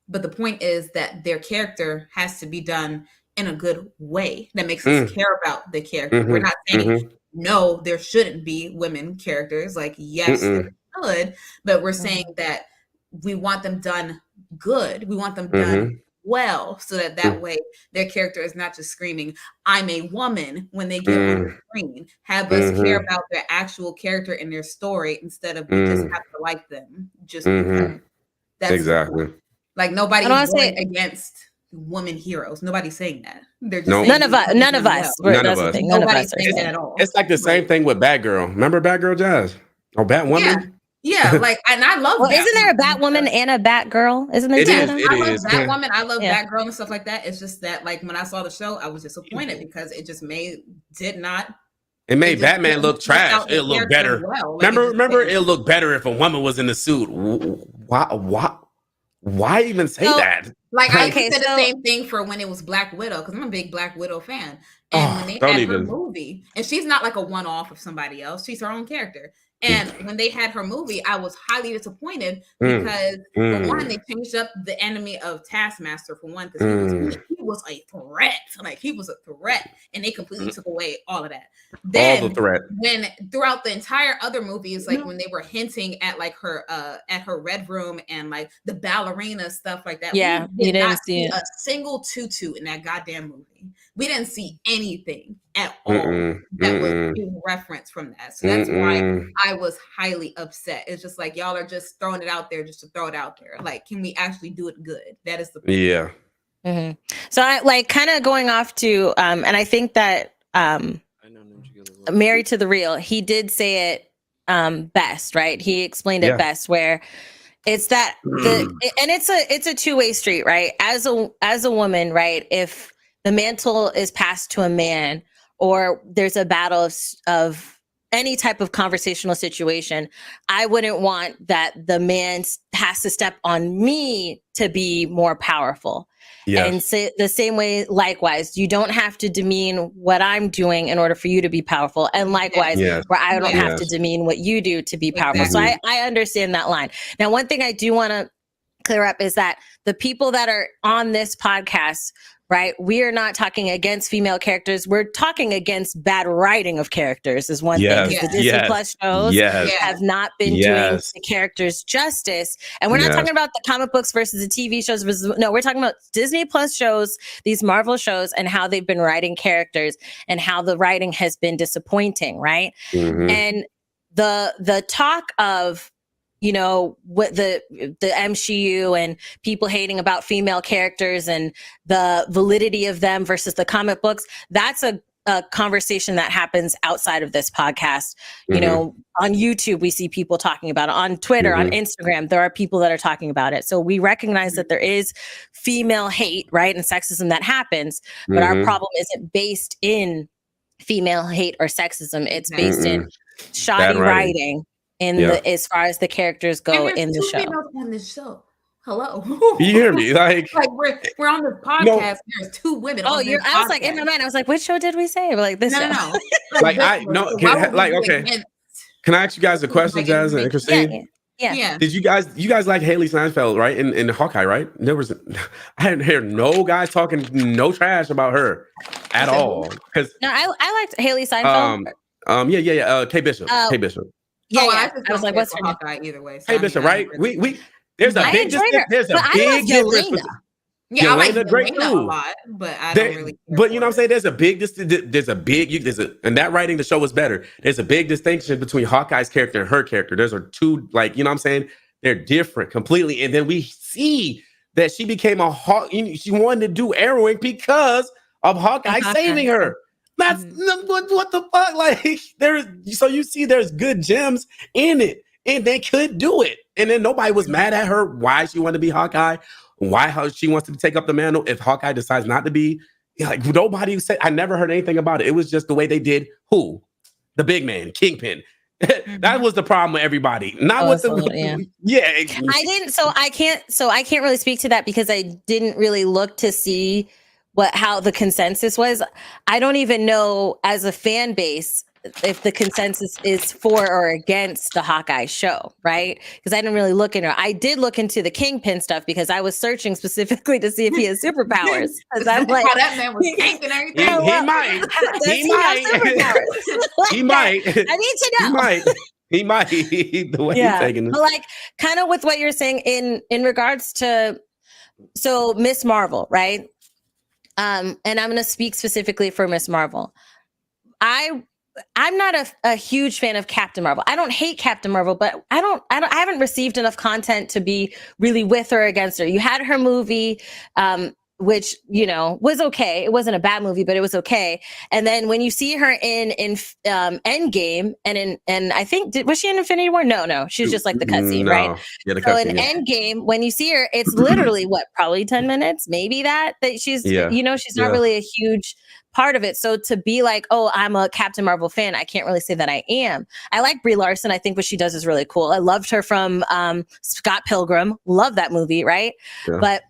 but the point is that their character has to be done in a good way that makes us care about the character. We're not saying no, there shouldn't be women characters. Like, yes, there should, but we're saying that we want them done good. We want them done well, so that way their character is not just screaming, I'm a woman, when they get on the screen. Have us care about their actual character and their story instead of we just have to like them just because. That's exactly. Like, nobody's going against women heroes. Nobody's saying that. They're just none of us. None of us. Nobody's saying that at all. It's like the same thing with Batgirl. Remember Batgirl, Jazz? Or Batwoman? Yeah, like, and I love. Well, isn't there a Batwoman and a Batgirl? Isn't there? I love Batwoman. I love Batgirl and stuff like that. It's just that, like, when I saw the show, I was disappointed because it just It made Batman look trash. It looked better. Well. Like, remember, it looked better if a woman was in the suit. Why even say that? Like, I said the same thing for when it was Black Widow, because I'm a big Black Widow fan. And when they had her movie, and she's not like a one-off of somebody else, she's her own character. And when they had her movie, I was highly disappointed because, for one, they changed up the enemy of Taskmaster, for one, because he was a threat. Like, he was a threat, and they completely took away all of that. Then, all the threat. When throughout the entire other movies, like when they were hinting at, like, her at her red room and, like, the ballerina stuff like that, we didn't see a single tutu in that goddamn movie. We didn't see anything at all that was being referenced from that. So that's why I was highly upset. It's just like, y'all are just throwing it out there just to throw it out there. Like, can we actually do it good? That is the point. Yeah. So I like kind of going off to and I think that Married to the Real, he did say it best, right? He explained it best, where it's that and it's a two-way street, right? As a woman, right? If the mantle is passed to a man, or there's a battle of any type of conversational situation, I wouldn't want that the man has to step on me to be more powerful. And say the same way, likewise, you don't have to demean what I'm doing in order for you to be powerful. And likewise, where I don't have to demean what you do to be powerful. So I understand that line. Now, one thing I do want to clear up is that the people that are on this podcast, right, we are not talking against female characters. We're talking against bad writing of characters is one thing. The Disney Plus shows have not been doing the characters justice. And we're not talking about the comic books versus the TV shows. No, we're talking about Disney Plus shows, these Marvel shows, and how they've been writing characters and how the writing has been disappointing, right? And the talk of, you know, what the MCU and people hating about female characters and the validity of them versus the comic books, that's a a conversation that happens outside of this podcast. You know, on YouTube, we see people talking about it. On Twitter, on Instagram, there are people that are talking about it. So we recognize that there is female hate, right, and sexism that happens, but our problem isn't based in female hate or sexism. It's based in shoddy writing in the as far as the characters go in the show. On this show. Hello. You hear me? Like we're on this podcast. There's 2 women. Oh, I was like, in my mind, I was like, which show did we say? We're like, this show. No. Like okay. Can I ask you guys a question, Jazz and Christine? Yeah. Did you guys like Haley Steinfeld, right? In Hawkeye, right? I didn't hear no guys talking no trash about her at all. Because I liked Haley Steinfeld. Kay Bishop. Kay Bishop. Yeah, I was like, what's her Hawkeye either way? Kay Bishop, right? We there's a big difference. Yeah, I like Drake a lot, but I don't really. But you know what I'm saying? There's a big and that writing the show was better. There's a big distinction between Hawkeye's character and her character. Those are two, like, you know what I'm saying? They're different completely. And then we see that she became she wanted to do arrowing because of Hawkeye saving her. That's what the fuck? Like you see there's good gems in it, and they could do it. And then nobody was mad at her why she wanted to be Hawkeye. How she wants to take up the mantle if Hawkeye decides not to be. Like, nobody said, I never heard anything about it. It was just the way they did the big man, Kingpin. That was the problem with everybody. Not with the I didn't, so I can't really speak to that because I didn't really look to see how the consensus was. I don't even know as a fan base if the consensus is for or against the Hawkeye show, right? Because I didn't really look into it. I did look into the Kingpin stuff because I was searching specifically to see if he has superpowers. Because I'm like, that man was tanking everything. He might. I need to know. He might. The way he's taking it. But like, kind of with what you're saying in regards to, so Miss Marvel, right? And I'm going to speak specifically for Miss Marvel. I'm not a huge fan of Captain Marvel. I don't hate Captain Marvel, but I haven't received enough content to be really with or against her. You had her movie, which, you know, was okay. It wasn't a bad movie, but it was okay. And then when you see her in Endgame and I think, was she in Infinity War? No. She was just like the cutscene, right? Yeah, the cutscene, Endgame, when you see her, it's literally probably 10 minutes, maybe that she's, you know, she's not really a huge part of it. So to be like, oh, I'm a Captain Marvel fan, I can't really say that I am. I like Brie Larson. I think what she does is really cool. I loved her from Scott Pilgrim. Love that movie, right? Yeah. But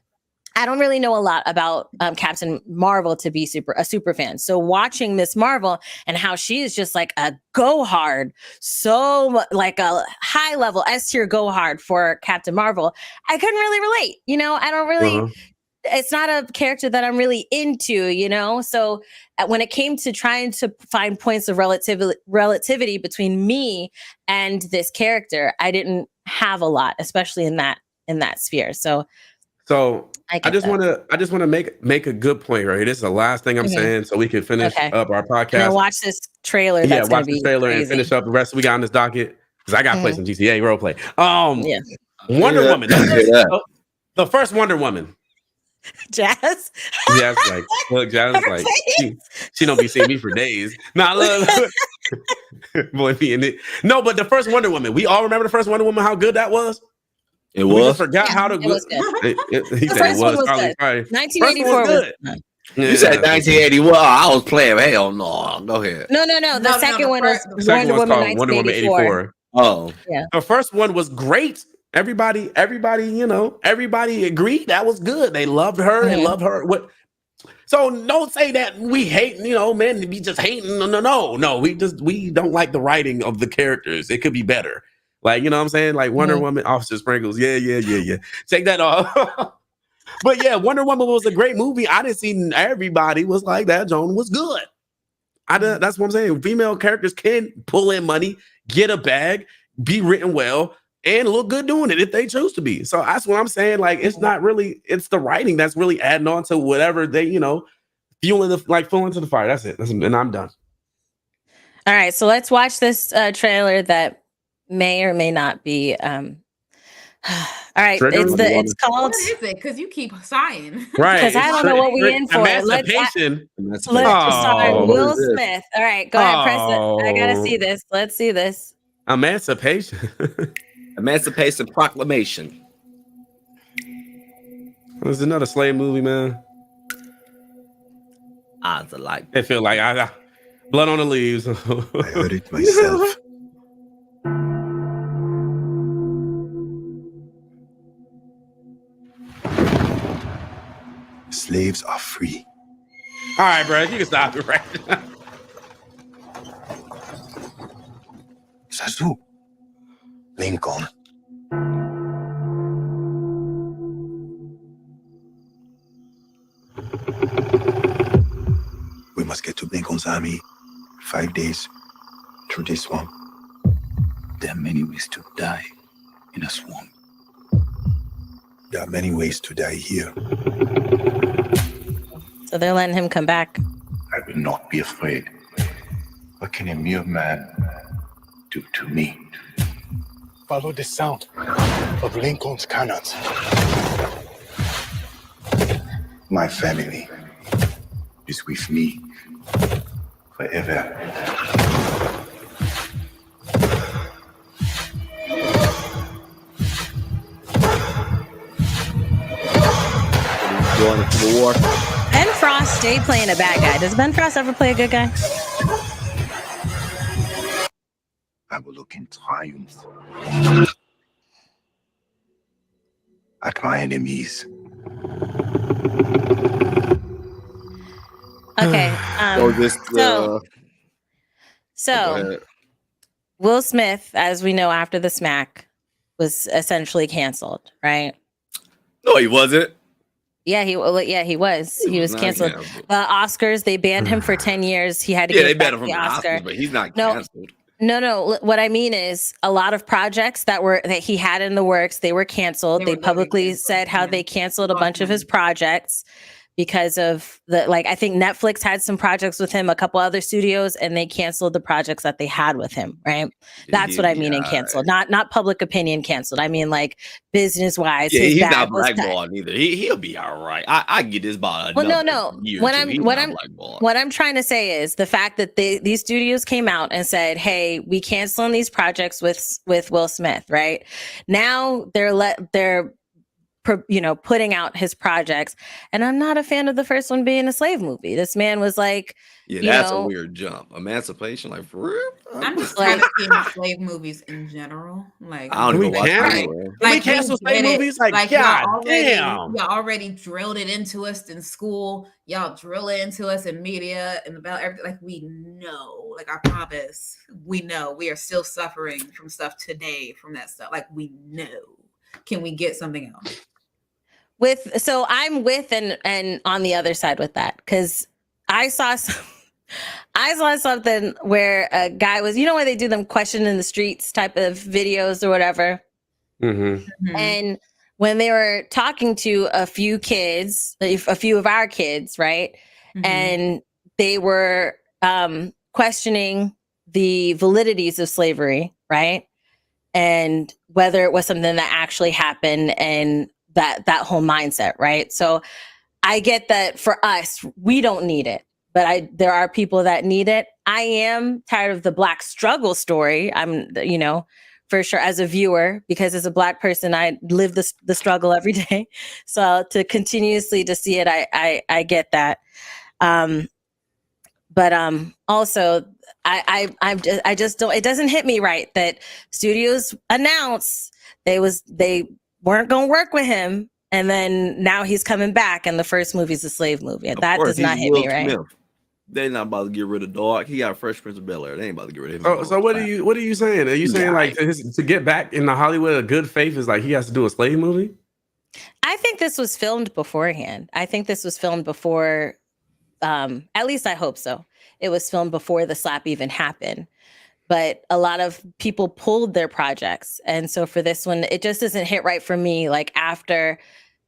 I don't really know a lot about Captain Marvel to be a super fan. So watching Miss Marvel and how she is just like a go hard, so like a high level S tier go hard for Captain Marvel, I couldn't really relate. You know, I don't really. It's not a character that I'm really into, you know? So when it came to trying to find points of relativity between me and this character, I didn't have a lot, especially in that sphere. So I just want to make a good point, right? This is the last thing I'm saying, so we can finish up our podcast. And watch this trailer. That's watch the trailer crazy. And finish up the rest we got on this docket because I got to play some GTA roleplay. Wonder Woman. The first Wonder Woman. Jazz. Jazz like, look, Jazz like, she don't be seeing me for days. Nah, look. Boy, being it. No, but the first Wonder Woman. We all remember the first Wonder Woman. How good that was. It was. We just forgot how to. It was good. He said it was. 1984 was good. You said 1981. I was playing. Hell no. Go ahead. No. The second one was Wonder Woman 1984. Oh, yeah. The first one was great. Everybody, you know, everybody agreed that was good. They loved her. They loved her. So don't say that we hate, you know, man, we just hating. No. We don't like the writing of the characters. It could be better. Like, you know what I'm saying? Like Wonder Woman, Officer Sprinkles. Yeah. Take that off. But yeah, Wonder Woman was a great movie. I didn't see everybody was like that. Joan was good. That's what I'm saying. Female characters can pull in money, get a bag, be written well, and look good doing it if they choose to be. So that's what I'm saying. Like, it's not really, it's the writing that's really adding on to whatever they, you know, fueling to the fire. That's it. And I'm done. All right. So let's watch this trailer that may or may not be All right, it's called. What is it? Because you keep sighing. Right. Because I don't know what we're in for. Emancipation. Sorry, Will Smith. All right, go ahead, press it. I gotta see this. Let's see this. Emancipation. Emancipation Proclamation. There's another slave movie, man. Odds alike. It feel like I got blood on the leaves. I heard it myself. Slaves are free. All right, bro, you can stop it right now. Zazu. Lincoln. We must get to Lincoln's army in 5 days through this swamp. There are many ways to die in a swamp. There are many ways to die here. So they're letting him come back. I will not be afraid. What can a mere man do to me? Follow the sound of Lincoln's cannons. My family is with me forever. Going to the war. Ben Frost stayed playing a bad guy. Does Ben Frost ever play a good guy? I will look in triumph at my enemies. Okay. So Will Smith, as we know after the smack, was essentially canceled, right? No, he wasn't. Yeah, he was. He was canceled. The Oscars, they banned him for 10 years. He had to give back the Oscar. Oscars, but he's not canceled. No. What I mean is a lot of projects that he had in the works, they were canceled. They publicly said how they canceled a bunch of his projects because of I think Netflix had some projects with him, a couple other studios, and they canceled the projects that they had with him, right? That's what I mean in canceled, not public opinion canceled. I mean like business wise. Yeah, he's not blackballed either. He'll be all right. I get this by no. What I'm trying to say is the fact that these studios came out and said, "Hey, we canceling these projects with Will Smith." Right now, they're putting out his projects, and I'm not a fan of the first one being a slave movie. This man was like, that's a weird jump. Emancipation, like for real. I'm just tired of seeing slave movies in general. Like, I don't even watch we cancel slave movies. Like God damn, y'all already drilled it into us in school. Y'all drill it into us in media and about everything. Like we know. Like I promise, we know. We are still suffering from stuff today from that stuff. Like we know. Can we get something else? So I'm with and on the other side with that, because I saw something where a guy was, where they do them question in the streets type of videos or whatever. Mm-hmm. And when they were talking to a few of our kids, right? Mm-hmm. And they were questioning the validities of slavery, right? And whether it was something that actually happened and that whole mindset, right? So I get that for us, we don't need it, but there are people that need it. I am tired of the Black struggle story. I'm, for sure as a viewer, because as a Black person, I live the struggle every day. So to continuously to see it, I get that. But also I just don't, it doesn't hit me right that studios announce they weren't going to work with him, and then now he's coming back, and the first movie's a slave movie. And that does not hit me right. They're not about to get rid of Dog. He got Fresh Prince of Bel-Air. They ain't about to get rid of him. Oh, so what are you saying? Are you saying like to get back in the Hollywood of good faith is like he has to do a slave movie? I think this was filmed beforehand. I think this was filmed before. At least I hope so. It was filmed before the slap even happened. But a lot of people pulled their projects. And so for this one, it just doesn't hit right for me. Like after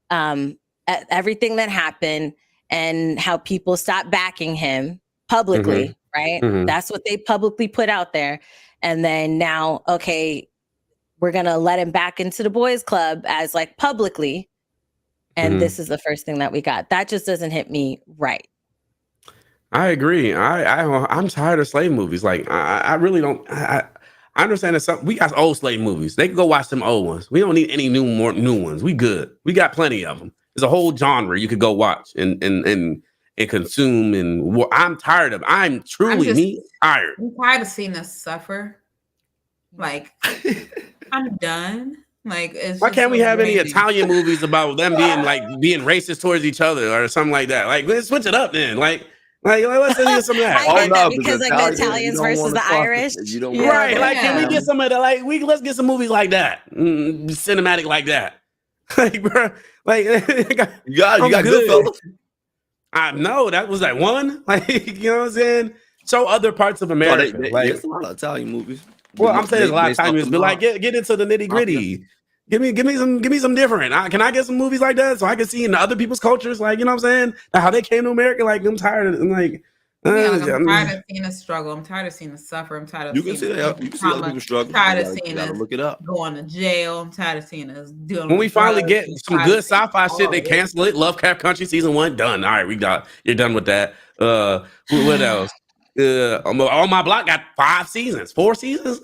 everything that happened and how people stopped backing him publicly, right? Mm-hmm. That's what they publicly put out there. And then now, okay, we're gonna let him back into the boys club as like publicly, and this is the first thing that we got. That just doesn't hit me right. I agree. I'm tired of slave movies. Like I really don't. I understand that we got old slave movies. They can go watch them old ones. We don't need any new ones. We good. We got plenty of them. There's a whole genre you could go watch and consume. And I'm tired of. I'm truly tired. I'm tired of seeing us suffer. Like I'm done. Like, why can't we have any Italian movies about them being racist towards each other or something like that? Like, let's switch it up then. Like let's do some of that. I get that because like the Italians versus the Irish. Right. Like, can we get some of that? Like, let's get some movies like that. Cinematic like that. Like, bro, like you got good fellas. I know that was like one. Like, you know what I'm saying? So other parts of America. There's a lot of Italian movies. Well, I'm saying there's a lot of Italian movies, but like get into the nitty gritty. Give me some different. Can I get some movies like that so I can see in other people's cultures, like, you know what I'm saying, how they came to America? Like, I'm tired of like. I'm tired of seeing us struggle. I'm tired of seeing us suffer. I'm tired of you can see other people struggle. I'm tired of seeing us look it up. going to jail. I'm tired of seeing us doing. When we finally get some good sci-fi shit, they cancel it. Lovecraft Country season 1 done. All right, you're done with that. What else? On My Block got 4 seasons.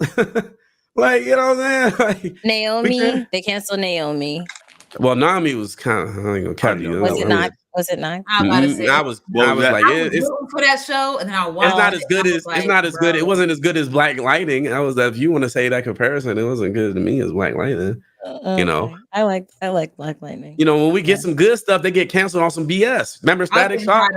Like, you know what I'm saying? Like, Naomi, they canceled Naomi. Well, Naomi was kind of. Was it not? Was it not? I'm about to say. I was like, it's for that show, and then I watched. It's not as good as. It's not as good. It wasn't as good as Black Lightning. If you want to say that comparison, it wasn't good to me as Black Lightning. You know, I like Black Lightning. You know, when we get some good stuff, they get canceled on some BS. Remember Static Shock?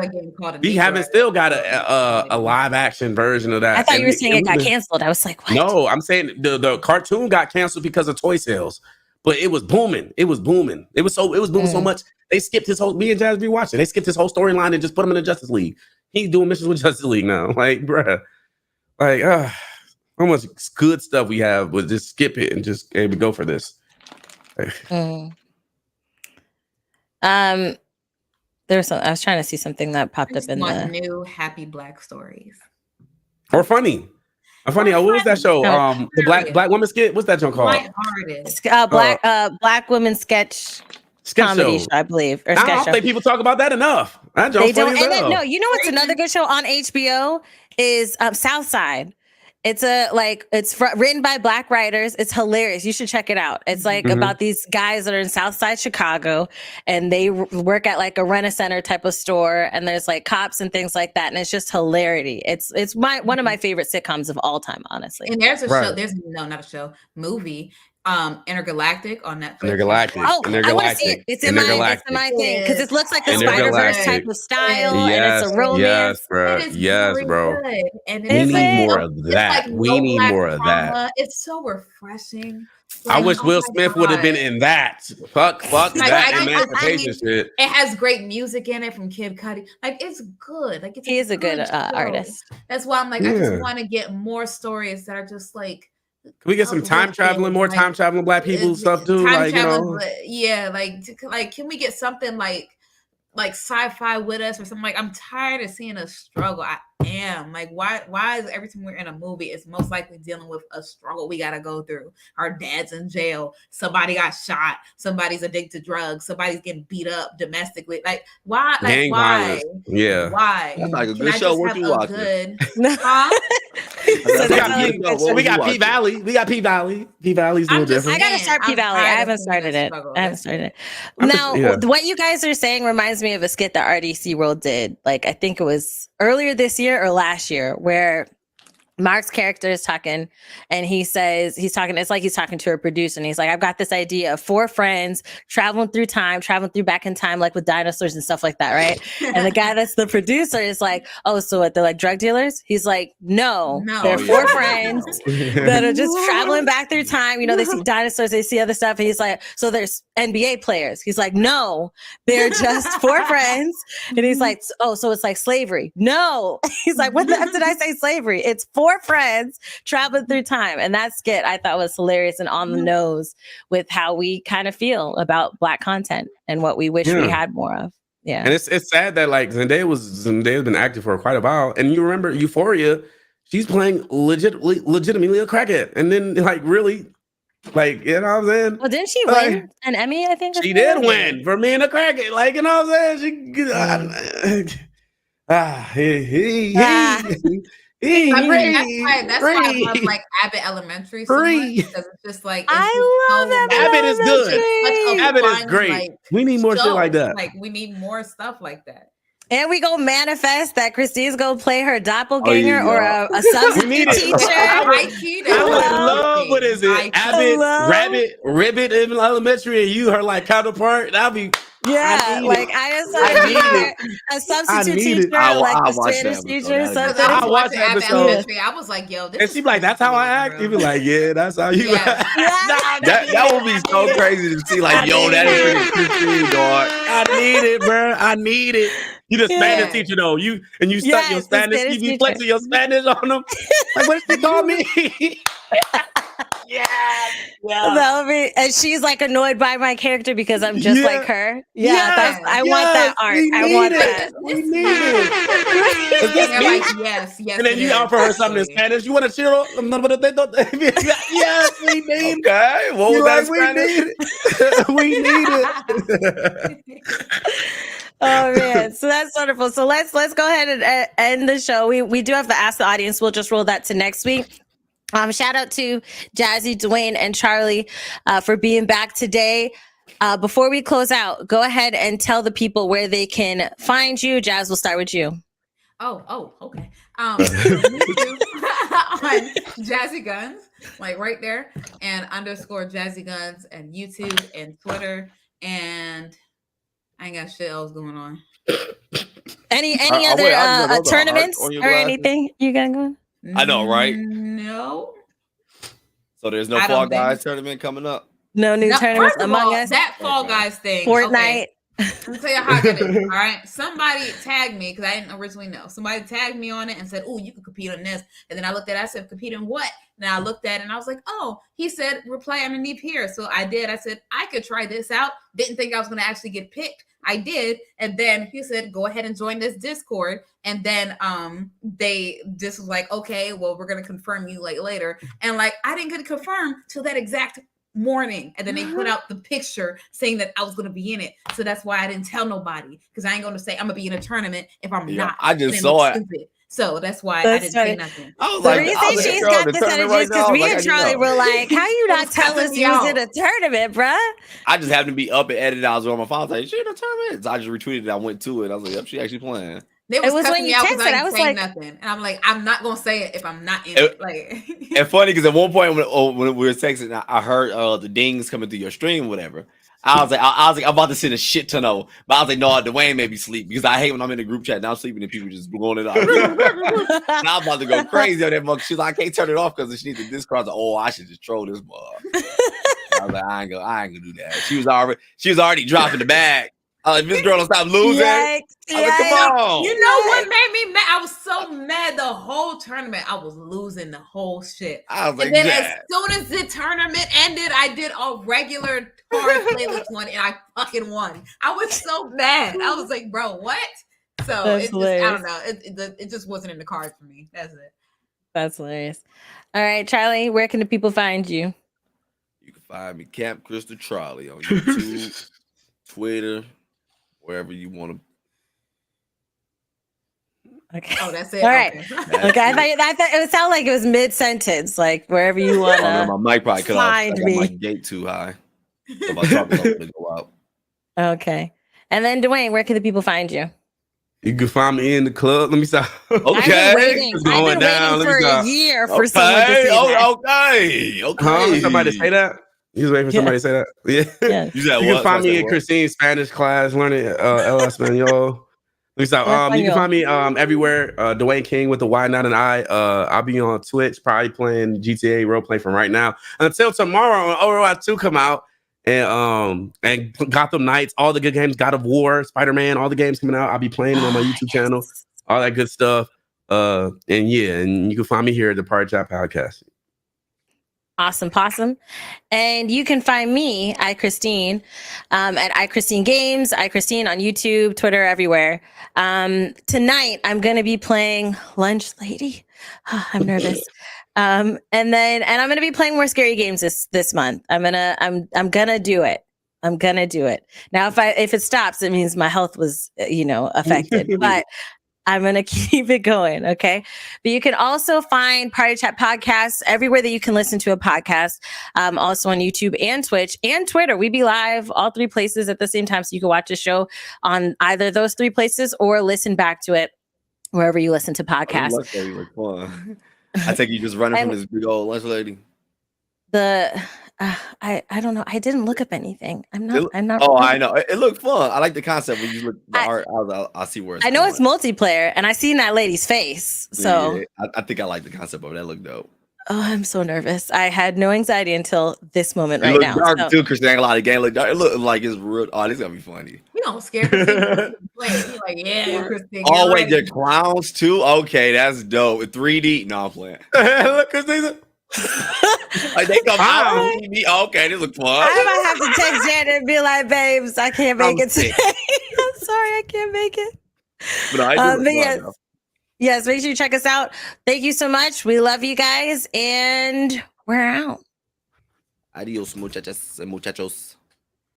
We haven't still got a live action version of that. I thought you were saying it got canceled. I was like, what? No, I'm saying the cartoon got canceled because of toy sales, but it was booming. It was booming so much. They skipped his whole. Me and Jazz be watching. They skipped his whole storyline and just put him in the Justice League. He's doing missions with Justice League now. Like, bruh, like, how much good stuff we have, but just skip it and just maybe go for this. There was some. I was trying to see something that popped up in the new Happy Black stories or funny. What was that show? The black woman skit. What's that show called? Black woman sketch comedy show, I believe. Or I don't think people talk about that enough. They don't. And then, no, you know what's another good show on HBO is Southside. It's written by Black writers. It's hilarious. You should check it out. It's like about these guys that are in Southside Chicago, and they work at like a Rent-A-Center type of store, and there's like cops and things like that, and it's just hilarity. It's one of my favorite sitcoms of all time, honestly. And there's a show. There's not a show, movie. Intergalactic on Netflix. Intergalactic. Oh, I want to see it. It's in my thing because it looks like a Spider-Verse type of style, and it's a romance. Yes, bro. And we need more of that. We need more of that. It's so refreshing. I wish Will Smith would have been in that. Fuck that emancipation shit. It has great music in it from Kid Cudi. Like, it's good. Like, he is a good artist. That's why I'm like, I just want to get more stories that are just like. Can we get some time traveling, more time traveling Black people stuff too? Like, you know, can we get something like sci-fi with us or something? Like, I'm tired of seeing us struggle. I am like, why is every time we're in a movie, it's most likely dealing with a struggle we gotta go through? Our dad's in jail, somebody got shot, somebody's addicted to drugs, somebody's getting beat up domestically. Like, why? Like, gang violence. Yeah. Why? That's like a good show. What you watching? We got P Valley. P Valley's a little different. I gotta start P Valley. I haven't started it. Now, what you guys are saying reminds me of a skit that RDC World did. Like, I think it was earlier this year or last year, where Mark's character is talking, and he says it's like he's talking to a producer, and he's like, I've got this idea of 4 friends traveling back in time, like with dinosaurs and stuff like that, right? And the guy that's the producer is like, oh, so what, they're like drug dealers? He's like, no. They're 4 friends that are just traveling back through time. You know, they see dinosaurs, they see other stuff, and he's like, so there's NBA players. He's like, no, they're just 4 friends. And he's like, oh, so it's like slavery? No. He's like, what the F did I say slavery? It's 4 friends traveling through time. And that skit I thought was hilarious and on the nose with how we kind of feel about Black content and what we wish we had more of. Yeah. And it's sad that like Zendaya's been active for quite a while. And you remember Euphoria, she's playing legitimately a crackhead. And then like really Like, you know what I'm saying? Well, didn't she win an Emmy? I think she did win for me and the crackhead. Like, you know what I'm saying? He. That's why I love like Abbott Elementary so much, because it's just like I love Abbott is good. Abbott is fun, great. Like, we need more shit like that. Like we need more stuff like that. And we go manifest that Christine's gonna play her doppelganger or a substitute teacher. I would love, what is it? Abbott, Ribbit in elementary, and you her like counterpart. That'd be I a substitute teacher, like the Spanish teacher. I watched the episode. I was like, yo, this. And she'd be like, that's how I act. You'd be like, yeah, that's how you act. That would be so crazy to see. Like, yo, that is Christine, dog. I need it, bro. I need it. You the Spanish teacher though. You stuck your Spanish. You be flexing your Spanish on them. Like, what did she call me? That'll be, and she's like annoyed by my character because I'm just like her. I want that art. I want that. We need it. Is this me? Yes. And then you offer her something in Spanish. You want a churro? Yes, we need it. Okay, what was that Spanish? We need it. Oh man, so that's wonderful. So let's go ahead and end the show. We do have to ask the audience. We'll just roll that to next week. Shout out to Jazzy, Dwayne, and Charlie for being back today. Before we close out, go ahead and tell the people where they can find you. Jazz, we'll start with you. Oh, okay. On Jazzy Guns, like right there, and _ Jazzy Guns, and YouTube and Twitter, and I ain't got shit else going on. Any other tournaments or anything you got going? I know, right? No. So there's no Fall Guys tournament coming up? No new tournaments Among Us? That Fall Guys thing. Fortnite. Okay. Let me tell you how I did it. All right. Somebody tagged me because I didn't originally know. Somebody tagged me on it and said, oh, you can compete on this. And then I looked at it. I said, compete in what? And I looked at it and I was like, oh, he said, reply underneath here. So I did. I said, I could try this out. Didn't think I was going to actually get picked. I did. And then he said, go ahead and join this Discord. And then they just was like, okay, well, we're going to confirm you like later. And like, I didn't get confirmed till that exact morning. And then they put out the picture saying that I was going to be in it. So that's why I didn't tell nobody, because I ain't going to say I'm going to be in a tournament if I'm not. I just saw it. Stupid. So that's why I didn't say nothing. The reason she's got this energy is because me and Charlie were like, how you not tell us you was in a tournament, bruh? I just happened to be up and edited. I was on my phone. I was like, she in a tournament? So I just retweeted it. I went to it. I was like, yep, she actually playing. It was when you texted. I was like, nothing. And I'm like, I'm not going to say it if I'm not in it. Like, and funny because at one point when we were texting, I heard the dings coming through your stream, whatever. I was like, I'm about to send a shit ton of, but I was like, no, Dwayne made me sleep because I hate when I'm in a group chat and I'm sleeping and people just blowing it out. And I'm about to go crazy on that mug. She's like, I can't turn it off because she needs the Discord. I was like, oh, I should just troll this mug. I was like, I ain't gonna do that. She was already dropping the bag. Like, this girl don't stop losing. Like, come on. You know what made me mad? I was so mad the whole tournament. I was losing the whole shit. I was like, and then as soon as the tournament ended, I did a regular hard playlist one and I fucking won. I was so mad. I was like, bro, what? So I don't know. It just wasn't in the cards for me. That's it. That's hilarious. All right, Charlie, where can the people find you? You can find me, Camp Crystal Charlie, on YouTube, Twitter, wherever you want to. Okay. Oh, that's it. All right. Okay. I thought it would sound like it was mid-sentence, like wherever you want to. My mic probably cut off. I got my gate too high. So if I talk about it, go out. Okay. And then Dwayne, where can the people find you? You can find me in the club. Let me stop. Okay. I've been waiting for a year for someone to say that. Okay. Somebody say that? You was waiting for somebody to say that? Yeah. You can find me in Christine's Spanish class, learning El Espanol. You can find me everywhere. Dwayne King with the Y, not an I. I'll be on Twitch, probably playing GTA roleplay from right now until tomorrow when Overwatch 2 come out. And Gotham Knights, all the good games, God of War, Spider-Man, all the games coming out. I'll be playing them on my YouTube channel, all that good stuff. And you can find me here at the PartyChat podcast. Awesome possum. And you can find me, iChristine, at iChristine Games, iChristine on YouTube, Twitter, everywhere. Tonight, I'm going to be playing Lunch Lady. I'm nervous. And I'm gonna be playing more scary games this month. I'm gonna do it. I'm gonna do it. Now, if it stops, it means my health was, affected. But I'm going to keep it going. Okay. But you can also find Party Chat podcasts everywhere that you can listen to a podcast. Also on YouTube and Twitch and Twitter. We be live all 3 places at the same time. So you can watch a show on either those 3 places or listen back to it wherever you listen to podcasts. Lunch lady look fun. I take you just running from this big old lunch lady. I don't know. I didn't look up anything. I'm not. Oh, I know. It looked fun. I like the concept when you look the art. I see where it's I know it's multiplayer, and I seen that lady's face. So yeah, I think I like the concept of it. That looked dope. Oh, I'm so nervous. I had no anxiety until this moment right now. Dark too, Chris. Ain't a lot of game look dark. It looked like it's real. Oh, this is gonna be funny. We don't scare Christine. He's like, yeah, Christine. Oh wait, they're clowns too. Okay, that's dope. 3D. No, I'm playing. Look, Christine. Like they come out on TV. Okay, this look fun. I might have to text Janet and be like, babes, I can't make it today. I'm sorry, I can't make it. But yes, make sure you check us out. Thank you so much. We love you guys, and we're out. Adios, muchachas and muchachos.